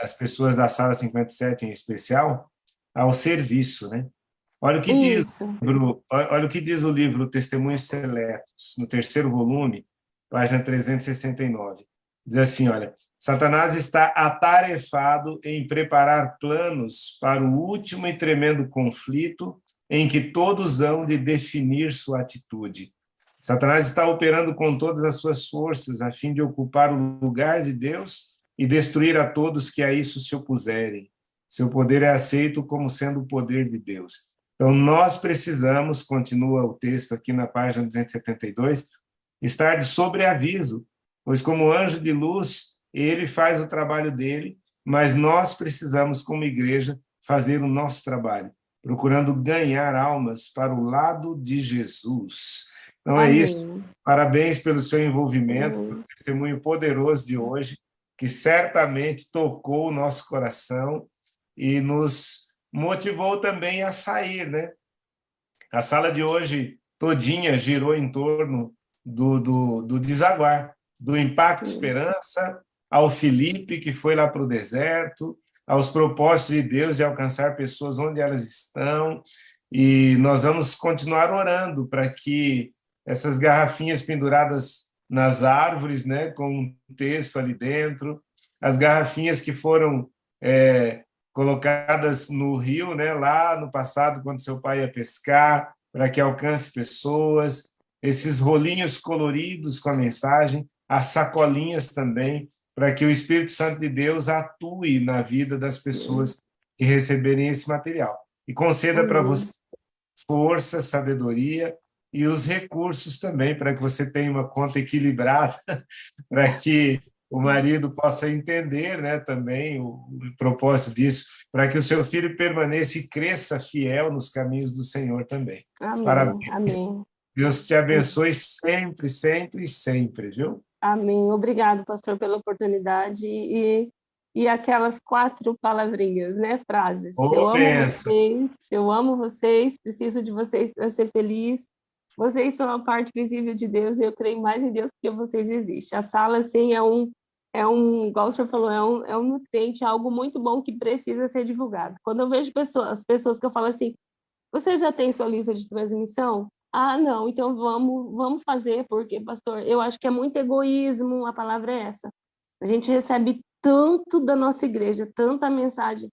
B: as pessoas da sala 57 em especial ao serviço, né? Olha o que diz
E: Isso.
B: olha o que diz o livro Testemunhos Seletos, no terceiro volume, página 369. Diz assim, olha, Satanás está atarefado em preparar planos para o último e tremendo conflito em que todos hão de definir sua atitude. Satanás está operando com todas as suas forças a fim de ocupar o lugar de Deus e destruir a todos que a isso se opuserem. Seu poder é aceito como sendo o poder de Deus. Então, nós precisamos, continua o texto aqui na página 272, estar de sobreaviso, pois como anjo de luz, ele faz o trabalho dele, mas nós precisamos, como igreja, fazer o nosso trabalho, procurando ganhar almas para o lado de Jesus. Então é
E: Amém.
B: isso. Parabéns pelo seu envolvimento, pelo testemunho poderoso de hoje, que certamente tocou o nosso coração e nos motivou também a sair, né? A sala de hoje todinha girou em torno do Desaguar, do Impacto Esperança, ao Felipe, que foi lá para o deserto, aos propósitos de Deus de alcançar pessoas onde elas estão, e nós vamos continuar orando para que essas garrafinhas penduradas nas árvores, né, com um texto ali dentro, as garrafinhas que foram colocadas no rio, né, lá no passado, quando seu pai ia pescar, para que alcance pessoas, esses rolinhos coloridos com a mensagem, as sacolinhas também, para que o Espírito Santo de Deus atue na vida das pessoas que receberem esse material. E conceda para você força, sabedoria e os recursos também, para que você tenha uma conta equilibrada, para que o marido possa entender, né, também o propósito disso, para que o seu filho permaneça e cresça fiel nos caminhos do Senhor também.
E: Amém.
B: Parabéns.
E: Amém.
B: Deus te abençoe sempre, sempre, sempre, viu?
E: Amém. Obrigado, pastor, pela oportunidade e aquelas 4 palavrinhas, né, frases. Eu amo vocês, preciso de vocês para ser feliz. Vocês são a parte visível de Deus e eu creio mais em Deus porque vocês existem. A sala, assim, igual o senhor falou, é um nutriente, algo muito bom que precisa ser divulgado. Quando eu vejo as pessoas que eu falo assim, você já tem sua lista de transmissão? Ah, não, então vamos fazer, porque, pastor, eu acho que é muito egoísmo, a palavra é essa. A gente recebe tanto da nossa igreja, tanta mensagem,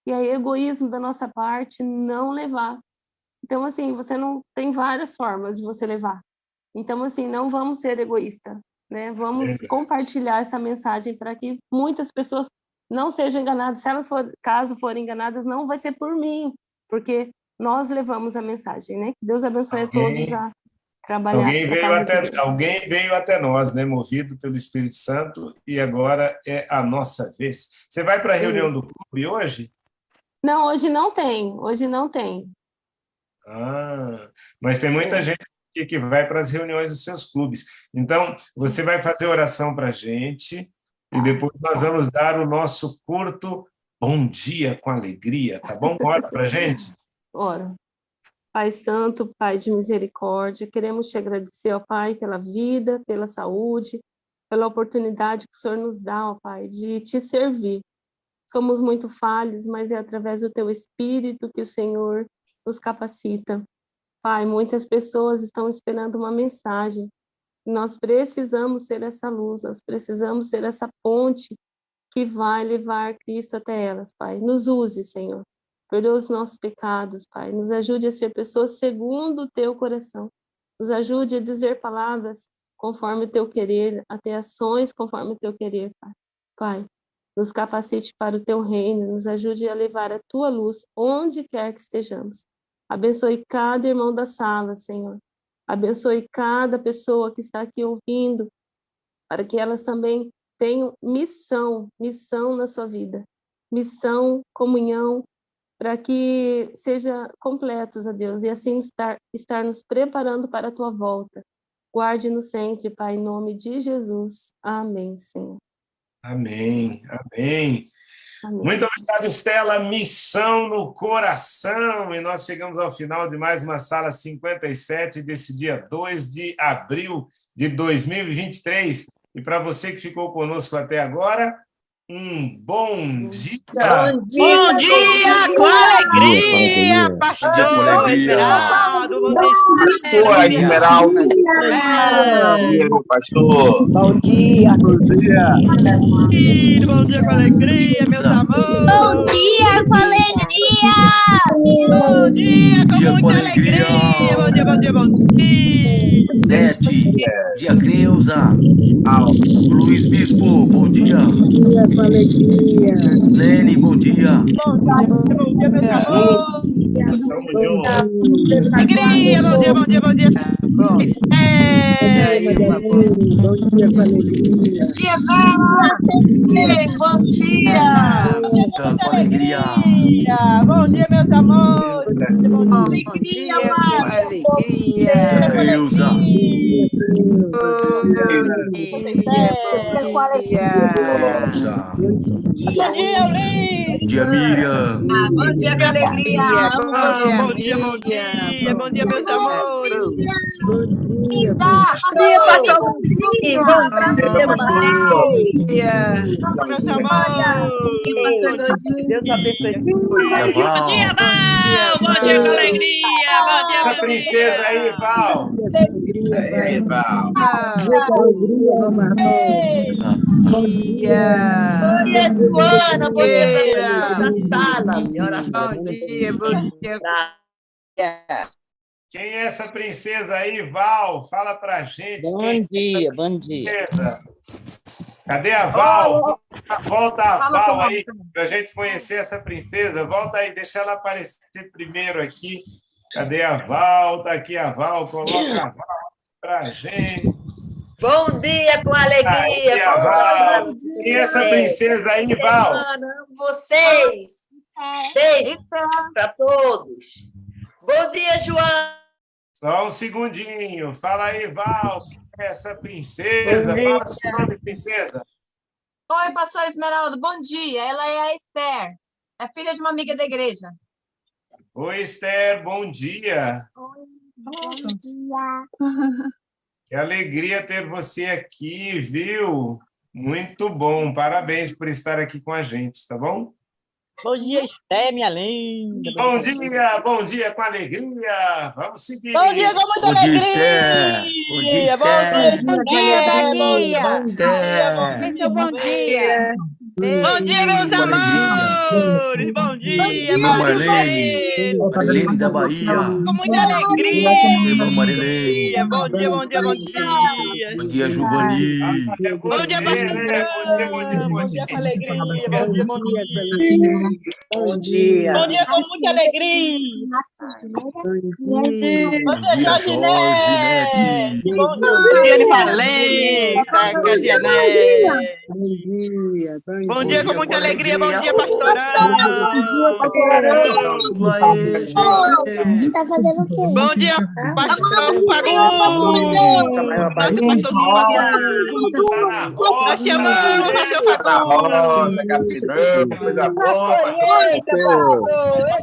E: e é egoísmo da nossa parte não levar. Então, assim, você não tem várias formas de você levar. Então, assim, não vamos ser egoístas, né? Vamos compartilhar essa mensagem para que muitas pessoas não sejam enganadas. Se elas caso forem enganadas, não vai ser por mim, porque nós levamos a mensagem, né? Que Deus abençoe a todos a trabalhar
B: Alguém
E: para a
B: veio
E: casa de
B: até,
E: Deus.
B: alguém veio até nós, né? Movido pelo Espírito Santo, e agora é a nossa vez. Você vai para a reunião do clube hoje?
E: Não, hoje não tem. Hoje não tem.
B: Ah, mas tem muita
E: É.
B: gente aqui que vai para as reuniões dos seus clubes. Então, você vai fazer oração para a gente e depois nós vamos dar o nosso curto bom dia com alegria, tá bom? Ora para a gente.
E: Ora. Pai Santo, Pai de misericórdia, queremos te agradecer, ó Pai, pela vida, pela saúde, pela oportunidade que o Senhor nos dá, ó Pai, de te servir. Somos muito falhos, mas é através do teu Espírito que o Senhor nos capacita. Pai, muitas pessoas estão esperando uma mensagem. Nós precisamos ser essa luz, nós precisamos ser essa ponte que vai levar Cristo até elas, Pai. Nos use, Senhor. Perdoa os nossos pecados, Pai. Nos ajude a ser pessoas segundo o teu coração. Nos ajude a dizer palavras conforme o teu querer, a ter ações conforme o teu querer, Pai. Pai, nos capacite para o teu reino, nos ajude a levar a tua luz onde quer que estejamos. Abençoe cada irmão da sala, Senhor. Abençoe cada pessoa que está aqui ouvindo, para que elas também tenham missão na sua vida. Missão, comunhão, para que seja completos, a Deus, e assim estar nos preparando para a tua volta. Guarde-nos sempre, Pai, em nome de Jesus. Amém, Senhor.
B: Amém, amém.
E: Amém.
B: Muito obrigado, Estela. Missão no coração. E nós chegamos ao final de mais uma Sala 57 desse dia 2 de abril de 2023. E para você que ficou conosco até agora, um bom dia.
F: Bom dia, com alegria, pastor.
A: Bom dia com alegria.
F: Boa, Esmeralda.
G: Bom dia, meu pastor.
H: Bom dia.
G: Bom dia.
F: Bom dia com alegria, meus amores.
I: Bom dia com alegria!
F: Bom dia com muita
A: alegria.
F: alegria. Bom dia, bom dia.
A: Dete, dia Creuza, Luiz Bispo, bom dia.
H: Bom dia com alegria.
A: Nene, bom dia.
F: Bom dia, meus amores.
B: Tamo junto.
F: Alegria, bom dia.
H: Bom dia com alegria.
I: Dia Vera! Bom dia!
A: Com alegria.
F: Bom dia, meus amores.
I: Alegria, amado!
A: Dia Creuza, Creuza.
F: Bom dia, Eulise.
A: Dia Miriam.
I: Bom dia com alegria!
F: Bom dia, meus amores.
H: Bom dia.
I: Pastor!
F: Meus amores.
H: Deus abençoe.
F: Bom dia, Val. Bom dia com alegria. Bom dia,
B: Essa
F: meu
B: princesa aí, Val.
G: Aí, Val.
H: Bom dia.
I: Bom dia, Joana! Bom dia para da sala de oração.
B: Quem é essa princesa aí, Val? Fala pra gente. Quem é essa
H: Bom dia.
B: princesa? Cadê a Val? Volta a Val aí, pra gente conhecer essa princesa. Volta aí, deixa ela aparecer primeiro aqui. Cadê a Val? Tá aqui a Val. Coloca a Val pra gente.
I: Bom dia com alegria!
B: Aí, a Val. Quem é essa princesa aí, Val?
I: Amo vocês! Beijo para todos! Bom dia, Joana!
B: Só um segundinho. Fala aí, Val. Quem é essa princesa? Fala o seu nome, princesa.
J: Oi, pastor Esmeraldo, bom dia. Ela é a Esther, é filha de uma amiga da igreja.
B: Oi, Esther, bom dia.
I: Bom dia!
B: Que alegria ter você aqui, viu? Muito bom. Parabéns por estar aqui com a gente, tá bom?
F: Bom dia, Esté, minha linda.
B: Bom dia com alegria. Vamos seguir.
F: Bom dia com muita
A: Bom dia,
F: alegria.
A: Esther. Bom dia, Esther.
I: Bom dia, Bahia!
A: Esther.
F: Bom dia, meus amores. Bom dia,
K: Irmã
F: bom dia,
K: Marlene, Marilene da Bahia.
F: com muita alegria.
K: Irmã Marilene.
F: Bom dia, bom dia, bom dia.
K: Bom dia, Giovani.
F: Bom dia, pastor. Bom dia com alegria. Bom dia, bom dia.
H: Bom dia.
F: Bom dia com muita alegria. Bom dia, Jorge Neto. Bom dia, Valência, Cadiané. Bom dia com muita alegria. Bom dia, pastorão.
L: Tá fazendo o quê?
F: Bom dia, pastor Fagundes. Nós te amamos, pastor
G: Na
F: Fagundes.
G: roça, capitão, coisa boa, pastor.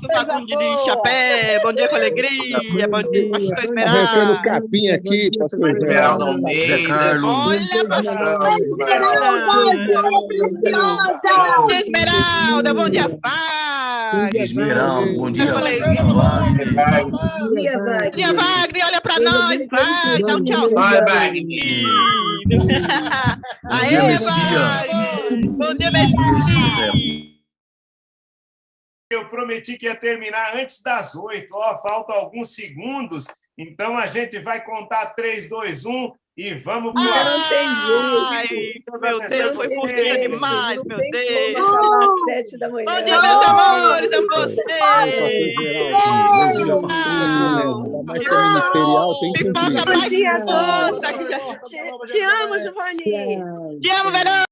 F: Pastor Fagundes de Chapé. Bom dia com alegria. Bom dia, pastor
M: Arrancando
F: Esmeralda.
M: capim aqui, pastor
G: Esmeralda
M: Esmeralda.
G: Almeida.
K: Zé Carlos.
F: Olha, pastor Esmeralda. Bom dia, Wagner.
K: Esmeralda. Bom dia, Wagner.
F: Bom dia, Wagner. Olha pra nós, Wagner. Dá um tchau.
G: Vai, Wagner.
K: Bom dia, Messias.
F: Bom dia,
K: Messias,
F: Messias.
B: Eu prometi que ia terminar antes das 8. Ó, faltam alguns segundos. Então a gente vai contar 3, 2, 1 e vamos pro ar.
H: Não tem jeito.
F: Meu Deus, foi curtinho demais, meu Deus.
H: Às 7 da manhã.
F: Bom dia, meus amores, amo
M: Máscara ministerial tem que cumprir.
F: vocês.
H: Te amo, Giovanni.
F: Te amo, Verão.